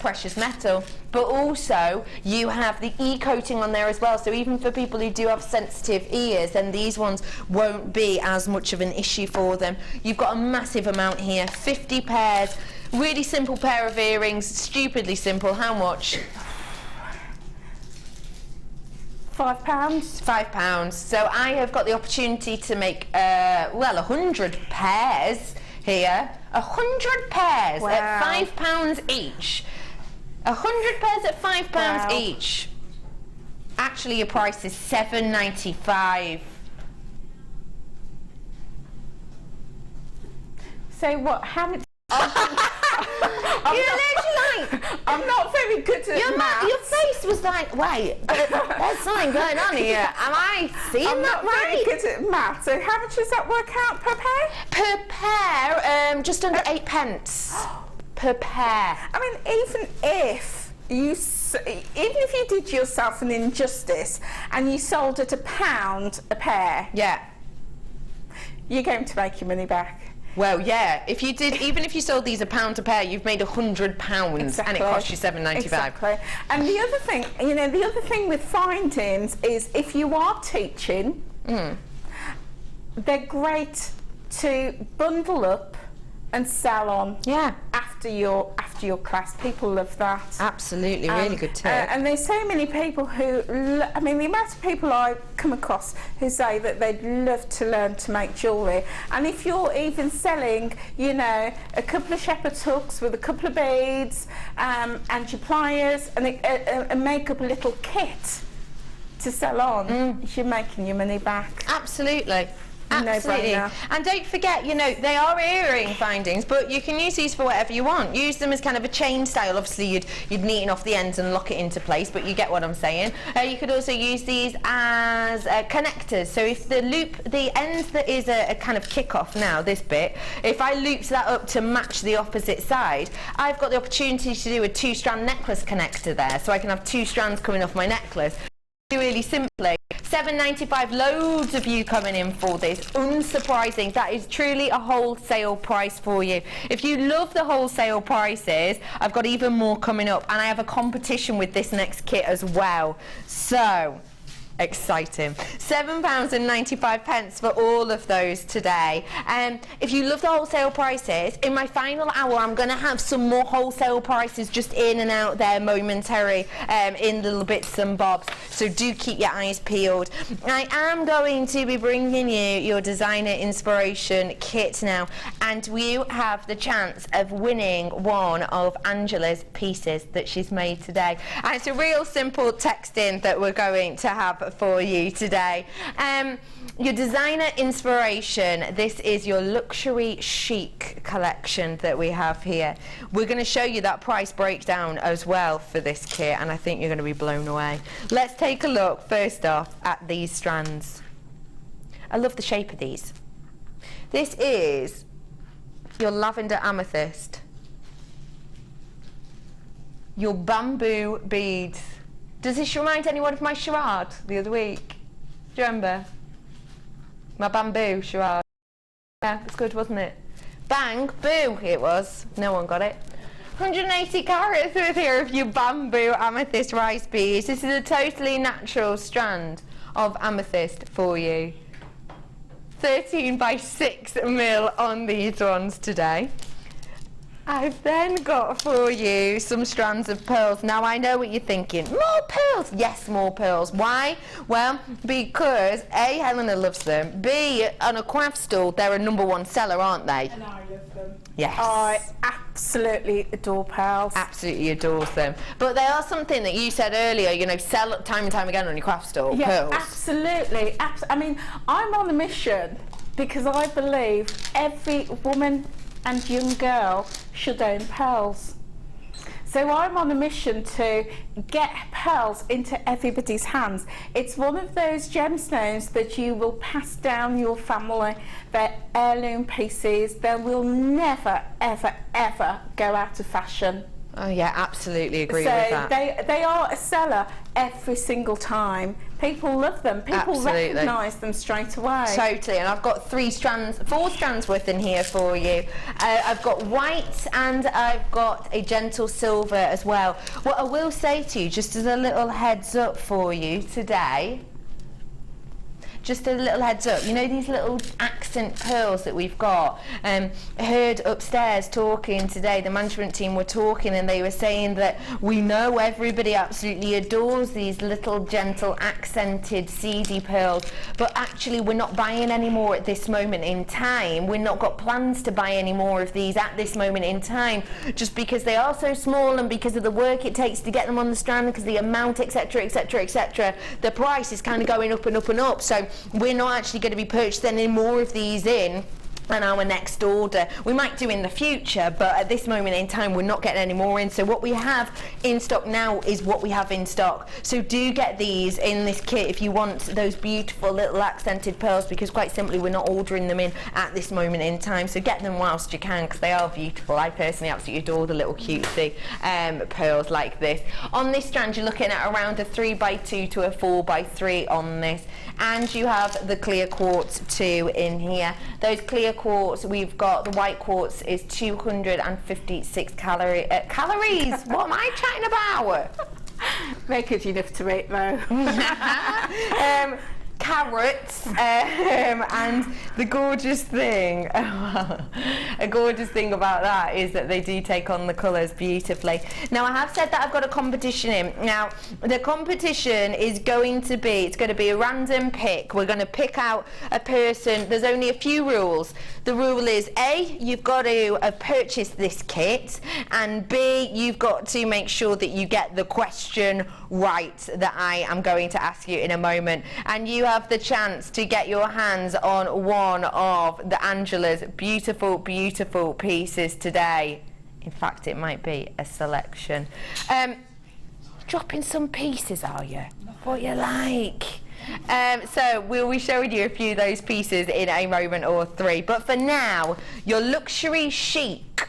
precious metal, but also you have the e-coating on there as well, so even for people who do have sensitive ears, then these ones won't be as much of an issue for them. You've got a massive amount here, 50 pairs, really simple pair of earrings, stupidly simple. How much? £5. £5. So I have got the opportunity to make well, 100 pairs here. 100 pairs at £5 each. 100 pairs at £5 each. Actually, your price is £7.95. So what? How much? You're literally like, I'm not very good at maths. your face was like, wait, there's something going on here. Am I seeing I'm that not right? very good at maths. So how much does that work out per pair? Per pair, just under 8 pence. Per pair. I mean, even if you did yourself an injustice and you sold at £1 a pair, Yeah. you're going to make your money back. Well, yeah. If you did, even if you sold these £1 a pair, you've made £100, and it cost you £7.95. Exactly. And the other thing, the other thing with findings is if you are teaching, they're great to bundle up and sell on. Yeah. After your class, people love that. Absolutely, really good tip. And there's so many people who, I mean, the amount of people I come across who say that they'd love to learn to make jewellery. And if you're even selling, a couple of shepherd's hooks with a couple of beads and your pliers and make up a little kit to sell on, you're making your money back. Absolutely. Absolutely. No-brainer. And don't forget, they are earring findings, but you can use these for whatever you want. Use them as kind of a chain style. Obviously, you'd neaten off the ends and lock it into place, but you get what I'm saying. You could also use these as connectors. So if the end that is a kind of kick-off now, this bit, if I looped that up to match the opposite side, I've got the opportunity to do a 2-strand necklace connector there, so I can have 2 strands coming off my necklace. Really simply, £7.95, loads of you coming in for this. Unsurprising, that is truly a wholesale price for you. If you love the wholesale prices, I've got even more coming up, and I have a competition with this next kit as well. So exciting. £7.95 for all of those today. If you love the wholesale prices, in my final hour I'm going to have some more wholesale prices just in and out there momentary, in little bits and bobs, so do keep your eyes peeled. I am going to be bringing you your designer inspiration kit now, and you have the chance of winning one of Angela's pieces that she's made today, and it's a real simple texting that we're going to have for you today. Your designer inspiration, this is your luxury chic collection that we have here. We're going to show you that price breakdown as well for this kit, and I think you're going to be blown away. Let's take a look first off at these strands. I love the shape of these. This is your lavender amethyst, your bamboo beads. Does this remind anyone of my charade the other week? Do you remember? My bamboo charade. Yeah, it's good, wasn't it? Bang, boo, it was. No one got it. 180 carats worth here of your bamboo amethyst rice beads. This is a totally natural strand of amethyst for you. 13 by 6 mil on these ones today. I've then got for you some strands of pearls. Now I know what you're thinking. More pearls? Yes, more pearls. Why? Well, because A, Helena loves them. B, on a craft stall, they're a #1 seller, aren't they? And I love them. Yes. I absolutely adore pearls. Absolutely adores them. But they are something that you said earlier, sell time and time again on your craft stall, Yeah, pearls. absolutely. I mean, I'm on a mission because I believe every woman and young girl should own pearls. So I'm on a mission to get pearls into everybody's hands. It's one of those gemstones that you will pass down your family. They're heirloom pieces. They will never, ever, ever go out of fashion. Oh yeah, absolutely agree with that. So they are a seller every single time. People love them. People recognise them straight away. Totally, and I've got 4 strands worth in here for you. I've got white and I've got a gentle silver as well. What I will say to you, just as a little heads up for you today, just a little heads up, you know these little accent pearls that we've got? Heard upstairs talking today, the management team were talking and they were saying that we know everybody absolutely adores these little gentle accented seedy pearls, but actually we're not buying any more at this moment in time. We've not got plans to buy any more of these at this moment in time, just because they are so small and because of the work it takes to get them on the strand, because the amount, etc, etc, etc, the price is kind of going up and up and up. So we're not actually going to be purchasing any more of these in and our next order. We might do in the future, but at this moment in time we're not getting any more in. So what we have in stock now is what we have in stock. So do get these in this kit if you want those beautiful little accented pearls, because quite simply we're not ordering them in at this moment in time. So get them whilst you can, because they are beautiful. I personally absolutely adore the little cutesy pearls like this. On this strand you're looking at around a 3x2 to a 4x3 on this, and you have the clear quartz too in here. Those clear quartz, we've got the white quartz is 256 calories. What am I chatting about? They're good enough to eat though. Carrots, and the gorgeous thing, a gorgeous thing about that is that they do take on the colours beautifully. Now I have said that I've got a competition in. Now the competition is going to be, it's going to be a random pick. We're going to pick out a person. There's only a few rules. The rule is A, you've got to have purchased this kit, and B, you've got to make sure that you get the question right that I am going to ask you in a moment, and you have the chance to get your hands on one of the Angela's beautiful, beautiful pieces today. In fact, it might be a selection. Dropping some pieces, are you? What you like? So we'll be showing you a few of those pieces in a moment or 3, but for now, your luxury chic.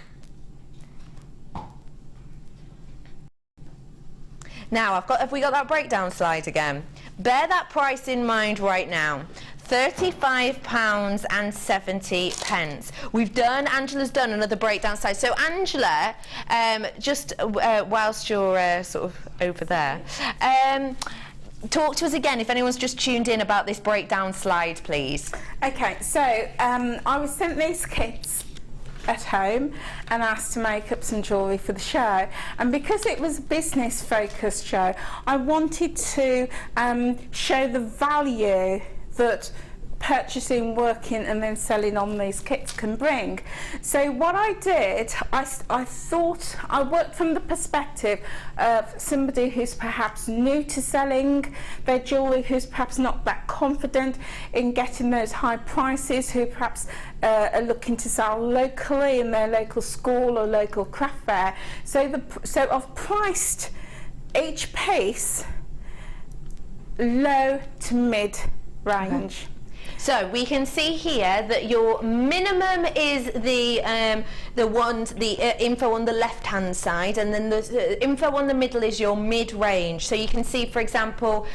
Now, have we got that breakdown slide again? Bear that price in mind right now. £35.70. Angela's done another breakdown slide. So Angela, just whilst you're sort of over there, talk to us again, if anyone's just tuned in, about this breakdown slide, please. Okay, so I was sent these kits at home and asked to make up some jewellery for the show, and because it was a business focused show, I wanted to show the value that purchasing, working and then selling on these kits can bring. So what I did, I thought I worked from the perspective of somebody who's perhaps new to selling their jewellery, who's perhaps not that confident in getting those high prices, who perhaps are looking to sell locally in their local school or local craft fair. So I've priced each piece low to mid range. So we can see here that your minimum is the info on the left hand side, and then the info on the middle is your mid-range. So you can see, for example,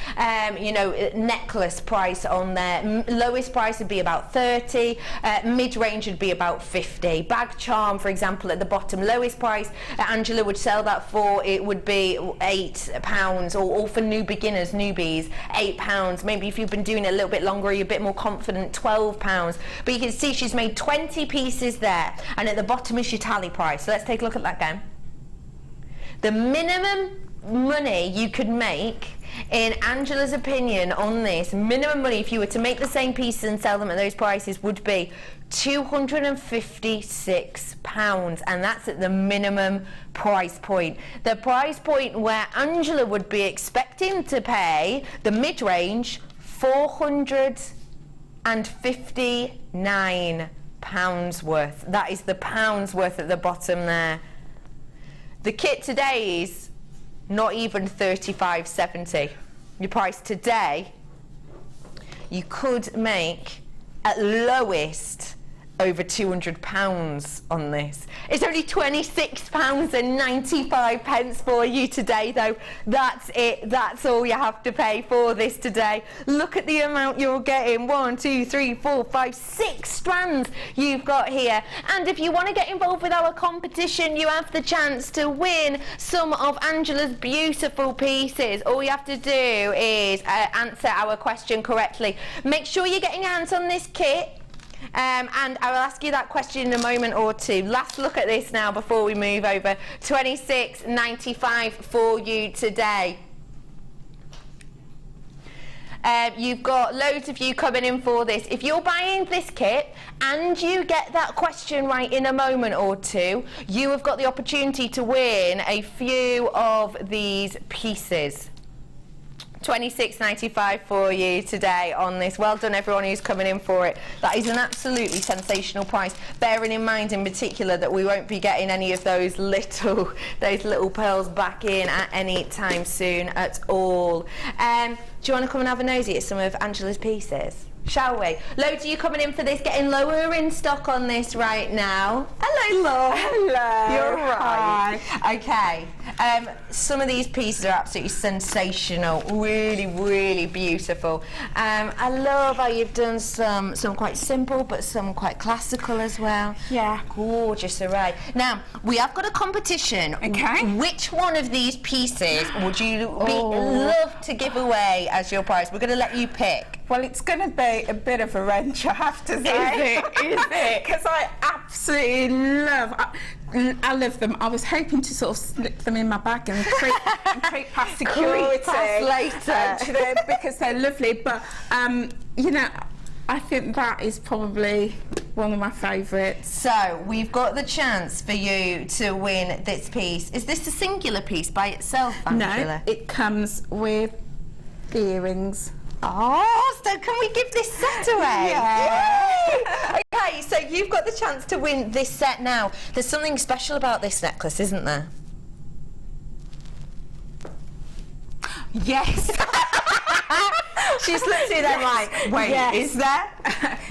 you know, necklace price on there. Lowest price would be about 30, mid-range would be about 50. Bag charm, for example, at the bottom, lowest price Angela would sell that for, it would be £8, or for new beginners, newbies, £8. Maybe if you've been doing it a little bit longer, you're a bit more confident, £12. But you can see she's made 20 pieces there, and at the bottom is your tally price. So let's take a look at that again. The minimum money you could make, in Angela's opinion on this, minimum money if you were to make the same pieces and sell them at those prices, would be £256, and that's at the minimum price point. The price point where Angela would be expecting to pay, the mid-range, £450. £59 worth. That is the pounds worth at the bottom there. The kit today is not even £35.70. Your price today, you could make at lowest over £200 on this. It's only £26.95 for you today though. That's it, that's all you have to pay for this today. Look at the amount you're getting. 1, 2, 3, 4, 5, 6 strands you've got here. And if you want to get involved with our competition, you have the chance to win some of Angela's beautiful pieces. All you have to do is answer our question correctly. Make sure you're getting your hands on this kit. And I will ask you that question in a moment or two. Last look at this now before we move over. £26.95 for you today. You've got loads of you coming in for this. If you're buying this kit and you get that question right in a moment or two, you have got the opportunity to win a few of these pieces. £26.95 for you today on this. Well done everyone who's coming in for it. That is an absolutely sensational price, bearing in mind in particular that we won't be getting any of those little pearls back in at any time soon at all. Do you want to come and have a nosy at some of Angela's pieces? Shall we? Loads of you coming in for this, getting lower in stock on this right now. Hello, Laura. Hello. You're right. Hi. Okay. Some of these pieces are absolutely sensational. Really, really beautiful. I love how you've done some quite simple, but some quite classical as well. Yeah. Gorgeous array. Now, we have got a competition. Okay. Which one of these pieces would you love to give away as your prize? We're going to let you pick. Well, it's going to be a bit of a wrench, I have to say. Is it? Because I absolutely I love them. I was hoping to sort of slip them in my bag and creep past security. Past later. Because they're lovely. But, you know, I think that is probably one of my favourites. So, we've got the chance for you to win this piece. Is this a singular piece by itself, Angela? No, it comes with the earrings. Oh, so can we give this set away? Yeah. Yay! Okay, so you've got the chance to win this set now. There's something special about this necklace, isn't there? Yes. She's looked at them like, wait, Yes. is there?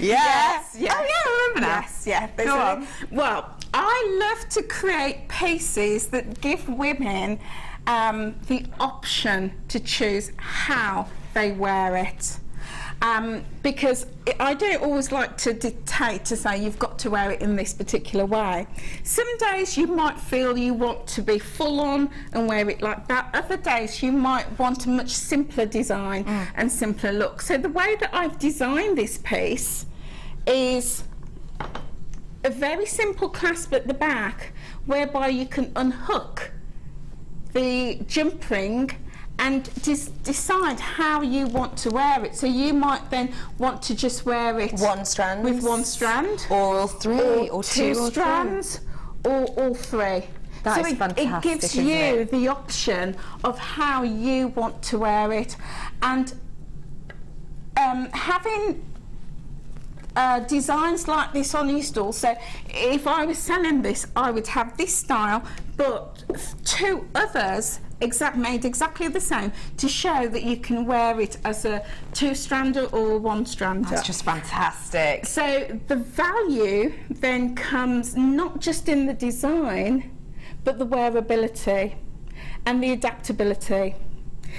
Yes. Yes. Oh, yeah, I remember that. Yes, yeah. Go on. Well, I love to create pieces that give women the option to choose how they wear it. Because I don't always like to dictate to say you've got to wear it in this particular way. Some days you might feel you want to be full on and wear it like that. Other days you might want a much simpler design and simpler look. So the way that I've designed this piece is a very simple clasp at the back whereby you can unhook the jump ring and decide how you want to wear it. So you might then want to just wear it One strand. with one strand, Or all three, or two or strands, or all three. That so is fantastic, it gives isn't you it? the option of how you want to wear it, and having designs like this on your stall. So if I was selling this, I would have this style, but two others made exactly the same to show that you can wear it as a two-strander or a one-strander. That's just fantastic. So the value then comes not just in the design, but the wearability and the adaptability.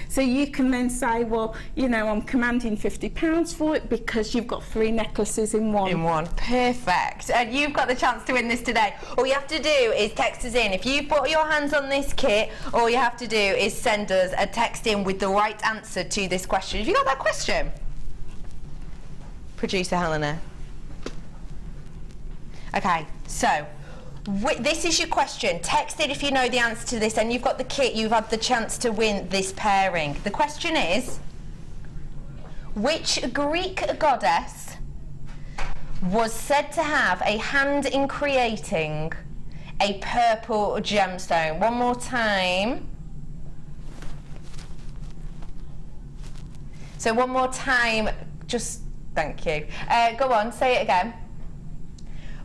So you can then say, well, you know, I'm commanding £50 for it because you've got 3 necklaces in one. In one. Perfect. And you've got the chance to win this today. All you have to do is text us in. If you've put your hands on this kit, all you have to do is send us a text in with the right answer to this question. Have you got that question? Producer Helena. Okay, so this is your question. Text it if you know the answer to this, and you've got the kit. You've had the chance to win this pairing. The question is, which Greek goddess was said to have a hand in creating a purple gemstone? One more time. So one more time, just Thank you. Go on, say it again.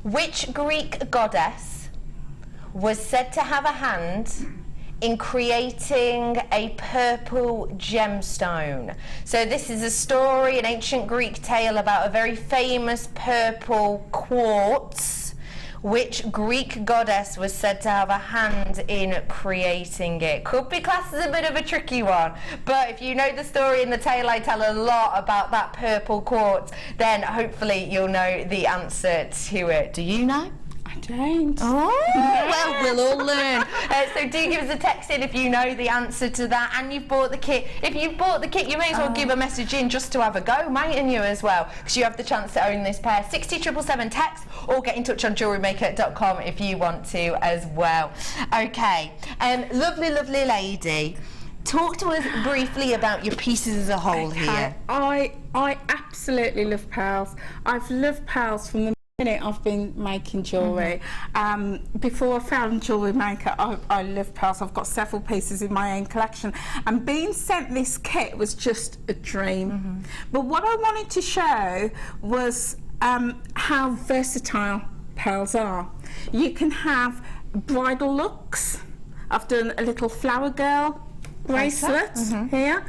Which Greek goddess was said to have a hand in creating a purple gemstone? So this is a story, an ancient Greek tale about a very famous purple quartz. Which Greek goddess was said to have a hand in creating it? Could be classed as a bit of a tricky one, but if you know the story in the tale I tell a lot about that purple quartz, then hopefully you'll know the answer to it. Do you know? I don't. Oh, well, we'll all learn. So do give us a text in if you know the answer to that and you've bought the kit. If you've bought the kit, you may as well give a message in just to have a go, mightn't you, as well? Because you have the chance to own this pair. 60777 text, or get in touch on JewelleryMaker.com if you want to as well. Okay, lovely, lovely lady. Talk to us briefly about your pieces as a whole here. I absolutely love pearls. I've loved pearls from the minute I've been making jewellery. Before I found Jewellery Maker, I love pearls. I've got several pieces in my own collection, and being sent this kit was just a dream. But what I wanted to show was how versatile pearls are. You can have bridal looks. I've done a little flower girl bracelet here.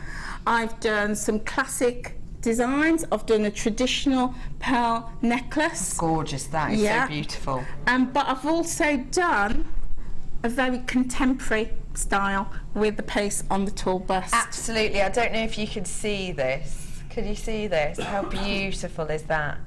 I've done some classic designs. I've done a traditional pearl necklace. That's gorgeous, that is so beautiful. But I've also done a very contemporary style with the piece on the tall bust. Absolutely. I don't know if you could see this. Could you see this? How beautiful is that?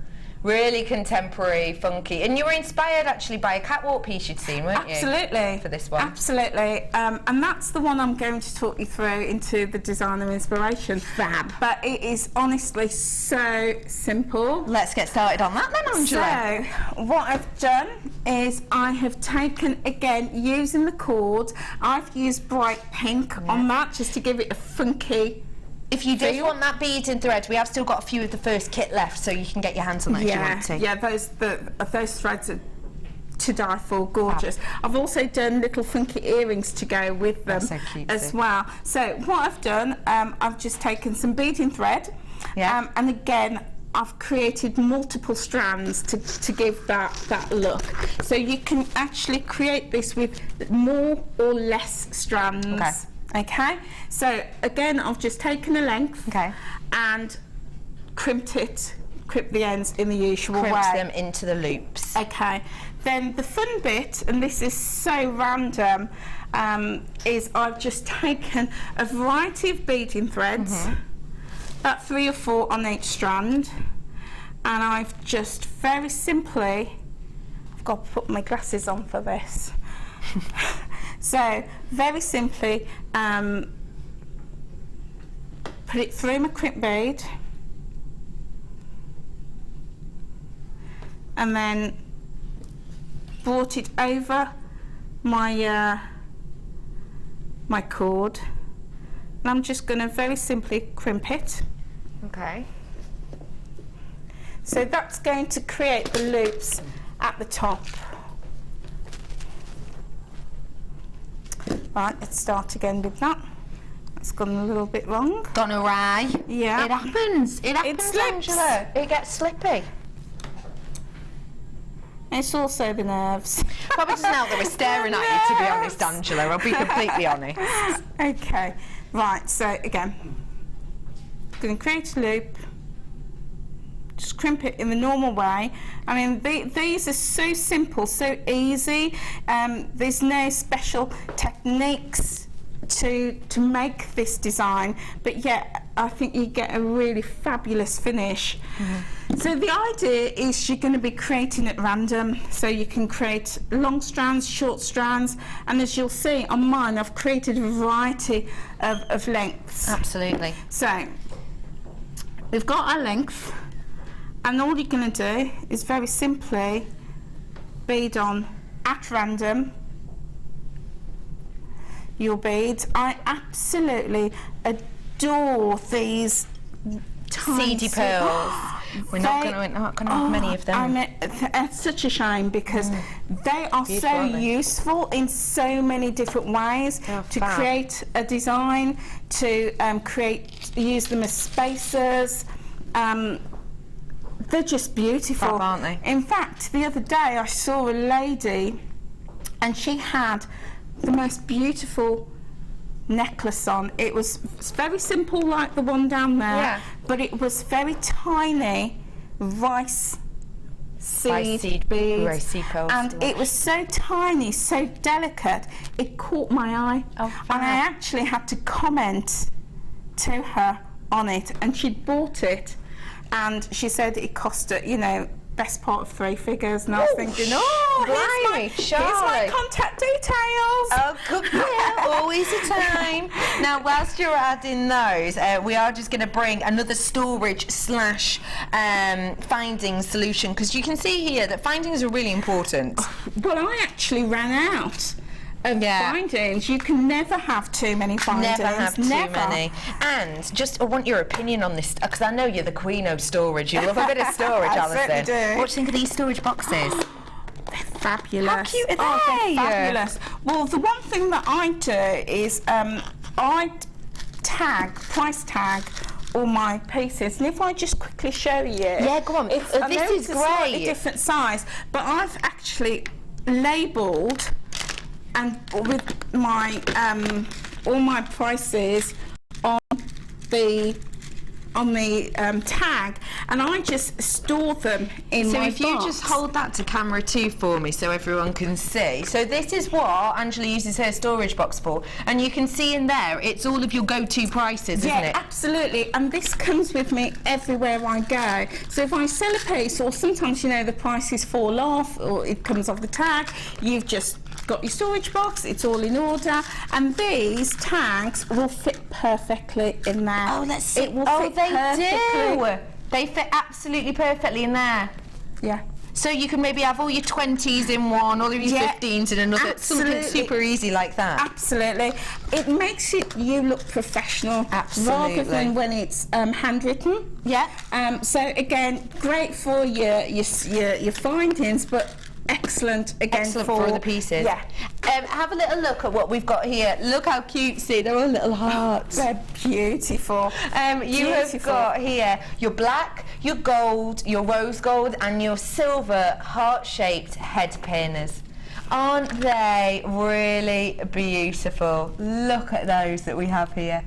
Really contemporary, funky. And you were inspired actually by a catwalk piece you'd seen, weren't you? Absolutely. For this one. Absolutely. And that's the one I'm going to talk you through into the designer inspiration. Fab. But it is honestly so simple. Let's get started on that then, Angela. So, what I've done is I have taken, again, using the cord, I've used bright pink on that just to give it a funky. If you do want that bead and thread, we have still got a few of the first kit left, so you can get your hands on that if you want to. Yeah, those threads are to die for, gorgeous. I've also done little funky earrings to go with them as well. So what I've done, I've just taken some beading thread, and again, I've created multiple strands to give that look. So you can actually create this with more or less strands. Okay, so again, I've just taken a length and crimped the ends in the usual way. Crimped them into the loops. Okay, then the fun bit, and this is so random, is I've just taken a variety of beading threads, about 3 or 4 on each strand, and I've just very simply, I've got to put my glasses on for this. So, very simply, put it through my crimp bead, and then brought it over my my cord, and I'm just going to very simply crimp it. Okay. So that's going to create the loops at the top. Right, let's start again with that. That's gone a little bit wrong. Gone awry. Yeah. It happens. It happens, slips. Angela. It gets slippy. It's also the nerves. Probably doesn't help that we're staring at you, to be honest, Angela. I'll be completely honest. Okay, right, so again, I'm going to create a loop. Just crimp it in the normal way. I mean, these are so simple, so easy. There's no special techniques to make this design, but yet I think you get a really fabulous finish. So the idea is you're going to be creating at random, so you can create long strands, short strands, and as you'll see on mine, I've created a variety of lengths. Absolutely. So we've got our length, and all you're going to do is very simply bead on at random your beads. I absolutely adore these seedy pearls. We're not going to have many of them. I mean, it's such a shame because they are so useful in so many different ways to create a design, to use them as spacers. They're just beautiful, Fab, aren't they? In fact, the other day I saw a lady and she had the most beautiful necklace on. It was very simple, like the one down there, Yeah. but it was very tiny rice seed beads, rice seed pearls, and it was so tiny, so delicate, it caught my eye. Oh, and I fab. actually had to comment to her on it, and she'd bought it, and she said it cost her, you know, best part of 3 figures, and I was thinking, oh, blimey, here's my Charlotte. contact details. Oh, good girl, always a time. Now, whilst you're adding those, we are just going to bring another storage slash finding solution, because you can see here that findings are really important. Well, I actually ran out of Yeah. findings. You can never have too many findings. Never have too Never. many. And just, I want your opinion on this, because I know you're the queen of storage. You love a bit of storage, I Alison. certainly do. What do you think of these storage boxes? Fabulous. How cute are Oh, they? they're fabulous. Well, the one thing that I do is I price tag all my pieces, and if I just quickly show you. Yeah, go on. I This know is it's a slightly great. different size, but I've actually labelled and with my all my prices on the tag, and I just store them in So my if you box. just hold that to camera 2 for me so everyone can see. So this is what Angela uses her storage box for, and you can see in there it's all of your go-to prices, Yeah, isn't it? absolutely, and this comes with me everywhere I go. So if I sell a piece, or sometimes, you know, the prices fall off or it comes off the tag, you've just got your storage box, it's all in order, and these tags will fit perfectly in there. Oh, let's see. It will Oh, fit they perfectly. do. They fit absolutely perfectly in there. Yeah. So you can maybe have all your 20s in one, all of your Yeah, 15s in another. Something absolutely. super easy like that. Absolutely. It makes you look professional. Absolutely. Rather than when it's handwritten. Yeah. So again, great for your findings, but excellent again Excellent for the pieces. Yeah. Have a little look at what we've got here. Look how cutesy. They're all little hearts. They're beautiful. You have Beautiful. got here your black, your gold, your rose gold, and your silver heart-shaped head pinners. Aren't they really beautiful? Look at those that we have here.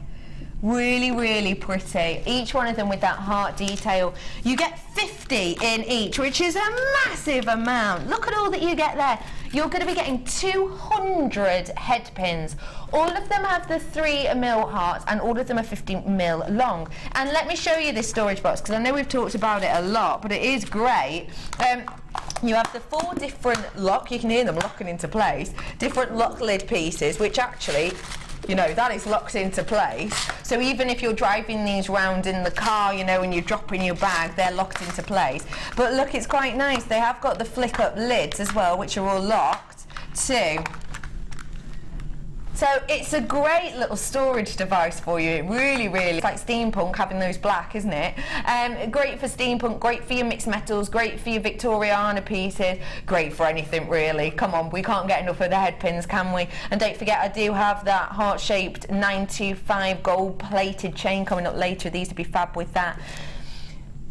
Really, really pretty. Each one of them with that heart detail. You get 50 in each, which is a massive amount. Look at all that you get there. You're going to be getting 200 head pins. All of them have the 3mm hearts, and all of them are 50mm long. And let me show you this storage box, because I know we've talked about it a lot, but it is great. You have the 4 different you can hear them locking into place, different lock lid pieces, which actually, you know, that is locked into place. So even if you're driving these round in the car, you know, and you're dropping your bag, they're locked into place. But look, it's quite nice. They have got the flick up lids as well, which are all locked too. So it's a great little storage device for you. It really, really, it's like steampunk having those black, isn't it? Great for steampunk, great for your mixed metals, great for your Victoriana pieces, great for anything really. Come on, we can't get enough of the head pins, can we? And don't forget, I do have that heart-shaped 925 gold-plated chain coming up later. These would be fab with that.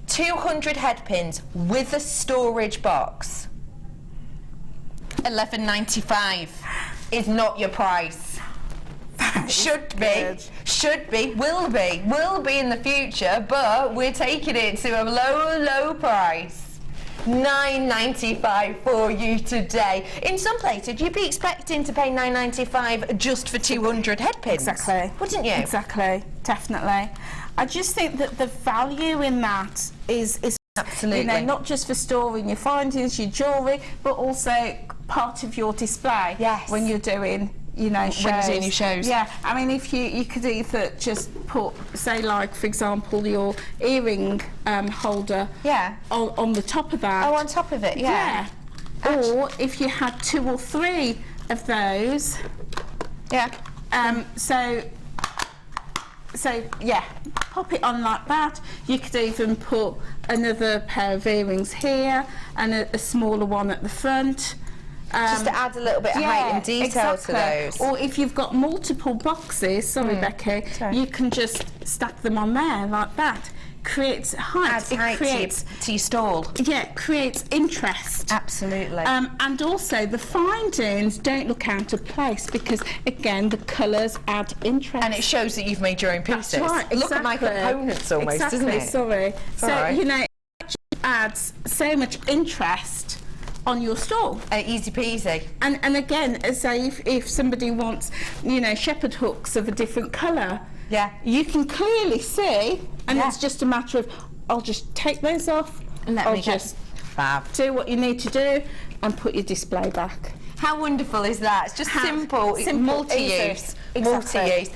200 head pins with a storage box. $11.95 is not your price. Should be, will be in the future, but we're taking it to a low price. $9.95 for you today. In some places, you'd be expecting to pay $9.95 just for 200 head pins. Exactly. Wouldn't you? Exactly. Definitely. I just think that the value in that is Absolutely. you know, not just for storing your findings, your jewellery, but also part of your display. Yes. When you're doing, you know, shows. When you're doing your shows. Yeah, I mean, if you could either just put, say, like, for example, your earring holder Yeah. on the top of that. Oh, on top of it, yeah. Or if you had 2 or 3 of those. Yeah. So yeah, pop it on like that. You could even put another pair of earrings here and a smaller one at the front. Just to add a little bit of height and detail to those. Or if you've got multiple boxes, sorry Becky, you can just stack them on there like that. Creates height. Adds height to your stall. Yeah, creates interest. Absolutely. And also the findings don't look out of place because again the colours add interest. And it shows that you've made your own pieces. That's right, Look at my components almost, doesn't it? Sorry. So right. you know, it actually adds so much interest on your stall. Easy peasy. And again, say if somebody wants, you know, shepherd hooks of a different colour, you can clearly see, and it's just a matter of, I'll just take those off, and I'll just do what you need to do, and put your display back. How wonderful is that? It's just simple multi-use. Multi-use.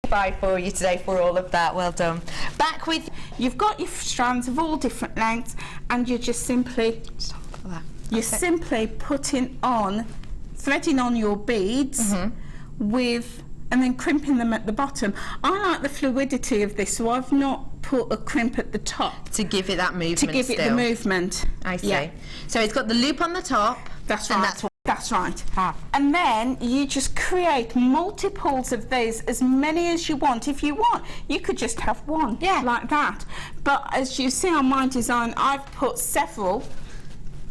Bye for you today for all of that. Well done. Back with, you've got your strands of all different lengths, and you're just simply, simply putting on, threading on your beads with, and then crimping them at the bottom. I like the fluidity of this, so I've not put a crimp at the top. To give it that movement. To give it the movement. I see. So it's got the loop on the top. That's right. And that's what that's right. And then you just create multiples of these, as many as you want. If you want, you could just have one, like that. But as you see on my design, I've put several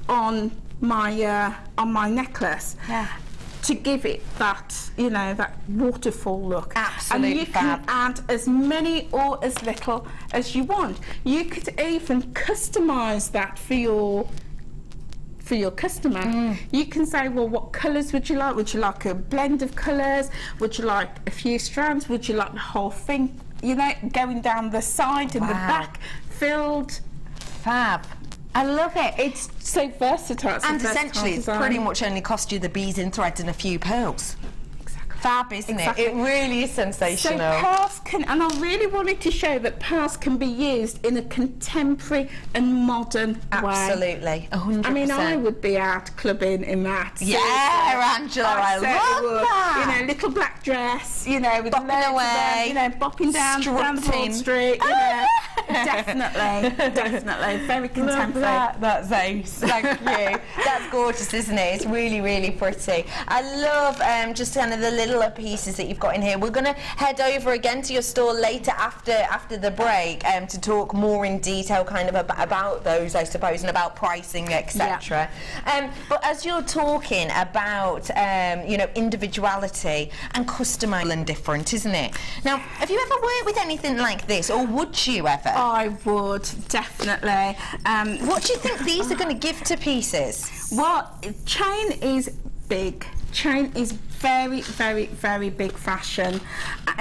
on my necklace. To give it that, you know, that waterfall look. Absolutely. And you can add as many or as little as you want. You could even customise that for your customer. You can say, well, what colours would you like? Would you like a blend of colours? Would you like a few strands? Would you like the whole thing, you know, going down the side and the back, filled? Fab. I love it. It's so versatile. And essentially, it's pretty much only cost you the beads and threads and a few pearls. Fab, isn't it? It really is sensational. So pearls can, and I really wanted to show that pearls can be used in a contemporary and modern way. Absolutely, 100%. I mean, I would be out clubbing in that. Yeah, Angela, I love that. You know, little black dress, you know, with bopping away, you know, bopping down the Broad Street. You know, definitely, very contemporary. That's ace. Thank you. That's gorgeous, isn't it? It's really, really pretty. I love just kind of the little pieces that you've got in here. We're going to head over again to your store later after the break to talk more in detail kind of about those, I suppose, and about pricing, etc. But as you're talking about you know, individuality and customizing and different, isn't it? Now, have you ever worked with anything like this, or would you ever? I would, definitely. What do you think these are going to give to pieces? Well, chain is big. Chain is very, very, very big fashion.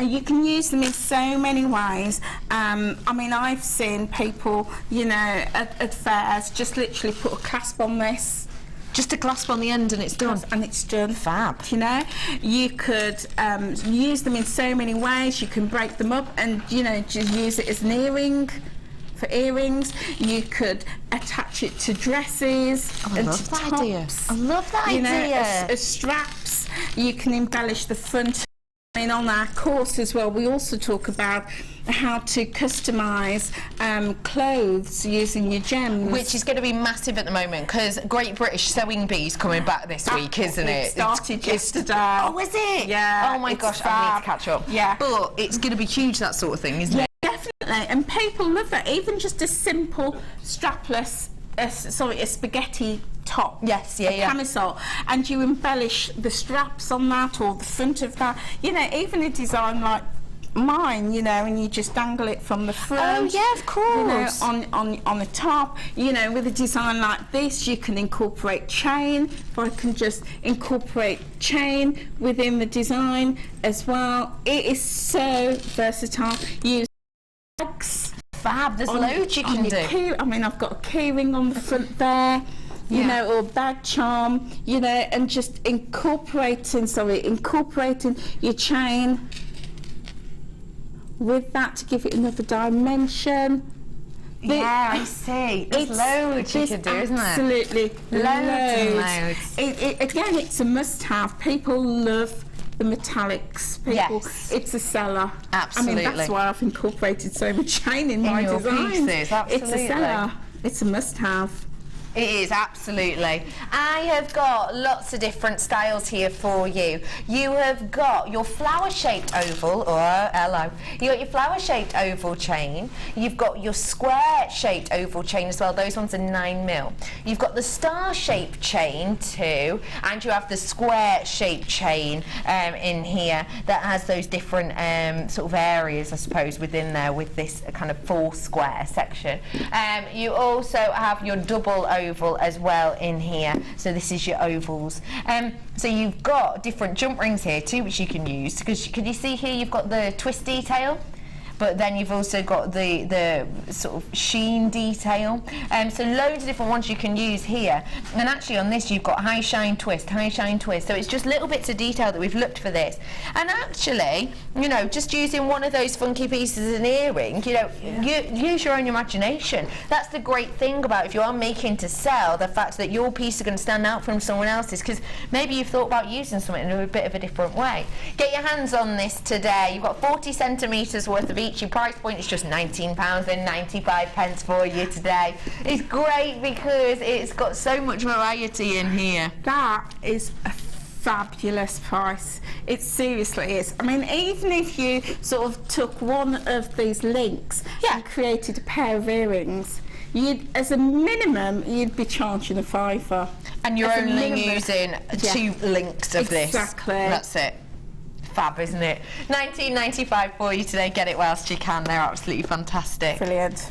You can use them in so many ways. I mean, I've seen people, you know, at fairs just literally put a clasp on this. Just a clasp on the end and it's done. And it's done. Fab. You know, you could use them in so many ways. You can break them up and, you know, just use it as an earring. For earrings, you could attach it to dresses and to tops. Idea. I love that idea. You know, as straps. You can embellish the front. I mean, on our course as well, we also talk about how to customise clothes using your gems. Which is going to be massive at the moment, because Great British Sewing Bee's coming back this week, isn't it? It started yesterday. Oh, is it? Yeah. Oh my gosh, I need to catch up. Yeah. But it's going to be huge, that sort of thing, isn't it? Definitely, and people love that. Even just a simple strapless, a spaghetti top, camisole, and you embellish the straps on that or the front of that. You know, even a design like mine, you know, and you just dangle it from the front. Oh yeah, of course. You know, on the top. You know, with a design like this, you can incorporate chain. Or I can just incorporate chain within the design as well. It is so versatile. Use bags. Fab. There's loads you can do. I mean, I've got a key ring on the front there. You know, or bag charm, you know, and just incorporating your chain with that to give it another dimension. Yeah, I see. There's loads you can do, isn't there? Absolutely. Loads. Again, it's a must-have. People love the metallics. It's a seller. Absolutely. I mean, that's why I've incorporated so much chain in my your designs. pieces, absolutely. It's a seller. It's a must-have. It is, absolutely. I have got lots of different styles here for you. You have got your flower-shaped oval, you got your flower-shaped oval chain. You've got your square-shaped oval chain as well. Those ones are 9mm. You've got the star-shaped chain too, and you have the square-shaped chain in here that has those different sort of areas, I suppose, within there with this kind of full square section. You also have your double oval as well in here, so this is your ovals. So you've got different jump rings here too, which you can use, because can you see here you've got the twist detail, but then you've also got the sort of sheen detail. So loads of different ones you can use here. And actually on this you've got high shine twist. So it's just little bits of detail that we've looked for this. And actually, you know, just using one of those funky pieces as an earring, you know, use your own imagination. That's the great thing about if you are making to sell, the fact that your piece is going to stand out from someone else's, because maybe you've thought about using something in a bit of a different way. Get your hands on this today. You've got 40 centimetres worth of each. Your price point is just £19.95 for you today. It's great because it's got so much variety in here. That is a fabulous price. It seriously is. I mean, even if you sort of took one of these links and created a pair of earrings, you'd, as a minimum, you'd be charging a £5. And you're only using 2 links of this. Exactly. That's it. Fab, isn't it? £19.95 for you today. Get it whilst you can. They're absolutely fantastic. Brilliant.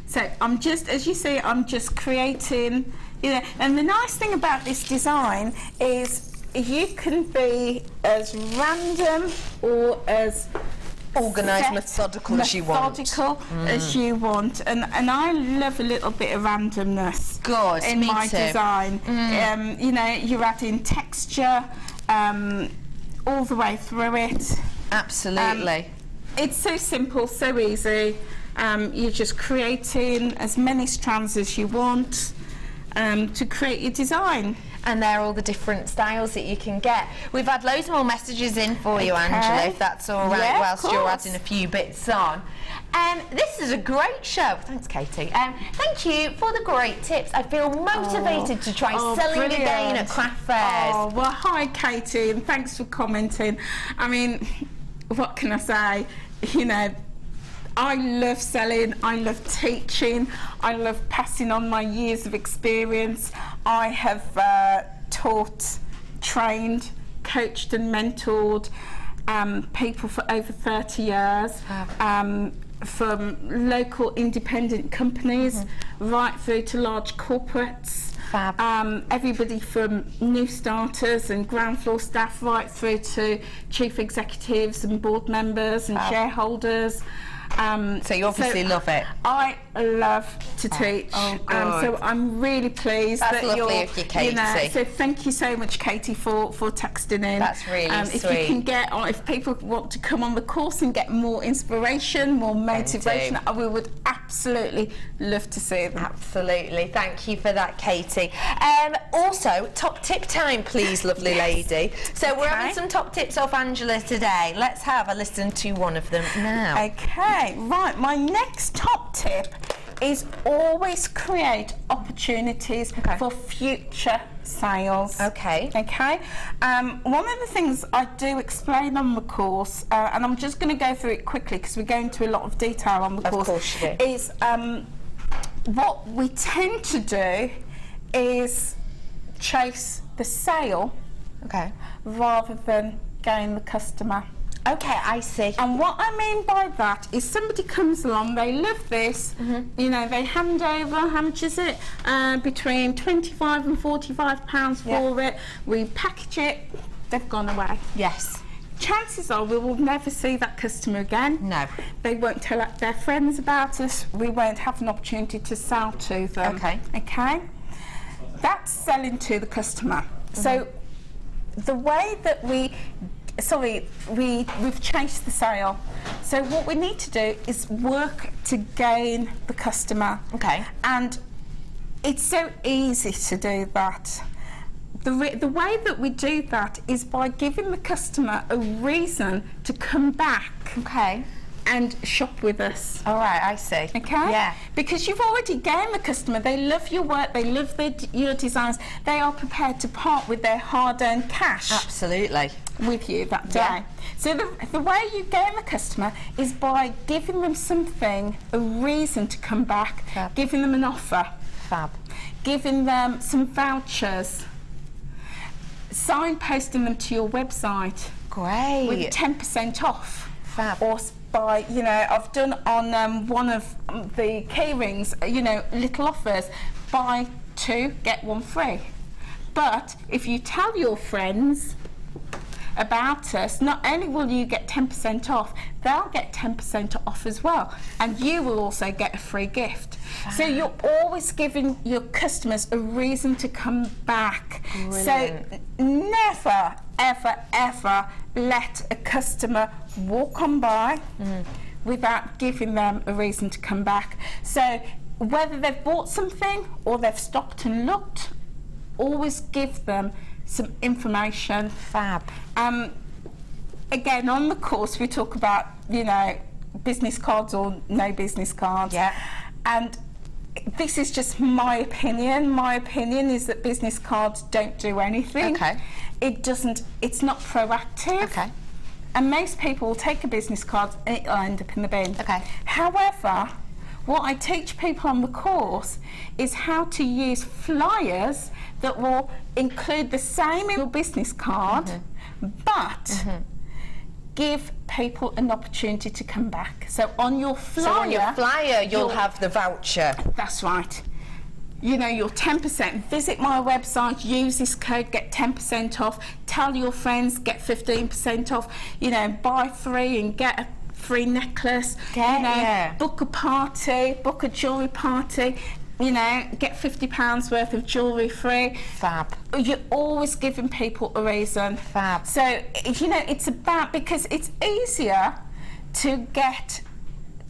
So I'm just, as you see, I'm just creating, you know, and the nice thing about this design is you can be as random or as organised, methodical as you want. As you want, and I love a little bit of randomness. Good, in my design. You know, you're adding texture all the way through it. Absolutely. It's so simple, so easy. You're just creating as many strands as you want to create your design. And they're all the different styles that you can get. We've had loads more messages in for you, Angela, if that's all right, whilst you're adding a few bits on. This is a great show. Thanks, Katie. Thank you for the great tips. I feel motivated to try selling again at craft fairs. Oh, well, hi, Katie, and thanks for commenting. I mean, what can I say? You know, I love selling, I love teaching, I love passing on my years of experience. I have taught, trained, coached and mentored people for over 30 years, from local independent companies right through to large corporates. Everybody from new starters and ground floor staff right through to chief executives and board members and shareholders. So you obviously love it. I love to teach, so I'm really pleased that you're, of you, Katie. You know, so thank you so much, Katie, for texting in. That's really if sweet. You can get, if people want to come on the course and get more inspiration, more motivation, we would absolutely love to see them. Absolutely, thank you for that, Katie. Also, top tip time, please, lovely lady. So we're having some top tips off Angela today. Let's have a listen to one of them now. Okay, right, my next top tip is always create opportunities for future sales. Okay. One of the things I do explain on the course, and I'm just going to go through it quickly because we're going into a lot of detail on the course, is what we tend to do is chase the sale rather than gain the customer. Okay, I see. And what I mean by that is somebody comes along, they love this, you know, they hand over, how much is it? Between £25 and £45 for it. We package it, they've gone away. Yes. Chances are we will never see that customer again. No. They won't tell their friends about us. We won't have an opportunity to sell to them. Okay? That's selling to the customer. So the way that we've chased the sale. So what we need to do is work to gain the customer. And it's so easy to do that. The way that we do that is by giving the customer a reason to come back. and shop with us. All right, I see. Okay? Yeah. Because you've already gained the customer. They love your work. They love your designs. They are prepared to part with their hard-earned cash Absolutely. with you that day. Yeah. So the way you gain the customer is by giving them something, a reason to come back, Fab. giving them an offer, Fab. giving them some vouchers, signposting them to your website Great. with 10% off. Fab. Or by, you know, I've done on one of the key rings, you know, little offers, buy 2, get 1 free. But if you tell your friends about us, not only will you get 10% off, they'll get 10% off as well, and you will also get a free gift. So you're always giving your customers a reason to come back. Brilliant. So never, ever, ever let a customer walk on by without giving them a reason to come back. So whether they've bought something or they've stopped and looked, always give them some information. Fab. Again, on the course we talk about, you know, business cards or no business cards. Yeah. And this is just my opinion. My opinion is that business cards don't do anything. Okay. It's not proactive. Okay. And most people will take a business card and it'll end up in the bin. Okay. However, what I teach people on the course is how to use flyers that will include the same in your business card, but give people an opportunity to come back. So on your flyer, So on your flyer, you'll have the voucher. that's right. You know, your 10%. Visit my website, use this code, get 10% off. Tell your friends, get 15% off. You know, buy 3 and get a free necklace. Yeah. Book a party, book a jewellery party. You know, get £50 worth of jewellery free. Fab. You're always giving people a reason. Fab. So, you know, it's about, because it's easier to get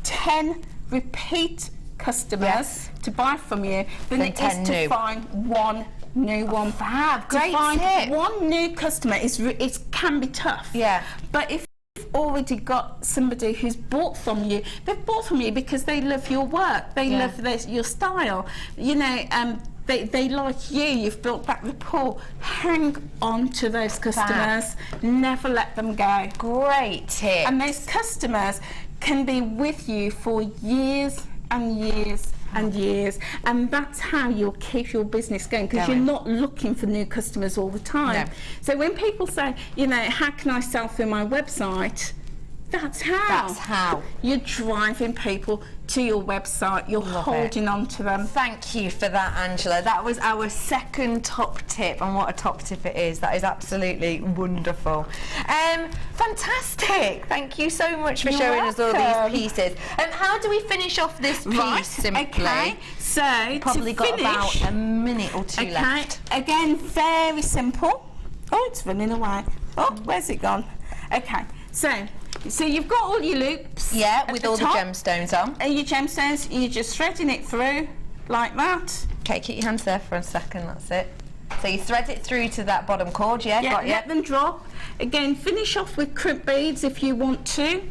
10 repeat customers to buy from you than Than it 10 is to new. find one new one. Fab. To Great find tip. one new customer it can be tough. Yeah. But if you've already got somebody who's bought from you, they've bought from you because they love your work, they love your style, you know, they like you, you've built that rapport. Hang on to those customers, never let them go. Great tip. And those customers can be with you for years and years and years, and that's how you'll keep your business going, because you're not looking for new customers all the time. No. So when people say, you know, how can I sell through my website? That's how. That's how. You're driving people to your website, you're holding on to them. Thank you for that, Angela. That was our second top tip, and what a top tip it is. That is absolutely wonderful. Fantastic. Thank you so much for You're showing us all welcome. these pieces. How do we finish off this piece simply? Okay, so Probably to got finish, about a minute or two left. Again, very simple. Oh, it's running away. Oh, where's it gone? Okay, so you've got all your loops. Yeah, at with the all the top. gemstones on. And your gemstones, you're just threading it through like that. Okay, keep your hands there for a second, that's it. So you thread it through to that bottom cord, yeah? Got let them drop. Again, finish off with crimp beads if you want to.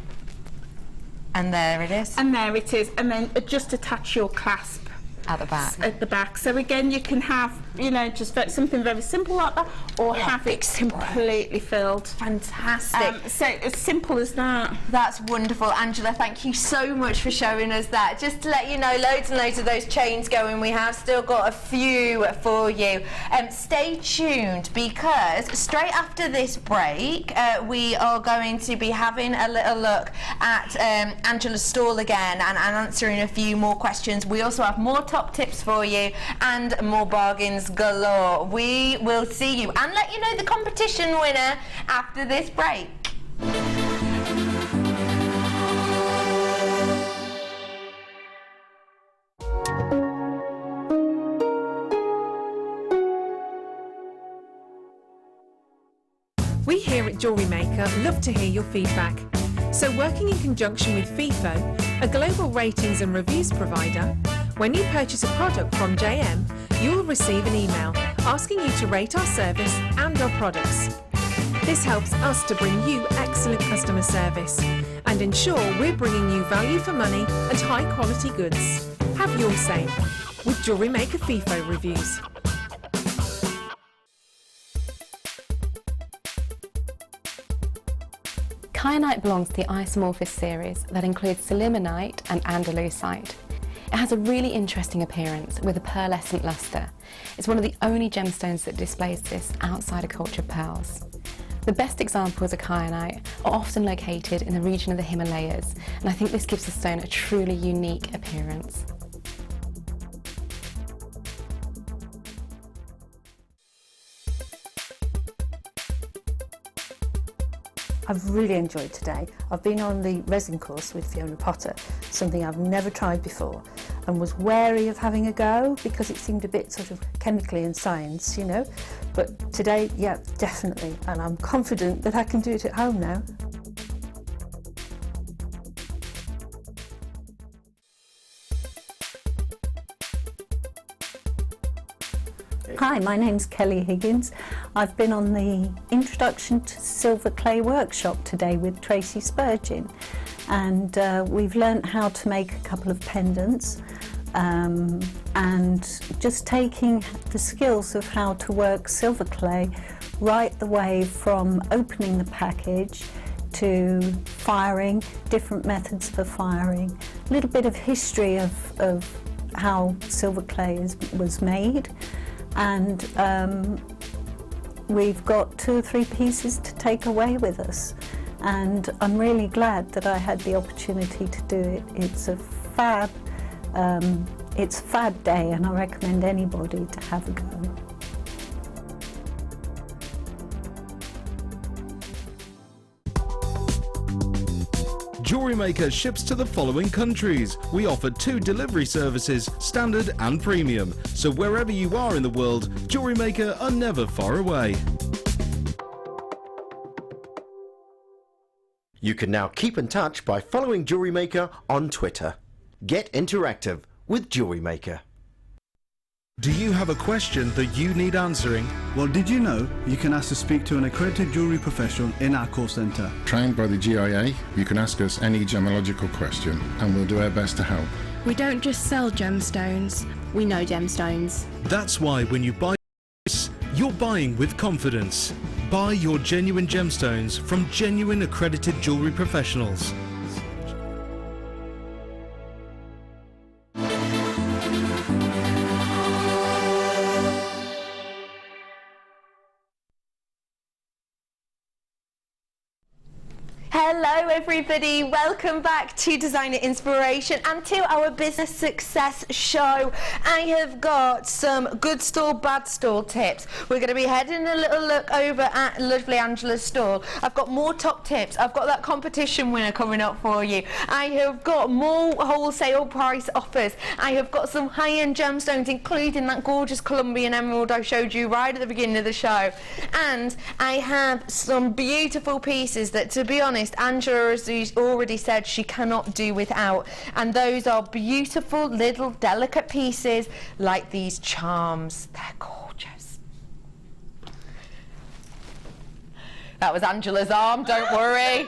And there it is. And there it is. And then just attach your clasp At the back. at the back. So again, you can have, you know, just something very simple like that, or have it completely filled. Fantastic. So as simple as that. That's wonderful. Angela, thank you so much for showing us that. Just to let you know, loads and loads of those chains going. We have still got a few for you. Stay tuned, because straight after this break, we are going to be having a little look at Angela's stall again and answering a few more questions. We also have more top tips for you and more bargains galore. We will see you and let you know the competition winner after this break. We here at Jewellery Maker love to hear your feedback. So working in conjunction with FIFO, a global ratings and reviews provider, when you purchase a product from JM, you'll receive an email asking you to rate our service and our products. This helps us to bring you excellent customer service, and ensure we're bringing you value for money and high quality goods. Have your say with Jewellery Maker FIFO reviews. Kyanite belongs to the isomorphous series that includes selimanite and andalusite. It has a really interesting appearance with a pearlescent lustre. It's one of the only gemstones that displays this outside of cultured pearls. The best examples of kyanite are often located in the region of the Himalayas, and I think this gives the stone a truly unique appearance. I've really enjoyed today. I've been on the resin course with Fiona Potter, something I've never tried before, and was wary of having a go because it seemed a bit sort of chemically in science, you know. But today, yeah, definitely, and I'm confident that I can do it at home now. Hi, my name's Kelly Higgins. I've been on the Introduction to Silver Clay workshop today with Tracy Spurgeon, and we've learnt how to make a couple of pendants and just taking the skills of how to work silver clay right the way from opening the package to firing, different methods for firing, a little bit of history of how silver clay was made. And we've got 2 or 3 pieces to take away with us, and I'm really glad that I had the opportunity to do it. It's a fab day, and I recommend anybody to have a go. Jewellery Maker ships to the following countries. We offer 2 delivery services, standard and premium. So wherever you are in the world, Jewellery Maker are never far away. You can now keep in touch by following Jewellery Maker on Twitter. Get interactive with Jewellery Maker. Do you have a question that you need answering? Well, did you know you can ask to speak to an accredited jewellery professional in our call centre? Trained by the GIA, you can ask us any gemological question and we'll do our best to help. We don't just sell gemstones, we know gemstones. That's why when you buy this, you're buying with confidence. Buy your genuine gemstones from genuine accredited jewellery professionals. Hello everybody, welcome back to Designer Inspiration and to our Business Success Show. I have got some good stall, bad stall tips. We're going to be heading a little look over at lovely Angela's stall. I've got more top tips. I've got that competition winner coming up for you. I have got more wholesale price offers. I have got some high-end gemstones, including that gorgeous Colombian emerald I showed you right at the beginning of the show. And I have some beautiful pieces that, to be honest, Angela has already said she cannot do without, and those are beautiful little delicate pieces like these charms. They're gorgeous. That was Angela's arm, don't worry.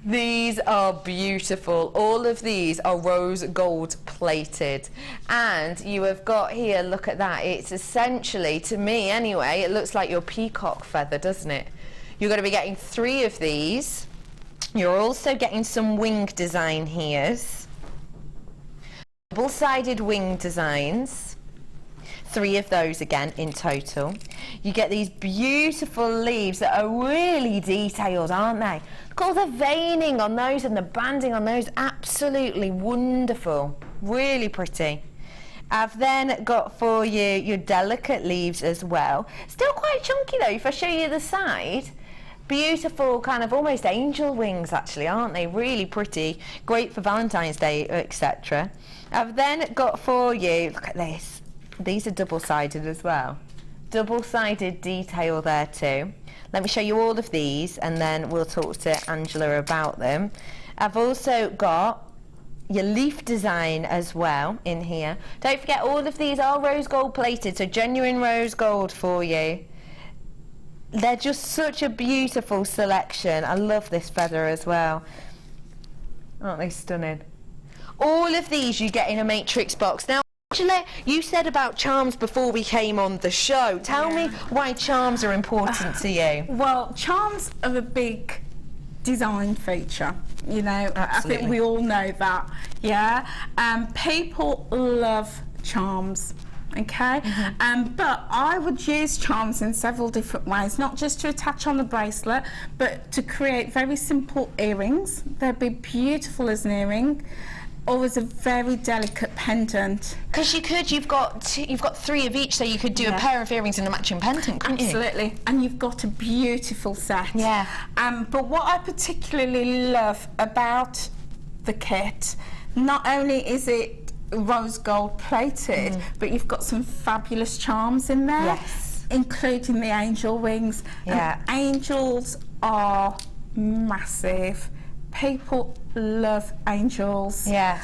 These are beautiful. All of these are rose gold plated, and you have got here, look at that, it's essentially, to me anyway, it looks like your peacock feather, doesn't it? You're going to be getting 3 of these. You're also getting some wing design here. Double-sided wing designs. 3 of those again in total. You get these beautiful leaves that are really detailed, aren't they? Look at all the veining on those and the banding on those. Absolutely wonderful. Really pretty. I've then got for you your delicate leaves as well. Still quite chunky though, if I show you the side. Beautiful kind of almost angel wings actually, aren't they? Really pretty. Great for Valentine's Day, etc. I've then got for you, look at this. These are double-sided as well. Double-sided detail there too. Let me show you all of these and then we'll talk to Angela about them. I've also got your leaf design as well in here. Don't forget all of these are rose gold plated, so genuine rose gold for you. They're just such a beautiful selection. I love this feather as well. Aren't they stunning? All of these you get in a matrix box. Now, Angela, you said about charms before we came on the show. Tell me why charms are important to you. Well, charms are a big design feature, you know. Absolutely. I think we all know that, yeah. People love charms. Okay, but I would use charms in several different ways, not just to attach on the bracelet, but to create very simple earrings. They'd be beautiful as an earring, or as a very delicate pendant. Because you've got 3 of each, so you could do a pair of earrings and a matching pendant, couldn't you? Absolutely, and you've got a beautiful set. Yeah. But what I particularly love about the kit, not only is it rose gold plated, but you've got some fabulous charms in there. Yes. Including the angel wings. Yeah. And angels are massive. People love angels. Yes.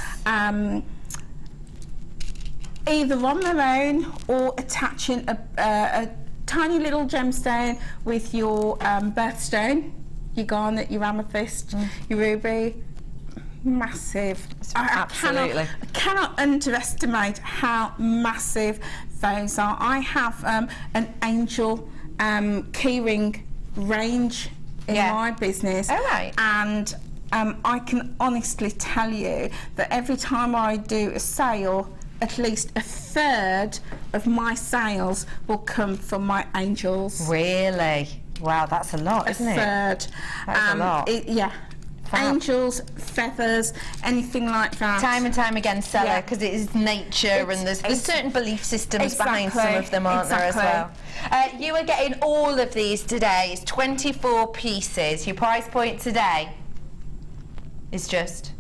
Either on their own or attaching a tiny little gemstone with your birthstone, your garnet, your amethyst, your ruby. Massive. Absolutely. I cannot underestimate how massive those are. I have an angel keyring range in my business. Oh, right. And I can honestly tell you that every time I do a sale, at least a third of my sales will come from my angels. Really? Wow, that's a lot, isn't it? A third. That's a lot. Yeah. Fab. Angels, feathers, anything like that. Time and time again, seller, because it is nature, and there's certain belief systems behind some of them, aren't there, as well? You are getting all of these today. It's 24 pieces. Your price point today is just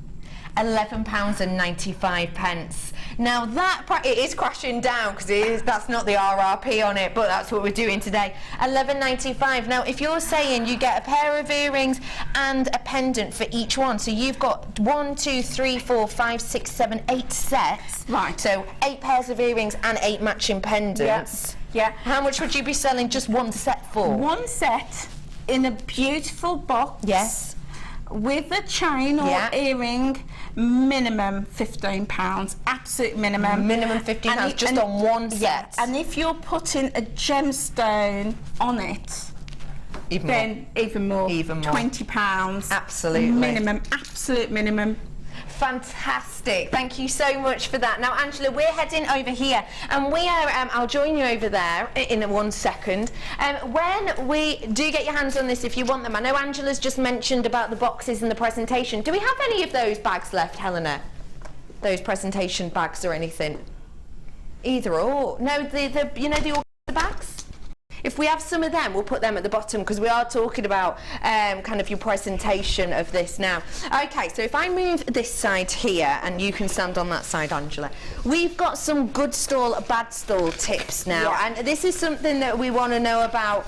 £11.95. Now that it is crashing down because that's not the RRP on it, but that's what we're doing today. £11.95. Now, if you're saying you get a pair of earrings and a pendant for each one, so you've got 1, 2, 3, 4, 5, 6, 7, 8 sets. Right. So 8 pairs of earrings and 8 matching pendants. Yeah. How much would you be selling just one set for? One set in a beautiful box. Yes. With a chain or earring, minimum £15, absolute minimum. Minimum £15 just on one set. Yeah. And if you're putting a gemstone on it, even more. £20. Absolutely. Minimum, absolute minimum. Fantastic. Thank you so much for that. Now, Angela, we're heading over here, and we are, I'll join you over there in 1 second. When we do get your hands on this, if you want them, I know Angela's just mentioned about the boxes and the presentation. Do we have any of those bags left, Helena? Those presentation bags or anything? Either or. No, the you know, the bags? If we have some of them, we'll put them at the bottom because we are talking about kind of your presentation of this now. Okay, so if I move this side here and you can stand on that side, Angela, we've got some good stall, bad stall tips now, and this is something that we want to know about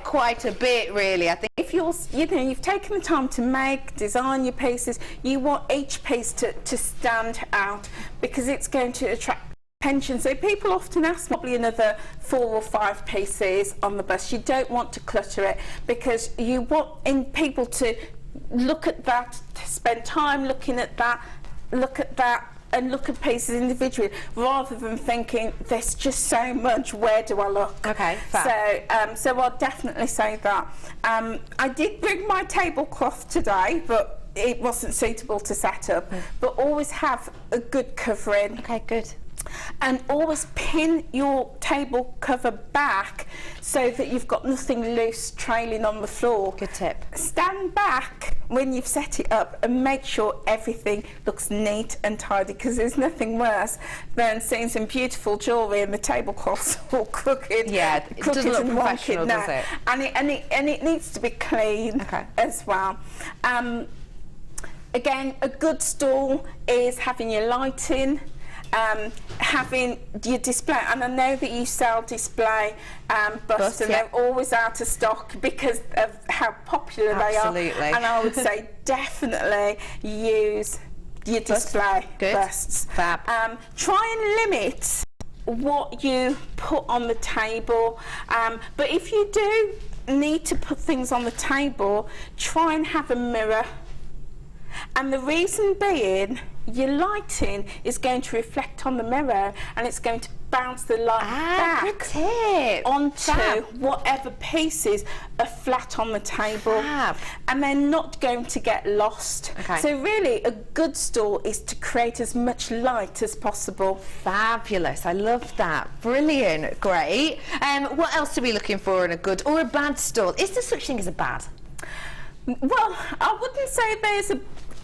quite a bit, really. I think if you've taken the time to design your pieces, you want each piece to stand out because it's going to attract attention. So people often ask probably another 4 or 5 pieces on the bust. You don't want to clutter it because you want people to look at that, to spend time looking at that, and look at pieces individually rather than thinking there's just so much, where do I look? Okay, so I'll definitely say that. I did bring my tablecloth today, but it wasn't suitable to set up. But always have a good covering. Okay, good. And always pin your table cover back so that you've got nothing loose trailing on the floor. Good tip. Stand back when you've set it up and make sure everything looks neat and tidy, because there's nothing worse than seeing some beautiful jewellery and the tablecloths all crooked. Yeah, it doesn't look professional, does it? And it needs to be clean as well. Again, a good stall is having your lighting, having your display, and I know that you sell display busts, and they're always out of stock because of how popular they are. And I would say definitely use your display busts. Fab. Try and limit what you put on the table, but if you do need to put things on the table, try and have a mirror. And the reason being, your lighting is going to reflect on the mirror and it's going to bounce the light back onto whatever pieces are flat on the table. And they're not going to get lost. So really, a good stall is to create as much light as possible. Fabulous, I love that. Brilliant, great. What else are we looking for in a good or a bad stall? Is there such thing as a bad? Well, I wouldn't say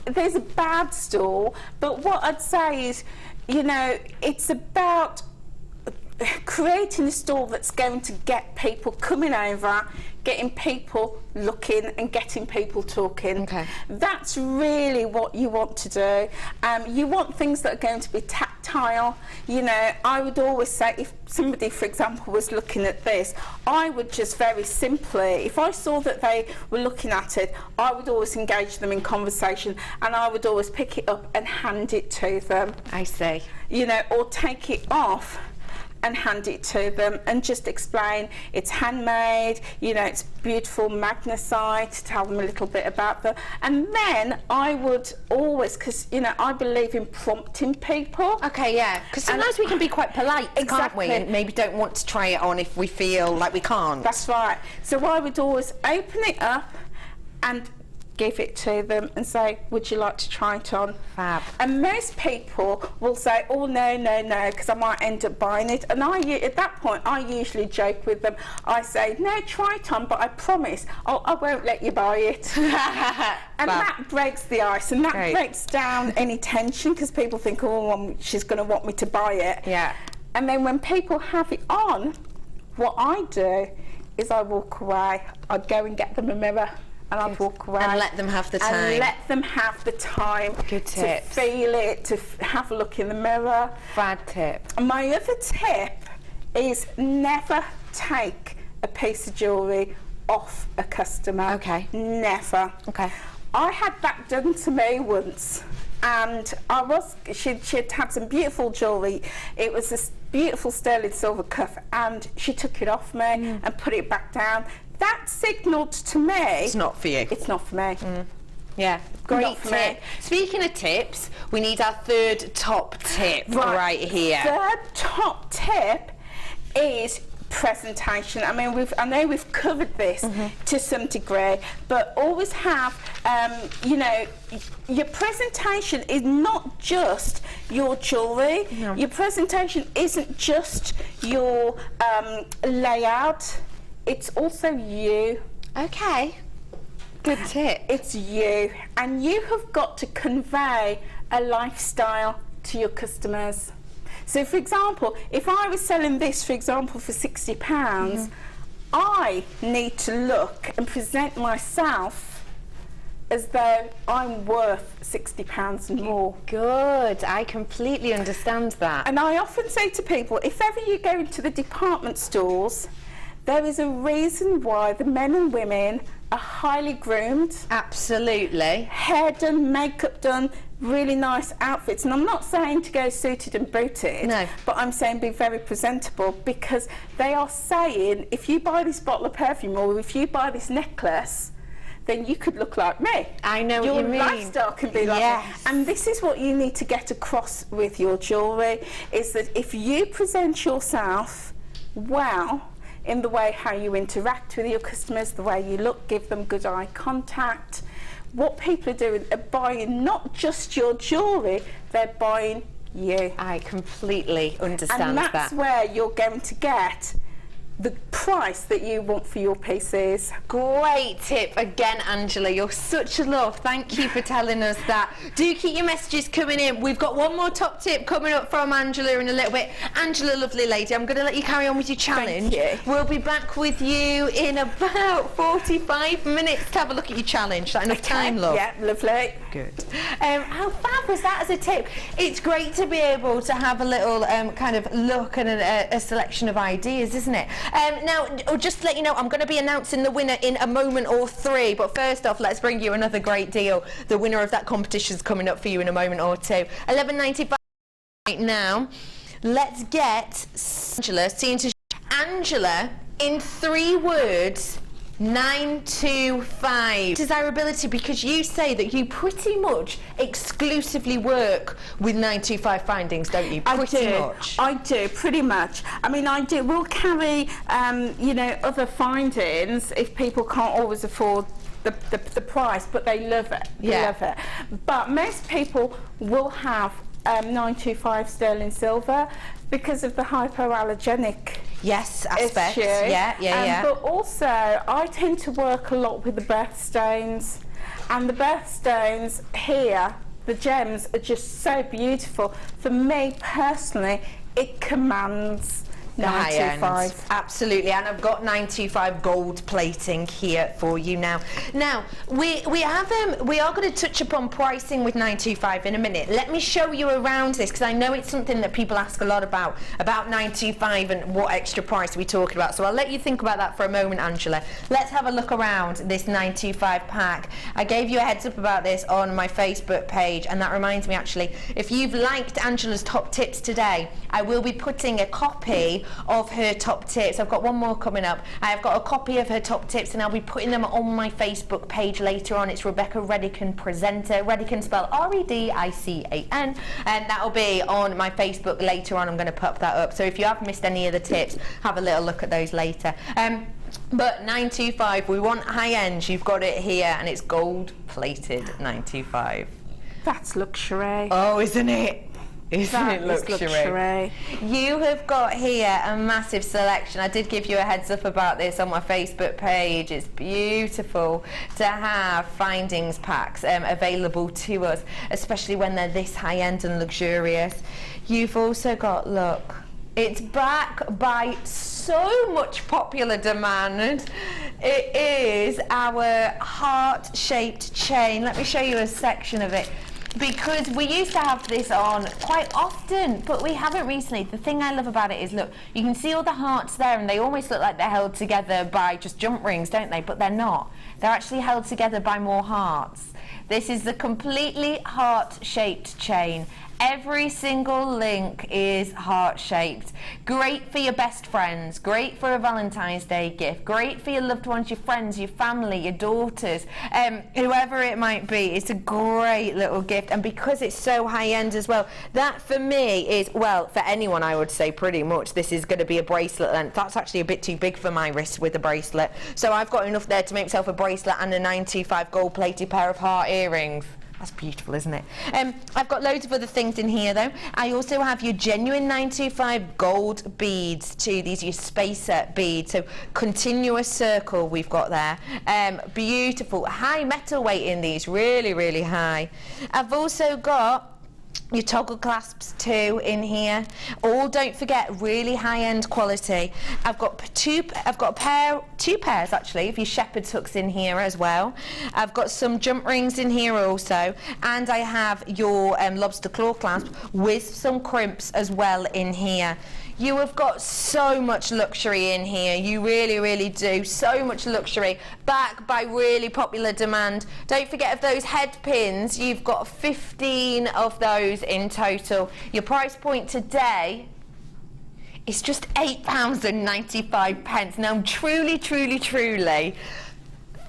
there's a bad stall, but what I'd say is, you know, it's about creating a stall that's going to get people coming over, getting people looking and getting people talking. That's really what you want to do. You want things that are going to be tactile. You know, I would always say, if somebody, for example, was looking at this, I would just very simply, if I saw that they were looking at it, I would always engage them in conversation and I would always pick it up and hand it to them. I see. You know, or take it off and hand it to them and just explain it's handmade, you know, it's beautiful magnesite, tell them a little bit about them. And then I would always, because, you know, I believe in prompting people. Because sometimes we can be quite polite, can't we, and maybe don't want to try it on if we feel like we can't. That's right. So I would always open it up and give it to them and say, would you like to try it on? Fab. And most people will say, oh no, no, no, because I might end up buying it. And at that point, I usually joke with them. I say, no, try it on, but I promise I won't let you buy it. And that breaks the ice, and that breaks down any tension, because people think, oh, well, she's going to want me to buy it. And then when people have it on, what I do is I walk away. I'd go and get them a mirror. And I'd walk away. And let them have the time. And let them have the time to feel it, to have a look in the mirror. Bad tip. And my other tip is never take a piece of jewellery off a customer. Never. I had that done to me once. And she'd had some beautiful jewellery. It was this beautiful sterling silver cuff, and she took it off me and put it back down. That signalled to me it's not for you. It's not for me. Yeah, great tip. Speaking of tips, we need our third top tip right here. Third top tip is presentation. I mean, I know we've covered this to some degree, but always have, you know, your presentation is not just your jewellery. Your presentation isn't just your layout. It's also you. Good tip. It's you, and you have got to convey a lifestyle to your customers. So, for example, if I was selling this, for example, for £60, I need to look and present myself as though I'm worth £60 and more. Good, I completely understand that. And I often say to people, if ever you go into the department stores, there is a reason why the men and women are highly groomed. Absolutely. Hair done, makeup done, really nice outfits. And I'm not saying to go suited and booted, but I'm saying be very presentable, because they are saying, if you buy this bottle of perfume or if you buy this necklace, then you could look like me. I know what you mean. Your lifestyle can be like me. And this is what you need to get across with your jewellery, is that if you present yourself well, in the way how you interact with your customers, the way you look, give them good eye contact. What people are doing are buying not just your jewellery, they're buying you. I completely understand that. And that's where you're going to get the price that you want for your pieces. Great tip again, Angela. You're such a love. Thank you for telling us that. Do keep your messages coming in. We've got one more top tip coming up from Angela in a little bit. Angela, lovely lady, I'm going to let you carry on with your challenge. Thank you. We'll be back with you in about 45 minutes to have a look at your challenge. Is that enough time, love? Yeah, lovely. Good. How fab was that as a tip? It's great to be able to have a little kind of look and a selection of ideas, isn't it? Now, just to let you know, I'm going to be announcing the winner in a moment or three, but first off, let's bring you another great deal. The winner of that competition is coming up for you in a moment or two. £11.95 right now. Let's get Angela, seeing to Angela, in 3 words, 925. Desirability, because you say that you pretty much exclusively work with 925 findings, don't you? Pretty much. I do, pretty much. I mean, we'll carry, you know, other findings if people can't always afford the price, but they love it. They love it. But most people will have 925 sterling silver because of the hypoallergenic aspect. Issue. Yeah. But also, I tend to work a lot with the birthstones, and the birthstones here, the gems, are just so beautiful. For me personally, it commands the high end. 925. Absolutely, and I've got 925 gold plating here for you now. Now we are going to touch upon pricing with 925 in a minute. Let me show you around this, because I know it's something that people ask a lot about 925 and what extra price we're talking about. So I'll let you think about that for a moment, Angela. Let's have a look around this 925 pack. I gave you a heads up about this on my Facebook page, and that reminds me, actually, if you've liked Angela's top tips today, I will be putting a copy of her top tips. I've got one more coming up. I've got a copy of her top tips, and I'll be putting them on my Facebook page later on. It's Rebecca Redican Presenter. Redican spelled R-E-D-I-C-A-N, and that'll be on my Facebook later on. I'm going to pop that up. So if you have missed any of the tips, have a little look at those later. But 925, we want high end. You've got it here, and it's gold plated 925. That's luxury. Oh, isn't it? Isn't it luxury? You have got here a massive selection. I did give you a heads up about this on my Facebook page. It's beautiful to have findings packs available to us, especially when they're this high end and luxurious. You've also got, look, it's back by so much popular demand. It is our heart-shaped chain. Let me show you a section of it, because we used to have this on quite often, but we haven't recently. The thing I love about it is, look, you can see all the hearts there, and they almost look like they're held together by just jump rings, don't they? But they're not. They're actually held together by more hearts. This is the completely heart-shaped chain. Every single link is heart-shaped. Great for your best friends, great for a Valentine's Day gift, great for your loved ones, your friends, your family, your daughters, whoever it might be. It's a great little gift, and because it's so high-end as well, that for me is, well, for anyone I would say pretty much, this is going to be a bracelet length. That's actually a bit too big for my wrist with a bracelet. So I've got enough there to make myself a bracelet and a 925 gold-plated pair of heart earrings. That's beautiful, isn't it? I've got loads of other things in here, though. I also have your genuine 925 gold beads too. These are your spacer beads. So continuous circle we've got there. Beautiful. High metal weight in these. Really, really high. I've also got your toggle clasps too in here. All, don't forget, really high-end quality. I've got two pairs actually of your shepherd's hooks in here as well. I've got some jump rings in here also, and I have your lobster claw clasp with some crimps as well in here. You have got so much luxury in here. You really, really do. So much luxury, backed by really popular demand. Don't forget of those head pins. You've got 15 of those in total. Your price point today is just £8.95. Now, truly, truly, truly,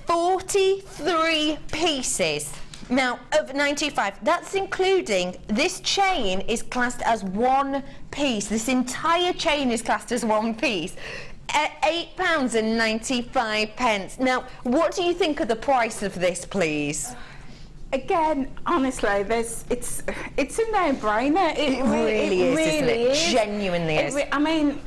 43 pieces. Now, of 95, that's including, this chain is classed as one piece. This entire chain is classed as one piece at £8.95. Now, what do you think of the price of this, please? Again, honestly, it's a no-brainer. It really is, isn't it? Genuinely is. I mean,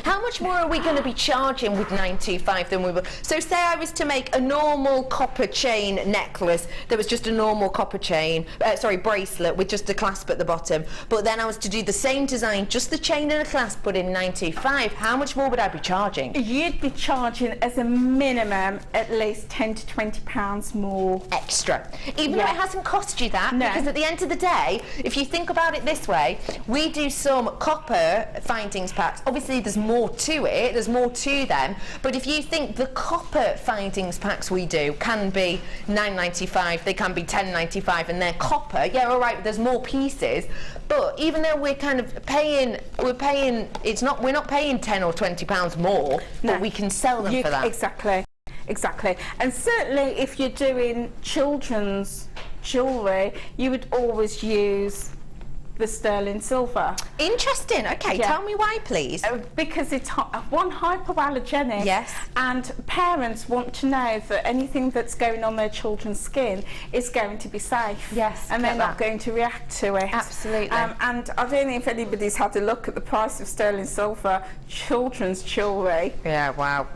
how much more are we going to be charging with 925 than we were? So say I was to make a normal copper chain necklace that was just a normal copper chain, bracelet with just a clasp at the bottom, but then I was to do the same design, just the chain and a clasp, but in 925, how much more would I be charging? You'd be charging as a minimum at least £10 to £20 more. Extra. Even though it hasn't cost you that, because at the end of the day, if you think about it this way, we do some copper findings packs. Obviously there's more to it, there's more to them, but if you think the copper findings packs we do can be £9.95, they can be £10.95, and they're copper, yeah, all right, there's more pieces, but even though we're kind of paying, we're not paying £10 or £20 more, but we can sell them for that. Exactly. exactly. And certainly if you're doing children's jewellery, you would always use the sterling silver. Interesting. Okay, tell me why, please. Because it's one, hypoallergenic. Yes. And parents want to know that anything that's going on their children's skin is going to be safe. Yes. And they're not going to react to it. Absolutely. And I don't know if anybody's had a look at the price of sterling silver children's jewellery. Yeah. Wow.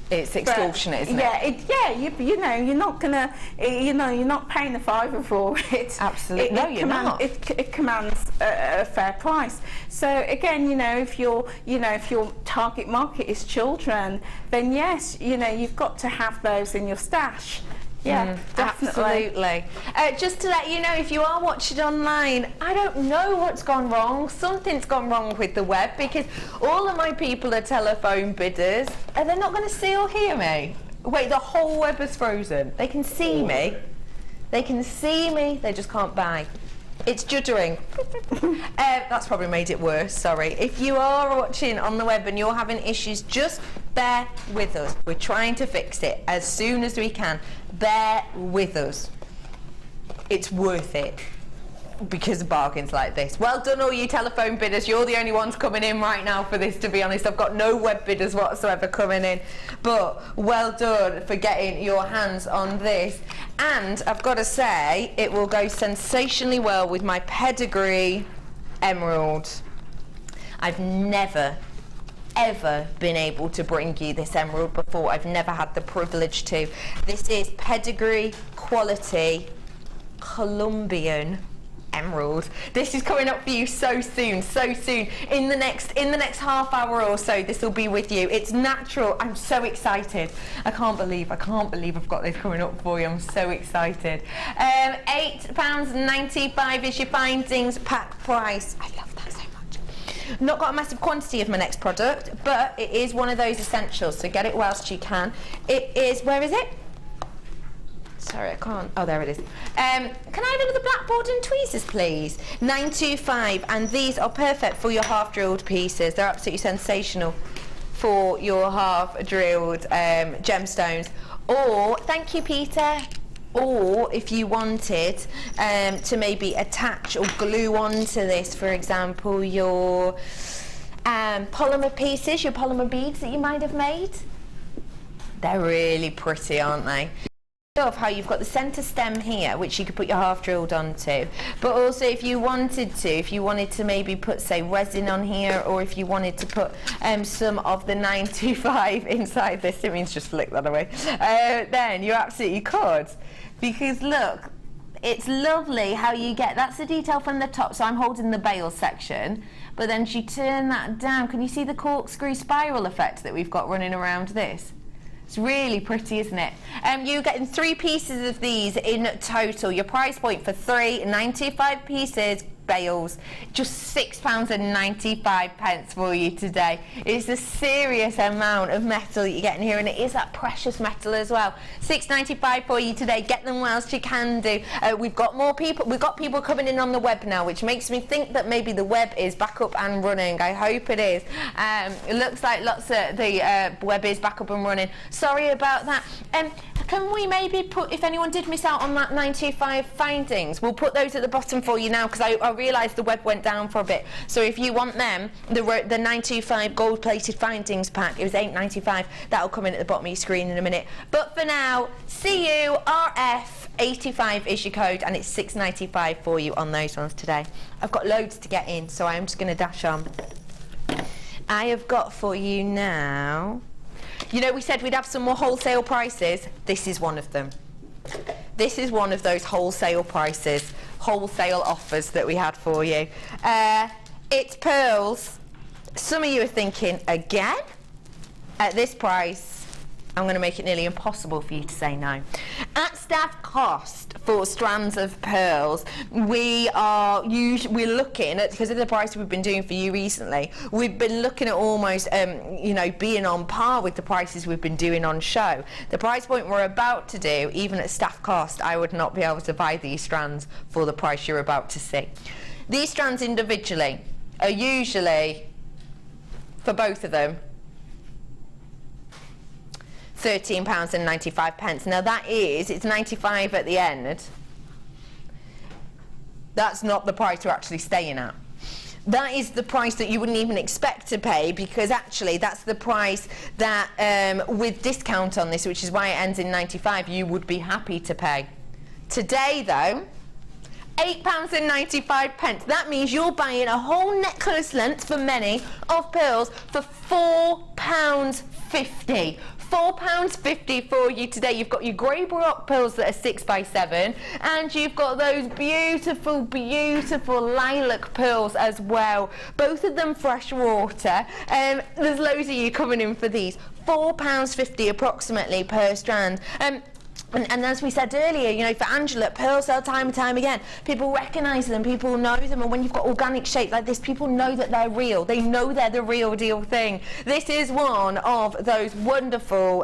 It's extortionate, isn't it? You know, you're not gonna, you know, you're not paying a fiver for it. Absolutely, no, you're not. It commands a fair price. So again, you know, if your target market is children, then yes, you know, you've got to have those in your stash. Yeah, definitely. Absolutely. Just to let you know, if you are watching online, I don't know what's gone wrong. Something's gone wrong with the web, because all of my people are telephone bidders and they're not going to see or hear me. Wait, the whole web is frozen. They can see me. They can see me. They just can't buy. It's juddering. That's probably made it worse, sorry. If you are watching on the web and you're having issues, just bear with us. We're trying to fix it as soon as we can. Bear with us. It's worth it because of bargains like this. Well done, all you telephone bidders. You're the only ones coming in right now for this, to be honest. I've got no web bidders whatsoever coming in. But well done for getting your hands on this. And I've got to say, it will go sensationally well with my pedigree emerald. I've never ever been able to bring you this emerald before. I've never had the privilege to. This is pedigree quality Colombian emerald. This is coming up for you so soon, so soon. In the next half hour or so, this will be with you. It's natural. I'm so excited. I can't believe I've got this coming up for you. I'm so excited. £8.95 is your findings pack price. I love that so much. Not got a massive quantity of my next product, but it is one of those essentials, so get it whilst you can. It is, where is it? Sorry, I can't. Oh, there it is. Can I have another blackboard and tweezers, please? £9.25, and these are perfect for your half-drilled pieces. They're absolutely sensational for your half-drilled gemstones. Or, thank you, Peter. Or if you wanted to maybe attach or glue onto this, for example, your polymer pieces, your polymer beads that you might have made. They're really pretty, aren't they? I love how you've got the centre stem here, which you could put your half drilled onto, but also if you wanted to maybe put, say, resin on here, or if you wanted to put some of the 925 inside this, it means just flick that away, then you absolutely could, because look, it's lovely how you get, that's the detail from the top, so I'm holding the bail section, but then you turn that down, can you see the corkscrew spiral effect that we've got running around this? It's really pretty, isn't it? You're getting 3 pieces of these in total. Your price point for 3 925 pieces, bales, just £6.95 for you today. It's a serious amount of metal that you're getting here, and it is that precious metal as well. £6.95 for you today. Get them whilst you can do. We've got more people. We've got people coming in on the web now, which makes me think that maybe the web is back up and running. I hope it is. It looks like lots of the web is back up and running. Sorry about that. Can we maybe put, if anyone did miss out on that 925 findings, we'll put those at the bottom for you now, because I realised the web went down for a bit. So if you want them, the 925 gold-plated findings pack, it was £8.95. That'll come in at the bottom of your screen in a minute. But for now, CURF85 is your code, and it's £6.95 for you on those ones today. I've got loads to get in, so I'm just going to dash on. I have got for you now... You know, we said we'd have some more wholesale prices. This is one of them. This is one of those wholesale prices, wholesale offers that we had for you. It's pearls. Some of you are thinking, again? At this price, I'm going to make it nearly impossible for you to say no. At staff cost for strands of pearls, we're looking at, because of the price we've been doing for you recently, we've been looking at almost, you know, being on par with the prices we've been doing on show. The price point we're about to do, even at staff cost, I would not be able to buy these strands for the price you're about to see. These strands individually are usually, for both of them, £13.95. Now that is, it's 95 at the end. That's not the price we're actually staying at. That is the price that you wouldn't even expect to pay, because actually that's the price that with discount on this, which is why it ends in 95, you would be happy to pay. Today though, £8.95. That means you're buying a whole necklace length for many of pearls for £4.50. £4.50 for you today. You've got your grey baroque pearls that are 6x7, and you've got those beautiful, beautiful lilac pearls as well. Both of them fresh water. There's loads of you coming in for these. £4.50 approximately per strand. And as we said earlier, you know, for Angela, pearls sell time and time again. People recognise them, people know them, and when you've got organic shapes like this, people know that they're real. They know they're the real deal thing. This is one of those wonderful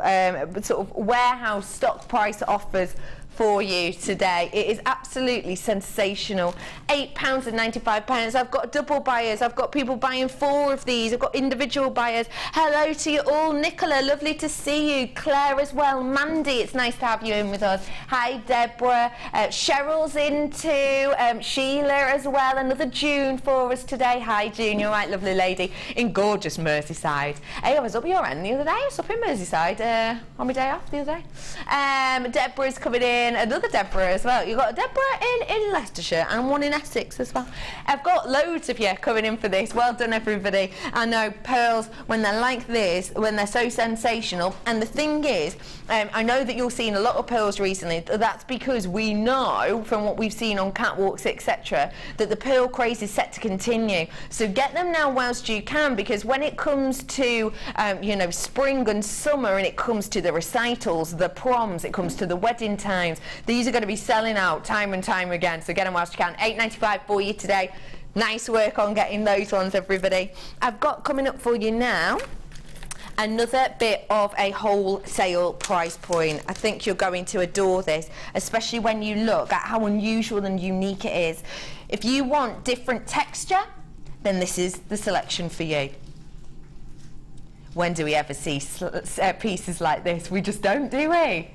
sort of warehouse stock price offers for you today. It is absolutely sensational. £8.95. I've got double buyers. I've got people buying 4 of these. I've got individual buyers. Hello to you all. Nicola, lovely to see you. Claire as well. Mandy, it's nice to have you in with us. Hi, Deborah. Cheryl's in too. Sheila as well. Another June for us today. Hi, June. You're right, lovely lady. In gorgeous Merseyside. Hey, I was up your end the other day. I was up in Merseyside on my day off the other day. Deborah's coming in. Another Deborah as well. You've got a Deborah in Leicestershire and one in Essex as well. I've got loads of you coming in for this. Well done, everybody. I know pearls, when they're like this, when they're so sensational, and the thing is, I know that you're seeing a lot of pearls recently. That's because we know from what we've seen on catwalks, etc., that the pearl craze is set to continue. So get them now whilst you can, because when it comes to you know, spring and summer, and it comes to the recitals, the proms, it comes to the wedding times, these are going to be selling out time and time again. So get them whilst you can. £8.95 for you today. Nice work on getting those ones, everybody. I've got coming up for you now another bit of a wholesale price point. I think you're going to adore this, especially when you look at how unusual and unique it is. If you want different texture, then this is the selection for you. When do we ever see pieces like this? We just don't, do we?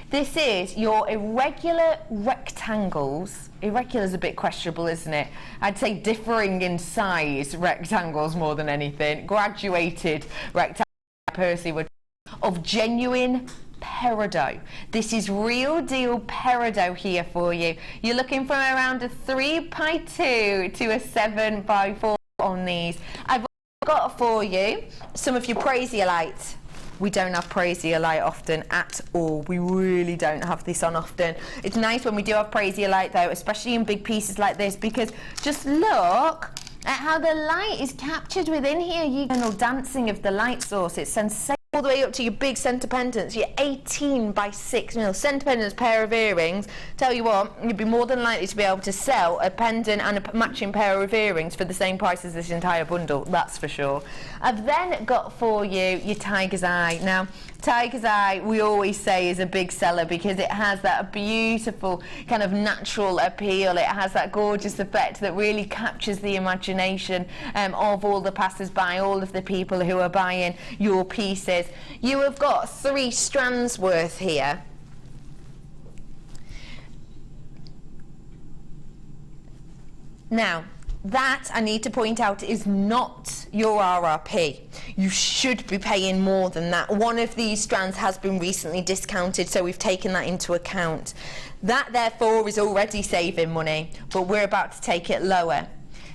This is your irregular rectangles. Irregular is a bit questionable, isn't it? I'd say differing in size rectangles more than anything. Graduated rectangles, Percy would, of genuine peridot. This is real deal peridot here for you. You're looking from around a 3x2 to a 7x4 on these. I've got for you some of your Prasiolite. We don't have Prasiolite often at all. We really don't have this on often. It's nice when we do have Prasiolite though, especially in big pieces like this, because just look at how the light is captured within here. You know, dancing of the light source. It's sensational. All the way up to your big centre pendants, your 18x6 centre pendants pair of earrings. Tell you what, you'd be more than likely to be able to sell a pendant and a matching pair of earrings for the same price as this entire bundle, that's for sure. I've then got for you your Tiger's Eye. Now, Tiger's Eye, we always say, is a big seller because it has that beautiful kind of natural appeal. It has that gorgeous effect that really captures the imagination of all the passers-by, all of the people who are buying your pieces. You have got 3 strands worth here. Now, that, I need to point out, is not your RRP. You should be paying more than that. One of these strands has been recently discounted, so we've taken that into account. That, therefore, is already saving money, but we're about to take it lower.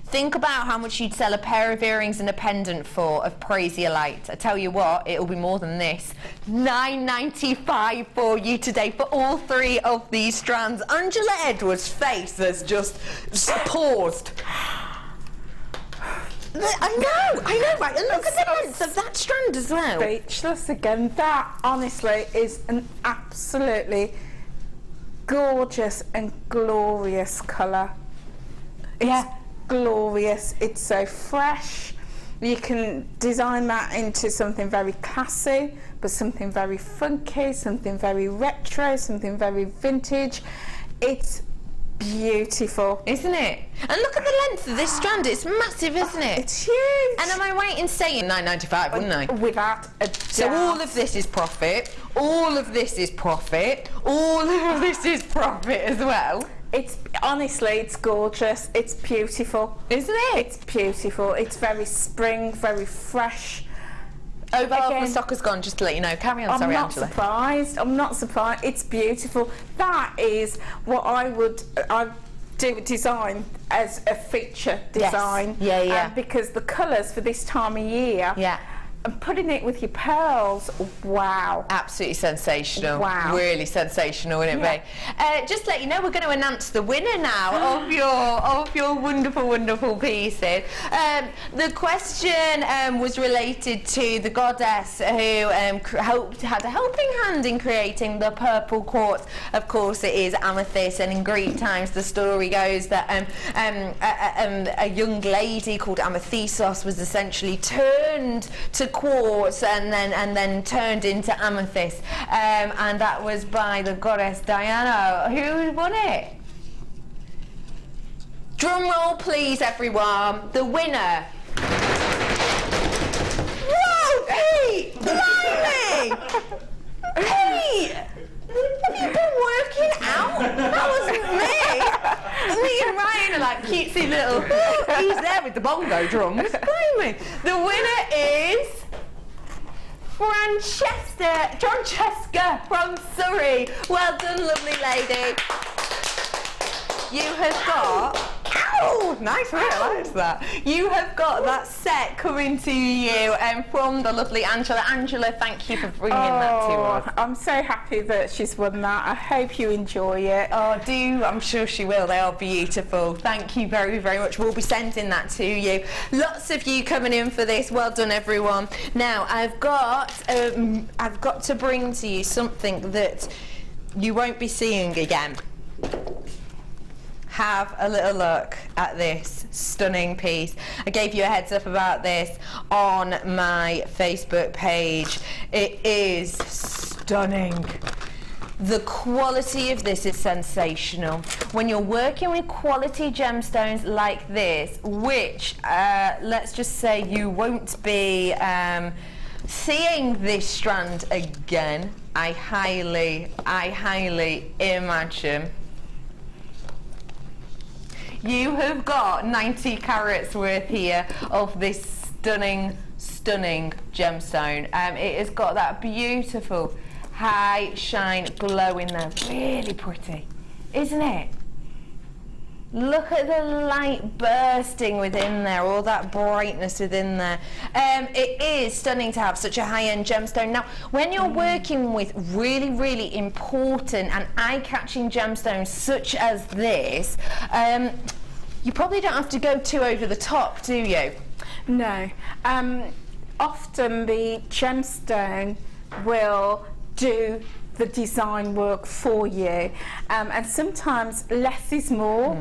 Think about how much you'd sell a pair of earrings and a pendant for of Prasiolite. I tell you what, it'll be more than this. £9.95 for you today for all 3 of these strands. Angela Edwards' face has just paused. I know, right? And look at the length of that strand as well. Speechless again. That, honestly, is an absolutely gorgeous and glorious colour. Yeah. Glorious. It's so fresh. You can design that into something very classy, but something very funky, something very retro, something very vintage. It's beautiful. Isn't it? And look at the length of this strand. It's massive, isn't it? It's huge. And am I right in saying £9.95, wouldn't I? Without a doubt. So all of this is profit. All of this is profit. All of this is profit as well. It's honestly, it's gorgeous. It's beautiful, isn't it? It's beautiful. It's very spring, very fresh. Over half my stock has gone, just to let you know. Carry on, sorry, Angela. I'm not surprised. It's beautiful. That is what I do design as a feature design. Yes. Yeah. Because the colours for this time of year. Yeah. And putting it with your pearls, wow. Absolutely sensational. Wow. Really sensational, wouldn't it be? Just to let you know, we're going to announce the winner now of your wonderful, wonderful pieces. The question was related to the goddess who had a helping hand in creating the purple quartz. Of course, it is amethyst, and in Greek times the story goes that a young lady called Amethyssos was essentially turned to quartz and then turned into amethyst, and that was by the goddess Diana. Who won it? Drum roll please, everyone. The winner. Whoa, Pete! Blimey! Pete! Have you been working out? That wasn't me. Me and Ryan are like cutesy little. He's there with the bongo drums. Blimey. The winner is Francesca from Surrey. Well done, lovely lady. You have got... Ow! Nice work, I liked that. You have got that set coming to you from the lovely Angela. Angela, thank you for bringing that to us. I'm so happy that she's won that. I hope you enjoy it. Oh, do. I'm sure she will. They are beautiful. Thank you very, very much. We'll be sending that to you. Lots of you coming in for this. Well done, everyone. Now, I've got to bring to you something that you won't be seeing again. Have a little look at this stunning piece. I gave you a heads up about this on my Facebook page. It is stunning. The quality of this is sensational. When you're working with quality gemstones like this, which let's just say you won't be seeing this strand again, I highly imagine. You have got 90 carats worth here of this stunning gemstone. It has got that beautiful high shine glow in there. Really pretty, isn't it? Look at the light bursting within there, all that brightness within there. It is stunning to have such a high-end gemstone. Now, when you're working with really, really important and eye-catching gemstones such as this, you probably don't have to go too over the top, do you? No. Often the gemstone will do the design work for you, and sometimes less is more,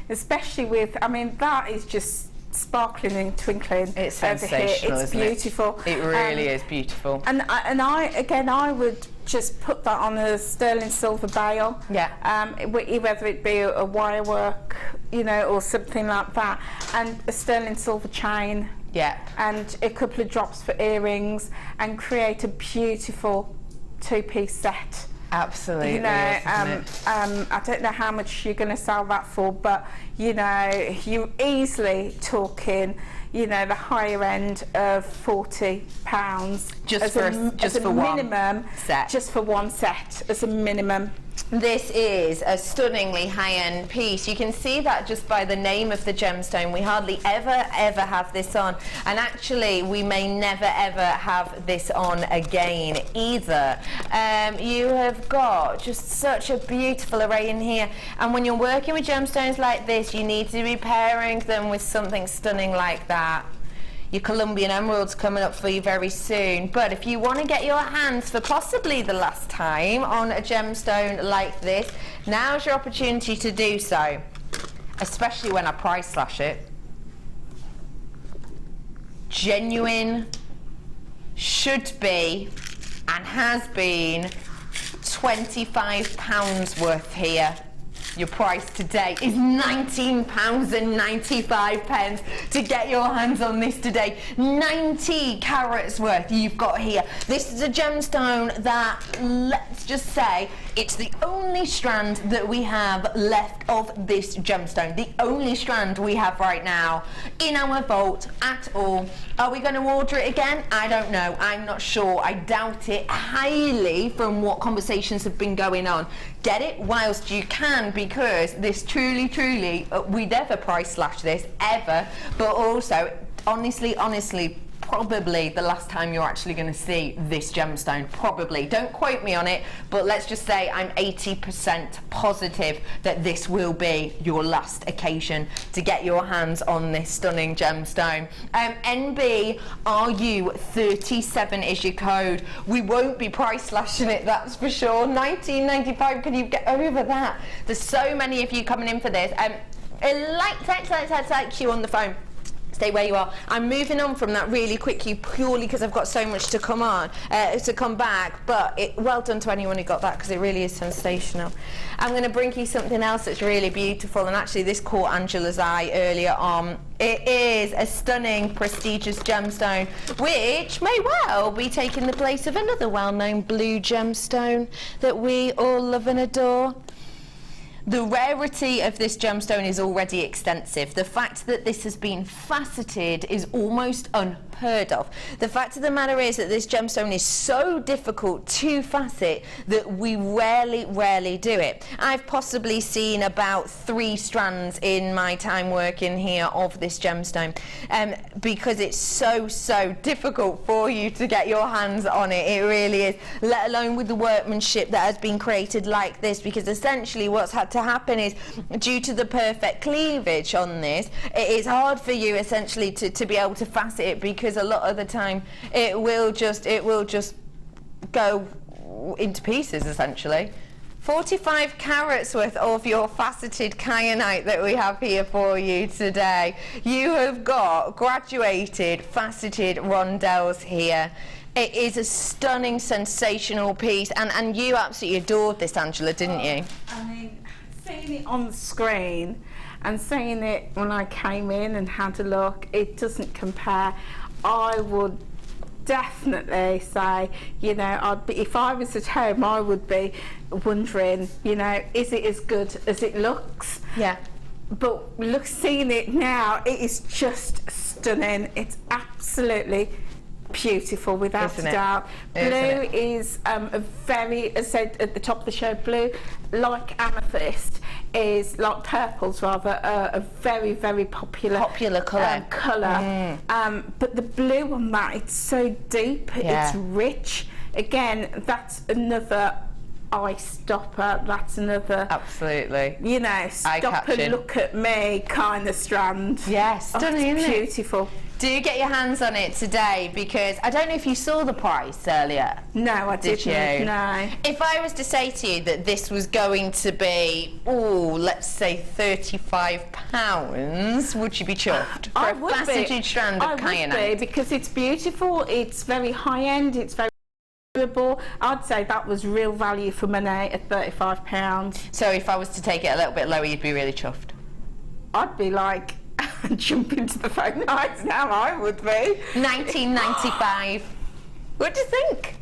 especially with, I mean, that is just sparkling and twinkling. It's sensational, It's beautiful. It really is beautiful. And I would just put that on a sterling silver bail. Yeah. Whether it be a wire work, you know, or something like that, and a sterling silver chain. Yeah. And a couple of drops for earrings, and create a beautiful two-piece set. Absolutely. You know, I don't know how much you're going to sell that for, but you know, you're easily talking, you know, the higher end of £40 just for one minimum set. Just for one set as a minimum. This is a stunningly high-end piece. You can see that just by the name of the gemstone. We hardly ever have this on, and actually we may never ever have this on again either. You have got just such a beautiful array in here, and when you're working with gemstones like this, you need to be pairing them with something stunning like that. Your Colombian emerald's coming up for you very soon, but if you want to get your hands for possibly the last time on a gemstone like this, now's your opportunity to do so, especially when I price slash it. Genuine, should be and has been £25 worth here. Your price today is £19.95 to get your hands on this today. 90 carats worth you've got here. This is a gemstone that, let's just say, it's the only strand that we have left of this gemstone. The only strand we have right now in our vault at all. Are we going to order it again? I don't know. I'm not sure. I doubt it highly from what conversations have been going on. Get it whilst you can, because this truly, we never price slash this ever, but also, honestly, probably the last time you're actually going to see this gemstone. Probably. Don't quote me on it, but let's just say I'm 80% positive that this will be your last occasion to get your hands on this stunning gemstone. NBRU37 is your code. We won't be price slashing it, that's for sure. $19.95, can you get over that? There's so many of you coming in for this. Like you on the phone. Stay where you are. I'm moving on from that really quickly, purely because I've got so much to come back, but well done to anyone who got that, because it really is sensational. I'm going to bring you something else that's really beautiful, and actually this caught Angela's eye earlier on. It is a stunning, prestigious gemstone, which may well be taking the place of another well-known blue gemstone that we all love and adore. The rarity of this gemstone is already extensive. The fact that this has been faceted is almost unheard of. The fact of the matter is that this gemstone is so difficult to facet that we rarely do it. I've possibly seen about 3 strands in my time working here of this gemstone, because it's so difficult for you to get your hands on it. It really is, let alone with the workmanship that has been created like this, because essentially what's had to happen is, due to the perfect cleavage on this, it is hard for you essentially to be able to facet it, because a lot of the time it will just go into pieces essentially. 45 carats worth of your faceted kyanite that we have here for you today. You have got graduated faceted rondelles here. It is a stunning, sensational piece, and you absolutely adored this, Angela, didn't you? I mean, seeing it on the screen and seeing it when I came in and had a look, it doesn't compare. I would definitely say, you know, if I was at home, I would be wondering, you know, is it as good as it looks? Yeah. But seeing it now, it is just stunning. It's absolutely beautiful, without a doubt. Blue is a very, as I said at the top of the show, blue, like amethyst, is like purples rather, a very popular colour. But the blue on that, it's so deep, it's rich. Again, that's another eye stopper, that's another, absolutely, you know, stop and look at me kind of strand. Yes, stunning, isn't it? Beautiful. Do get your hands on it today, because I don't know if you saw the price earlier. No, I didn't. No. If I was to say to you that this was going to be, let's say £35, would you be chuffed for a faceted strand of kyanite? I would be, because it's beautiful, it's very high end, it's very durable. I'd say that was real value for money at £35. So if I was to take it a little bit lower, you'd be really chuffed? I'd be like, jump into the phone lines now, I would be. $19.95. What do you think?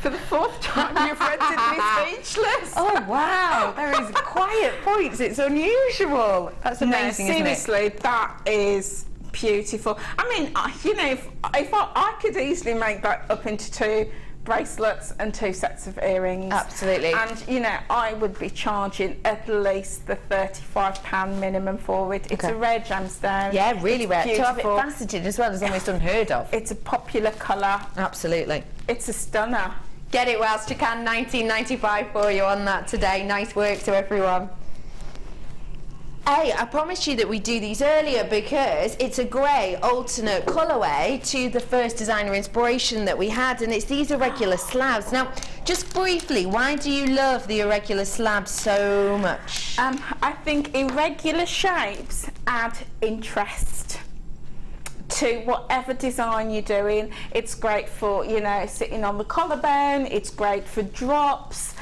For the 4th time you've rendered me speechless. Oh wow, there is quiet points, it's unusual. That's amazing, no, seriously, isn't it? That is beautiful. I mean, you know, if I could easily make that up into 2 bracelets and 2 sets of earrings. Absolutely. And, you know, I would be charging at least the £35 minimum for it. It's a rare gemstone. Yeah, really rare. Beautiful. To have it faceted as well is almost unheard of. It's a popular colour. Absolutely. It's a stunner. Get it whilst you can. $19.95 for you on that today. Nice work to everyone. Hey, I promised you that we'd do these earlier because it's a grey alternate colourway to the first designer inspiration that we had, and it's these irregular slabs. Now, just briefly, why do you love the irregular slabs so much? I think irregular shapes add interest to whatever design you're doing. It's great for, you know, sitting on the collarbone, it's great for drops,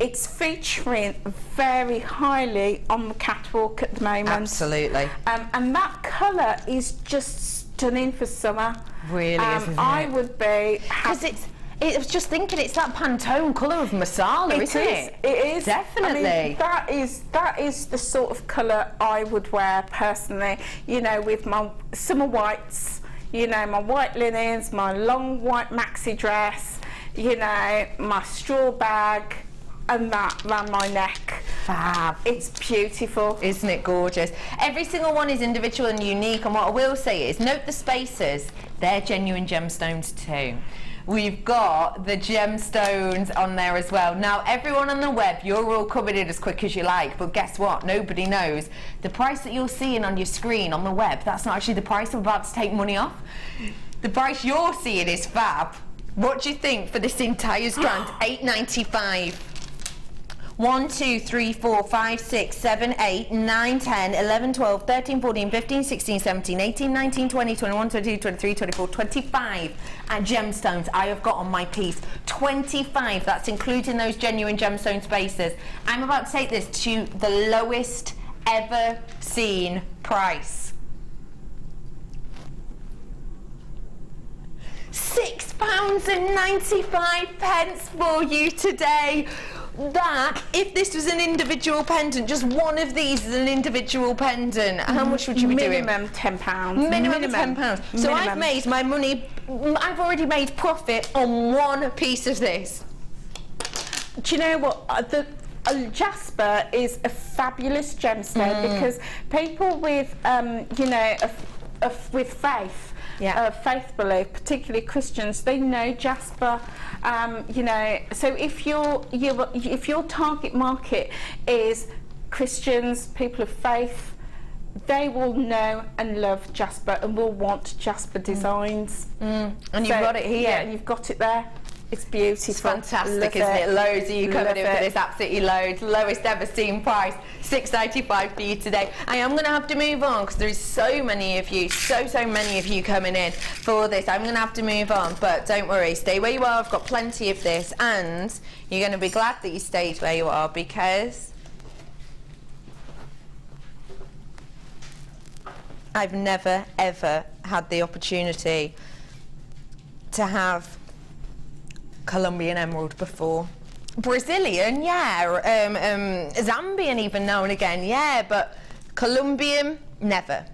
It's featuring very highly on the catwalk at the moment. Absolutely. And that colour is just stunning for summer. Really is, isn't it? I would be... Because I was just thinking, it's that Pantone colour of Masala, isn't it? It is. Definitely. I mean, that is the sort of colour I would wear personally, you know, with my summer whites, you know, my white linens, my long white maxi dress, you know, my straw bag, and that round my neck. Fab. It's beautiful. Isn't it gorgeous? Every single one is individual and unique, and what I will say is, note the spaces, they're genuine gemstones too. We've got the gemstones on there as well. Now, everyone on the web, you're all coming in as quick as you like, but guess what? Nobody knows. The price that you're seeing on your screen on the web, that's not actually the price I'm about to take money off. The price you're seeing is fab. What do you think for this entire strand? $8.95. 1, 2, 3, 4, 5, 6, 7, 8, 9, 10, 11, 12, 13, 14, 15, 16, 17, 18, 19, 20, 21, 22, 23, 24, 25 gemstones I have got on my piece. 25, that's including those genuine gemstone spaces. I'm about to take this to the lowest ever seen price. £6.95 for you today. That, if this was an individual pendant, just one of these is an individual pendant, how much would you be doing? Minimum £10. Minimum £10. So I've made my money, I've already made profit on one piece of this. Do you know what? Jasper is a fabulous gemstone because people with, you know, with faith, faith belief, particularly Christians, they know Jasper. You know, so if your target market is Christians, people of faith, they will know and love Jasper and will want Jasper designs. And you've got it here. Yeah, you've got it there. It's beautiful. It's fantastic, isn't it? Loads of you coming in for this, absolutely loads. Lowest ever seen price, $6.95 for you today. I am going to have to move on because there is so many of you, so many of you coming in for this. I'm going to have to move on, but don't worry, stay where you are. I've got plenty of this, and you're going to be glad that you stayed where you are because I've never ever had the opportunity to have Colombian emerald before. Brazilian, yeah, Zambian even now and again, yeah, but Colombian, never.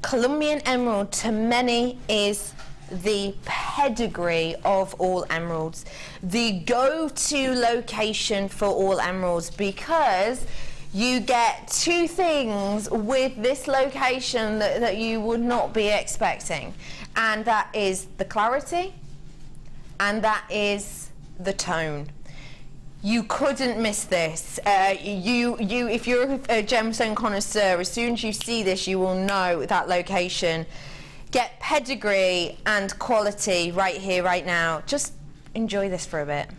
Colombian emerald to many is the pedigree of all emeralds, the go-to location for all emeralds, because you get two things with this location that you would not be expecting, and that is the clarity and that is the tone. You couldn't miss this. If you're a gemstone connoisseur, as soon as you see this, you will know that location. Get pedigree and quality right here, right now. Just enjoy this for a bit.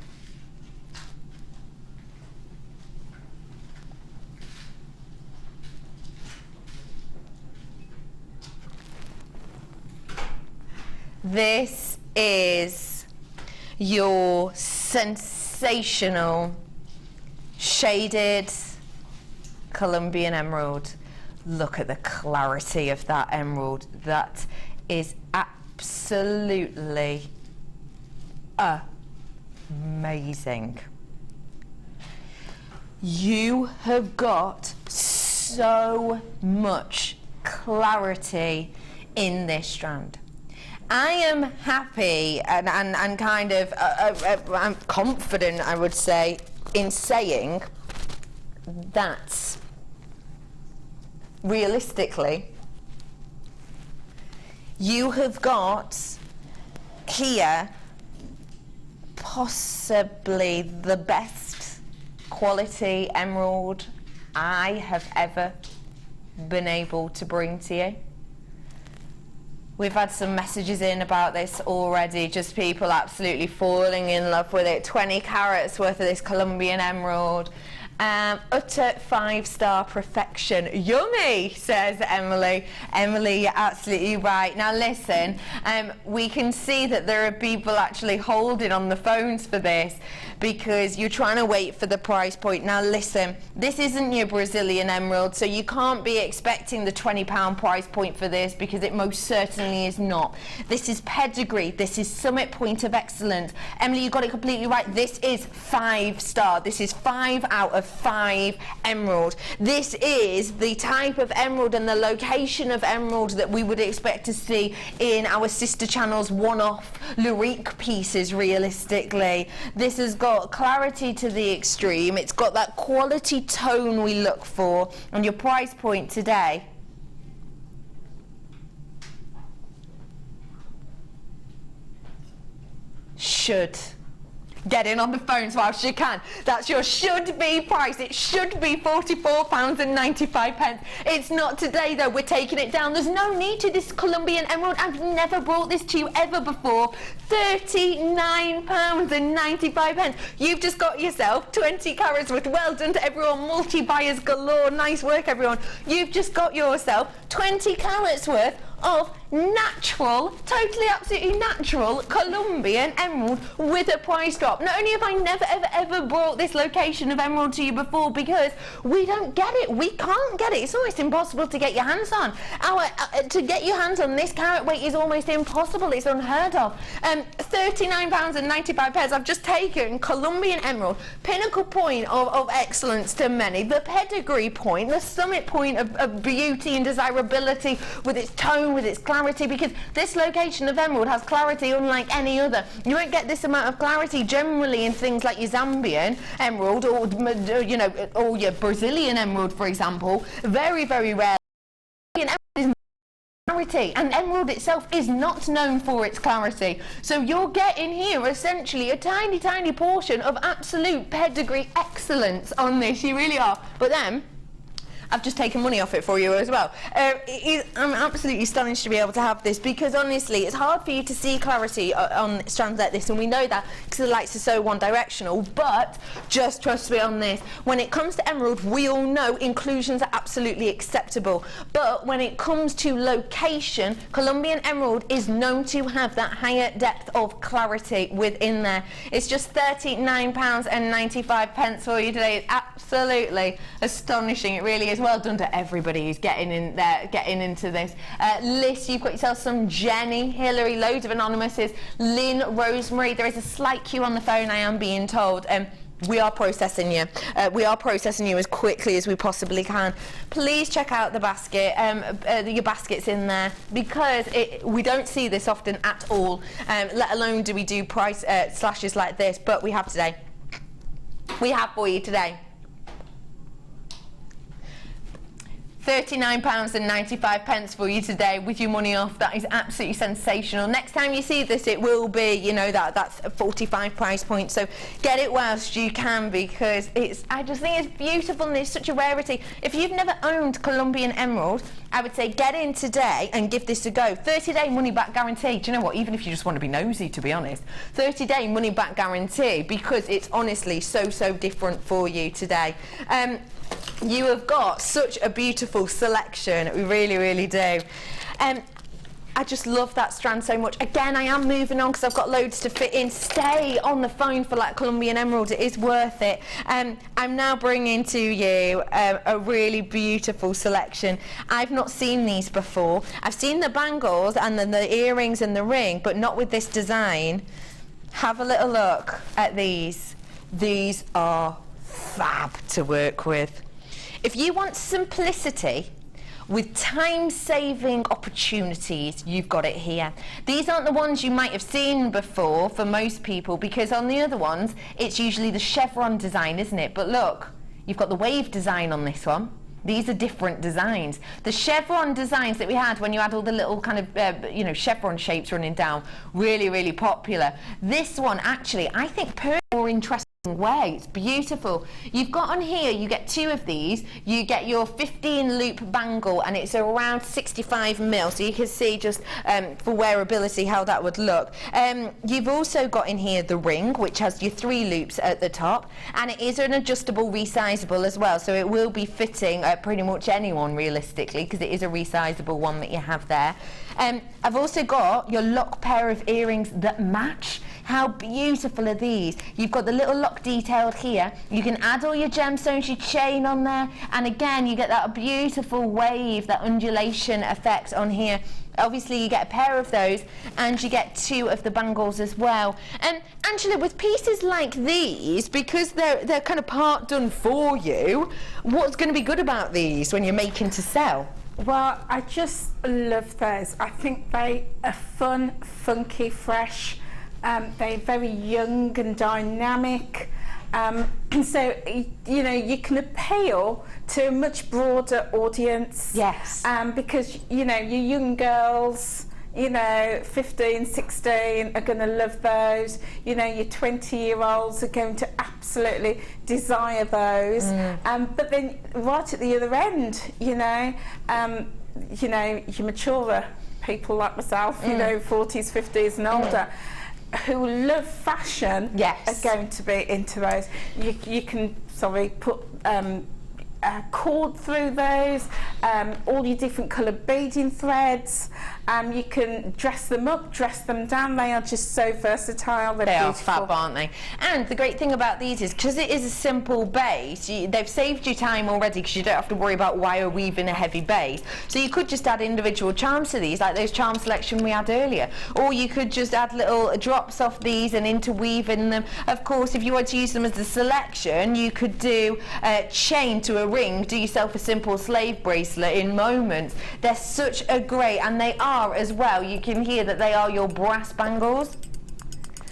This is your sensational shaded Colombian emerald. Look at the clarity of that emerald. That is absolutely amazing. You have got so much clarity in this strand. I am happy and kind of I'm confident, I would say, in saying that realistically you have got here possibly the best quality emerald I have ever been able to bring to you. We've had some messages in about this already, just people absolutely falling in love with it. 20 carats worth of this Colombian emerald. Utter 5-star perfection. Yummy, says Emily. Emily, you're absolutely right. Now listen, we can see that there are people actually holding on the phones for this because you're trying to wait for the price point. Now listen, this isn't your Brazilian emerald, so you can't be expecting the £20 price point for this because it most certainly is not. This is pedigree. This is summit point of excellence. Emily, you got it completely right. This is 5-star. This is 5 out of 5 emerald. This is the type of emerald and the location of emerald that we would expect to see in our sister channel's one-off Redican pieces realistically. This has got clarity to the extreme. It's got that quality tone we look for, and your price point today should get in on the phones whilst you can. That's your should be price. It should be £44.95. It's not today though. We're taking it down. There's no need to. This Colombian emerald, I've never brought this to you ever before. £39.95. You've just got yourself 20 carats worth. Well done to everyone. Multi-buyers galore. Nice work everyone. You've just got yourself 20 carats worth of natural, totally absolutely natural Colombian emerald with a price drop. Not only have I never ever brought this location of emerald to you before because we don't get it, we can't get it, it's almost impossible to get your hands on. To get your hands on this carat weight is almost impossible, it's unheard of. £39.95. I've just taken Colombian emerald, pinnacle point of excellence to many, the pedigree point, the summit point of beauty and desirability with its tone, with its clarity, because this location of emerald has clarity unlike any other. You won't get this amount of clarity generally in things like your Zambian emerald or, you know, or your Brazilian emerald, for example. Very, very rare. Clarity, and emerald itself is not known for its clarity. So you're getting here essentially a tiny, tiny portion of absolute pedigree excellence on this. You really are. But then I've just taken money off it for you as well. I'm absolutely astonished to be able to have this because honestly it's hard for you to see clarity on strands like this, and we know that because the lights are so one-directional, but just trust me on this. When it comes to emerald, we all know inclusions are absolutely acceptable, but when it comes to location, Colombian emerald is known to have that higher depth of clarity within there. It's just £39.95 for you today. It's absolutely astonishing. It really is. Well done to everybody who's getting in there, getting into this. Liz, you've got yourself some Jenny, Hillary, loads of anonymouses, Lynn, Rosemary. There is a slight queue on the phone, I am being told. We are processing you. We are processing you as quickly as we possibly can. Please check out the basket, your baskets in there, because we don't see this often at all, let alone do we do price slashes like this, but we have today. We have for you today. £39.95 for you today with your money off. That is absolutely sensational. Next time you see this, it will be, you know, that's a 45 price point. So get it whilst you can, because I just think it's beautiful and it's such a rarity. If you've never owned Colombian emerald, I would say get in today and give this a go. 30-day money back guarantee. Do you know what? Even if you just want to be nosy, to be honest, 30-day money back guarantee, because it's honestly so different for you today. You have got such a beautiful selection. We really do. I just love that strand so much. Again, I am moving on because I've got loads to fit in. Stay on the phone for like Colombian emerald. It is worth it. I'm now bringing to you a really beautiful selection. I've not seen these before. I've seen the bangles and then the earrings and the ring, but not with this design. Have a little look at these. These are fab to work with. If you want simplicity with time-saving opportunities, you've got it here. These aren't the ones you might have seen before for most people, because on the other ones it's usually the chevron design, isn't it? But look, you've got the wave design on this one. These are different designs. The chevron designs that we had when you had all the little kind of you know, chevron shapes running down, really popular. This one actually, I think, more interesting way. It's beautiful. You've got on here, you get 2 of these. You get your 15 loop bangle, and it's around 65 mil, so you can see just for wearability how that would look. You've also got in here the ring, which has your 3 loops at the top, and it is an adjustable resizable as well, so it will be fitting pretty much anyone realistically, because it is a resizable one that you have there. I've also got your lock pair of earrings that match. How beautiful are these? You've got the little lock detailed here. You can add all your gemstones, your chain on there, and again you get that beautiful wave, that undulation effect on here. Obviously you get a pair of those, and you get 2 of the bangles as well. And Angela, with pieces like these, because they're kind of part done for you, what's going to be good about these when you're making to sell? Well, I just love those. I think they are fun, funky, fresh. They're very young and dynamic. So, you know, you can appeal to a much broader audience. Yes. Because, you know, your young girls, you know, 15, 16 are going to love those. You know, your 20-year-olds are going to absolutely desire those. But then right at the other end, you know, your maturer people like myself, you know, 40s, 50s and older, who love fashion, are going to be into those. You can, put cord through those, all your different coloured beading threads. You can dress them up, dress them down. They are just so versatile. They are fab, aren't they? And the great thing about these is, because it is a simple base, they've saved you time already, because you don't have to worry about wire weaving a heavy base. So you could just add individual charms to these, like those charm selection we had earlier. Or you could just add little drops off these and interweaving them. Of course, if you want to use them as a selection, you could do a chain to a ring, do yourself a simple slave bracelet in moments. They're such a great, and they are as well, you can hear that they are your brass bangles.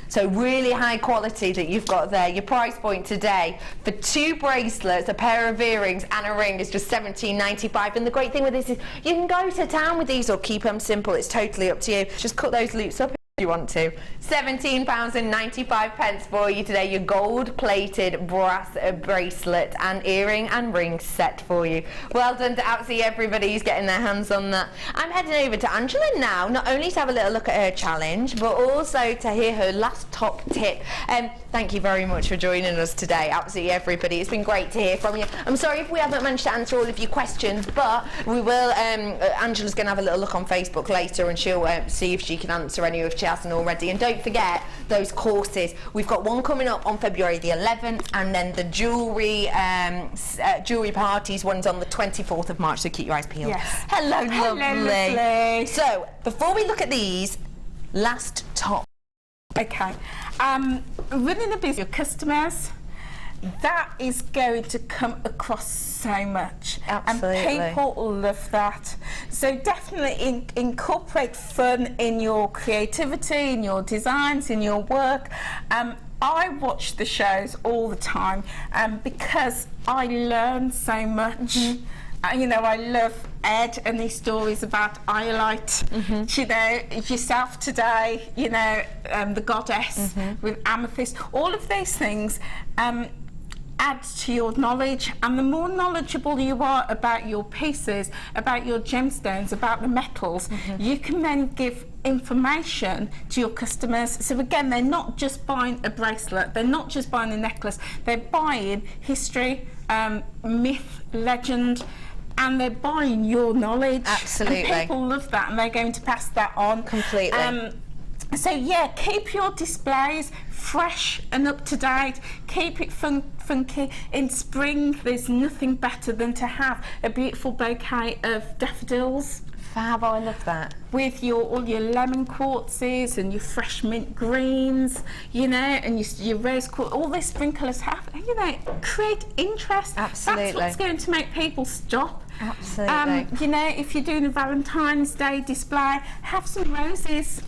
So really high quality that you've got there. Your price point today for 2 bracelets, a pair of earrings and a ring is just $17.95. And the great thing with this is you can go to town with these or keep them simple. It's totally up to you. Just cut those loops up if you want to. £17.95 for you today. Your gold-plated brass bracelet and earring and ring set for you. Well done to absolutely everybody who's getting their hands on that. I'm heading over to Angela now, not only to have a little look at her challenge, but also to hear her last top tip. Thank you very much for joining us today, absolutely everybody. It's been great to hear from you. I'm sorry if we haven't managed to answer all of your questions, but we will. Angela's going to have a little look on Facebook later, and she'll see if she can answer any if she hasn't already. And don't forget those courses. We've got one coming up on February the 11th, and then the jewellery parties one's on the 24th of March, so keep your eyes peeled. Yes. Hello, lovely. Lovely. So, before we look at these, last top. Okay. Running a business, your customers, that is going to come across so much. Absolutely. And people love that. So definitely incorporate fun in your creativity, in your designs, in your work. I watch the shows all the time because I learn so much. You know, I love Ed and his stories about Iolite. You know, yourself today, you know, the goddess with amethyst. All of these things adds to your knowledge, and the more knowledgeable you are about your pieces, about your gemstones, about the metals, you can then give information to your customers. So again, they're not just buying a bracelet, they're not just buying a necklace, they're buying history, myth, legend, and they're buying your knowledge. Absolutely. And people love that, and they're going to pass that on. Completely. So yeah, keep your displays fresh and up to date. Keep it funky. In spring, there's nothing better than to have a beautiful bouquet of daffodils. Fab, I love that. With all your lemon quartzes and your fresh mint greens, you know, and your rose quartz, all these spring colours have, you know, create interest. Absolutely. That's what's going to make people stop. Absolutely. You know, if you're doing a Valentine's Day display, have some roses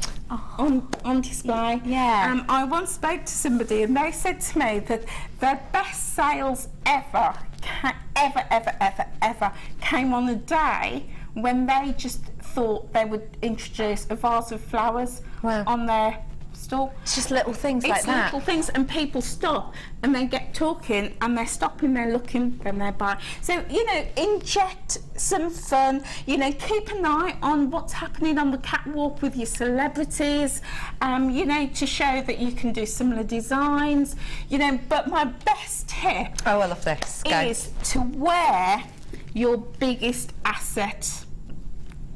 on display. Yeah. I once spoke to somebody and they said to me that their best sales ever came on a day when they just thought they would introduce a vase of flowers on their store. It's just little things It's like that. little things, and people stop and they get talking and they're stopping, they're looking, then they're buying. So, you know, inject some fun, you know, keep an eye on what's happening on the catwalk with your celebrities, you know, to show that you can do similar designs, you know. But my best tip Oh, I love this. Go. is to wear your biggest asset,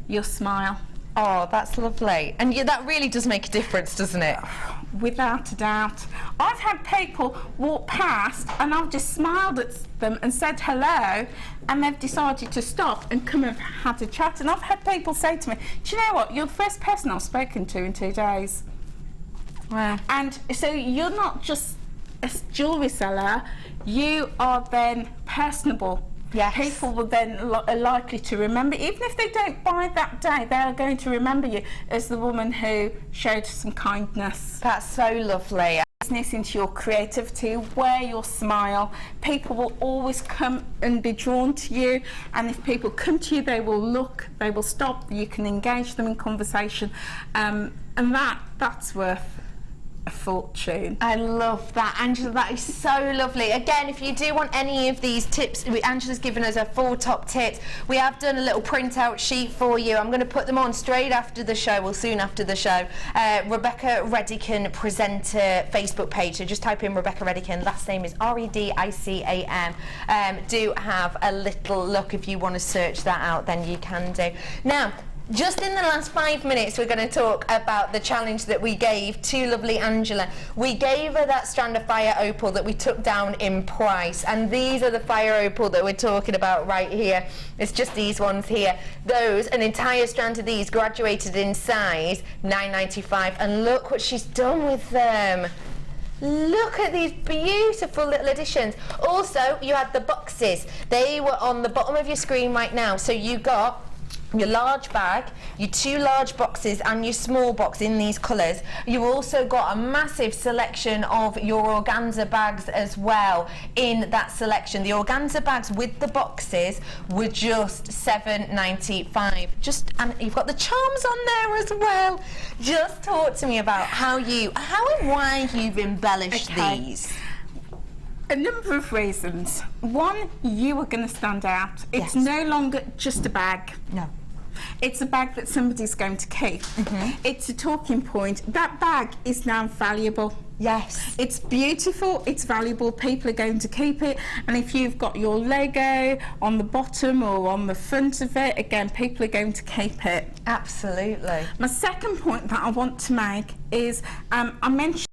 your smile. Oh, that's lovely. And yeah, that really does make a difference, doesn't it? Without a doubt. I've had people walk past and I've just smiled at them and said hello, and they've decided to stop and come and had a chat. And I've had people say to me, do you know what, you're the first person I've spoken to in 2 days. Wow. And so you're not just a jewellery seller, you are then personable. Yes. People will then are likely to remember, even if they don't buy that day, they are going to remember you as the woman who showed some kindness. That's so lovely. Business into your creativity, wear your smile. People will always come and be drawn to you, and if people come to you, they will look, they will stop, you can engage them in conversation, and that's worth a fortune. I love that, Angela. That is so lovely. Again, if you do want any of these tips, Angela's given us her 4 top tips. We have done a little printout sheet for you. I'm going to put them on straight after the show, well, soon after the show. Rebecca Redican presenter Facebook page. So just type in Rebecca Redican. Last name is Redicam. Do have a little look. If you want to search that out, then you can do. Now, just in the last 5 minutes, we're going to talk about the challenge that we gave to lovely Angela. We gave her that strand of fire opal that we took down in price, and these are the fire opal that we're talking about right here. It's just these ones here. Those, an entire strand of these, graduated in size, $9.95, and look what she's done with them. Look at these beautiful little additions. Also, you had the boxes. They were on the bottom of your screen right now, so you got your large bag, your 2 large boxes and your small box in these colours. You also got a massive selection of your organza bags as well in that selection. The organza bags with the boxes were just $7.95. And you've got the charms on there as well. Just talk to me about how and why you've embellished these. A number of reasons. One, you are going to stand out. It's Yes. no longer just a bag. No. It's a bag that somebody's going to keep. It's a talking point. That bag is now valuable. Yes. It's beautiful, it's valuable, people are going to keep it, and if you've got your logo on the bottom or on the front of it, again, people are going to keep it. Absolutely. My second point that I want to make is, I mentioned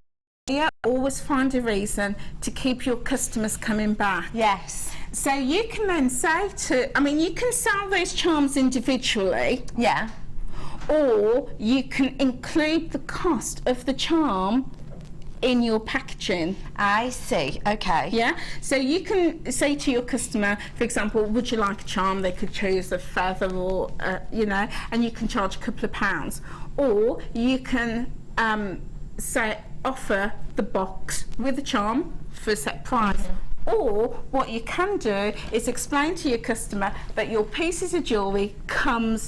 earlier, always find a reason to keep your customers coming back. Yes. So you can then say you can sell those charms individually. Yeah. Or you can include the cost of the charm in your packaging. I see. Okay. Yeah. So you can say to your customer, for example, would you like a charm? They could choose a feather or, and you can charge a couple of pounds. Or you can offer the box with the charm for a set price. Or what you can do is explain to your customer that your pieces of jewellery comes in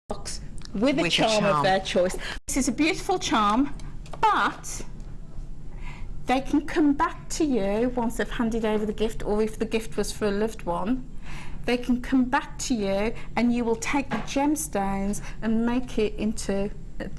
a box with a charm of their choice. This is a beautiful charm, but they can come back to you once they've handed over the gift, or if the gift was for a loved one, they can come back to you and you will take the gemstones and make it into a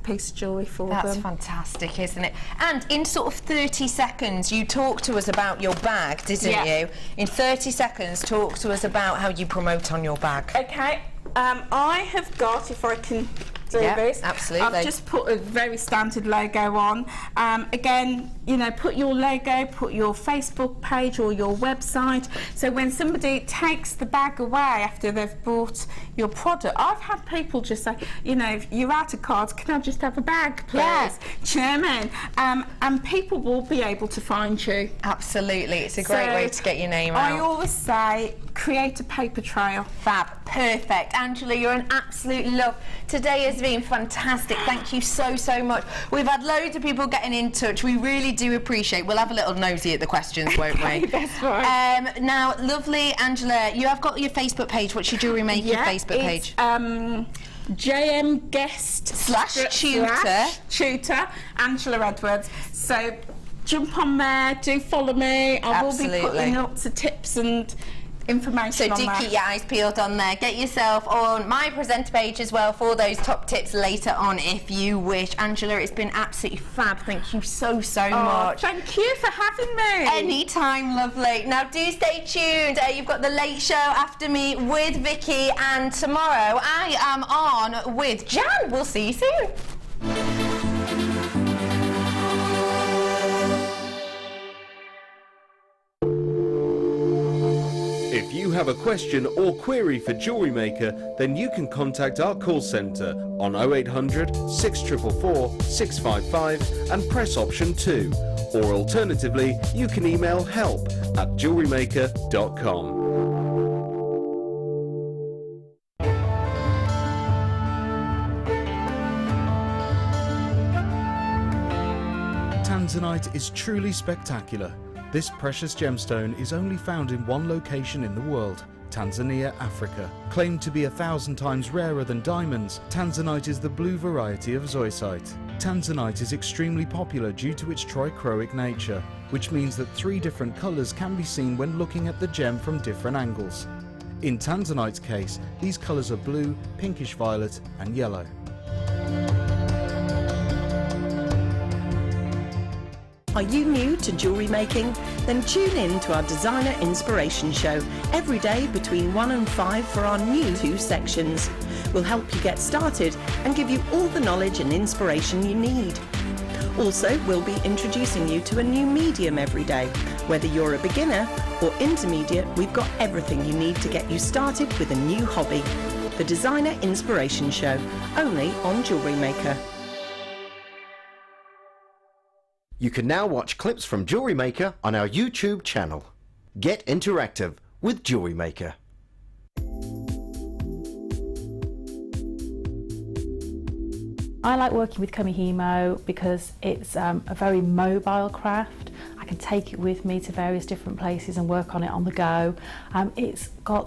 piece of jewellery for them. That's fantastic, isn't it? And in sort of 30 seconds, you talked to us about your bag, didn't you? In 30 seconds, talk to us about how you promote on your bag. Okay, I have got, if I can do this. Absolutely. I've just put a very standard logo on. Again, put your logo, put your Facebook page or your website. So when somebody takes the bag away after they've bought your product, I've had people just say, if you're out of cards, can I just have a bag, please? Yeah. Do you know what I mean? And people will be able to find you. Absolutely. It's a great way to get your name out. I always say, create a paper trail. Fab. Perfect. Angela, you're an absolute love. Today has been fantastic. Thank you so, so much. We've had loads of people getting in touch. We really do appreciate. We'll have a little nosy at the questions, won't we? That's right. Now, lovely Angela, you have got your Facebook page. What's your Jewellery Maker Facebook page? JM guest tutor Angela Edwards. So jump on there, do follow me. I will be putting up to tips and information so on do there. keep your eyes peeled on there. Get yourself on my presenter page as well for those top tips later on if you wish. Angela, it's been absolutely fab. Thank you so much. Thank you for having me. Anytime, lovely. Now do stay tuned. You've got the late show after me with Vicky, and tomorrow I am on with Jan. We'll see you soon. If you have a question or query for Jewellery Maker, then you can contact our call centre on 0800 644 655 and press option 2. Or alternatively, you can email help@jewellerymaker.com. Tanzanite is truly spectacular. This precious gemstone is only found in one location in the world, Tanzania, Africa. Claimed to be 1,000 times rarer than diamonds, Tanzanite is the blue variety of zoisite. Tanzanite is extremely popular due to its trichroic nature, which means that 3 different colours can be seen when looking at the gem from different angles. In Tanzanite's case, these colours are blue, pinkish violet and yellow. Are you new to jewellery making? Then tune in to our Designer Inspiration Show every day between 1 and 5 for our new 2 sections. We'll help you get started and give you all the knowledge and inspiration you need. Also, we'll be introducing you to a new medium every day. Whether you're a beginner or intermediate, we've got everything you need to get you started with a new hobby. The Designer Inspiration Show, only on Jewellery Maker. You can now watch clips from Jewellery Maker on our YouTube channel. Get interactive with Jewellery Maker. I like working with Kamihimo because it's a very mobile craft. I can take it with me to various different places and work on it on the go. It's got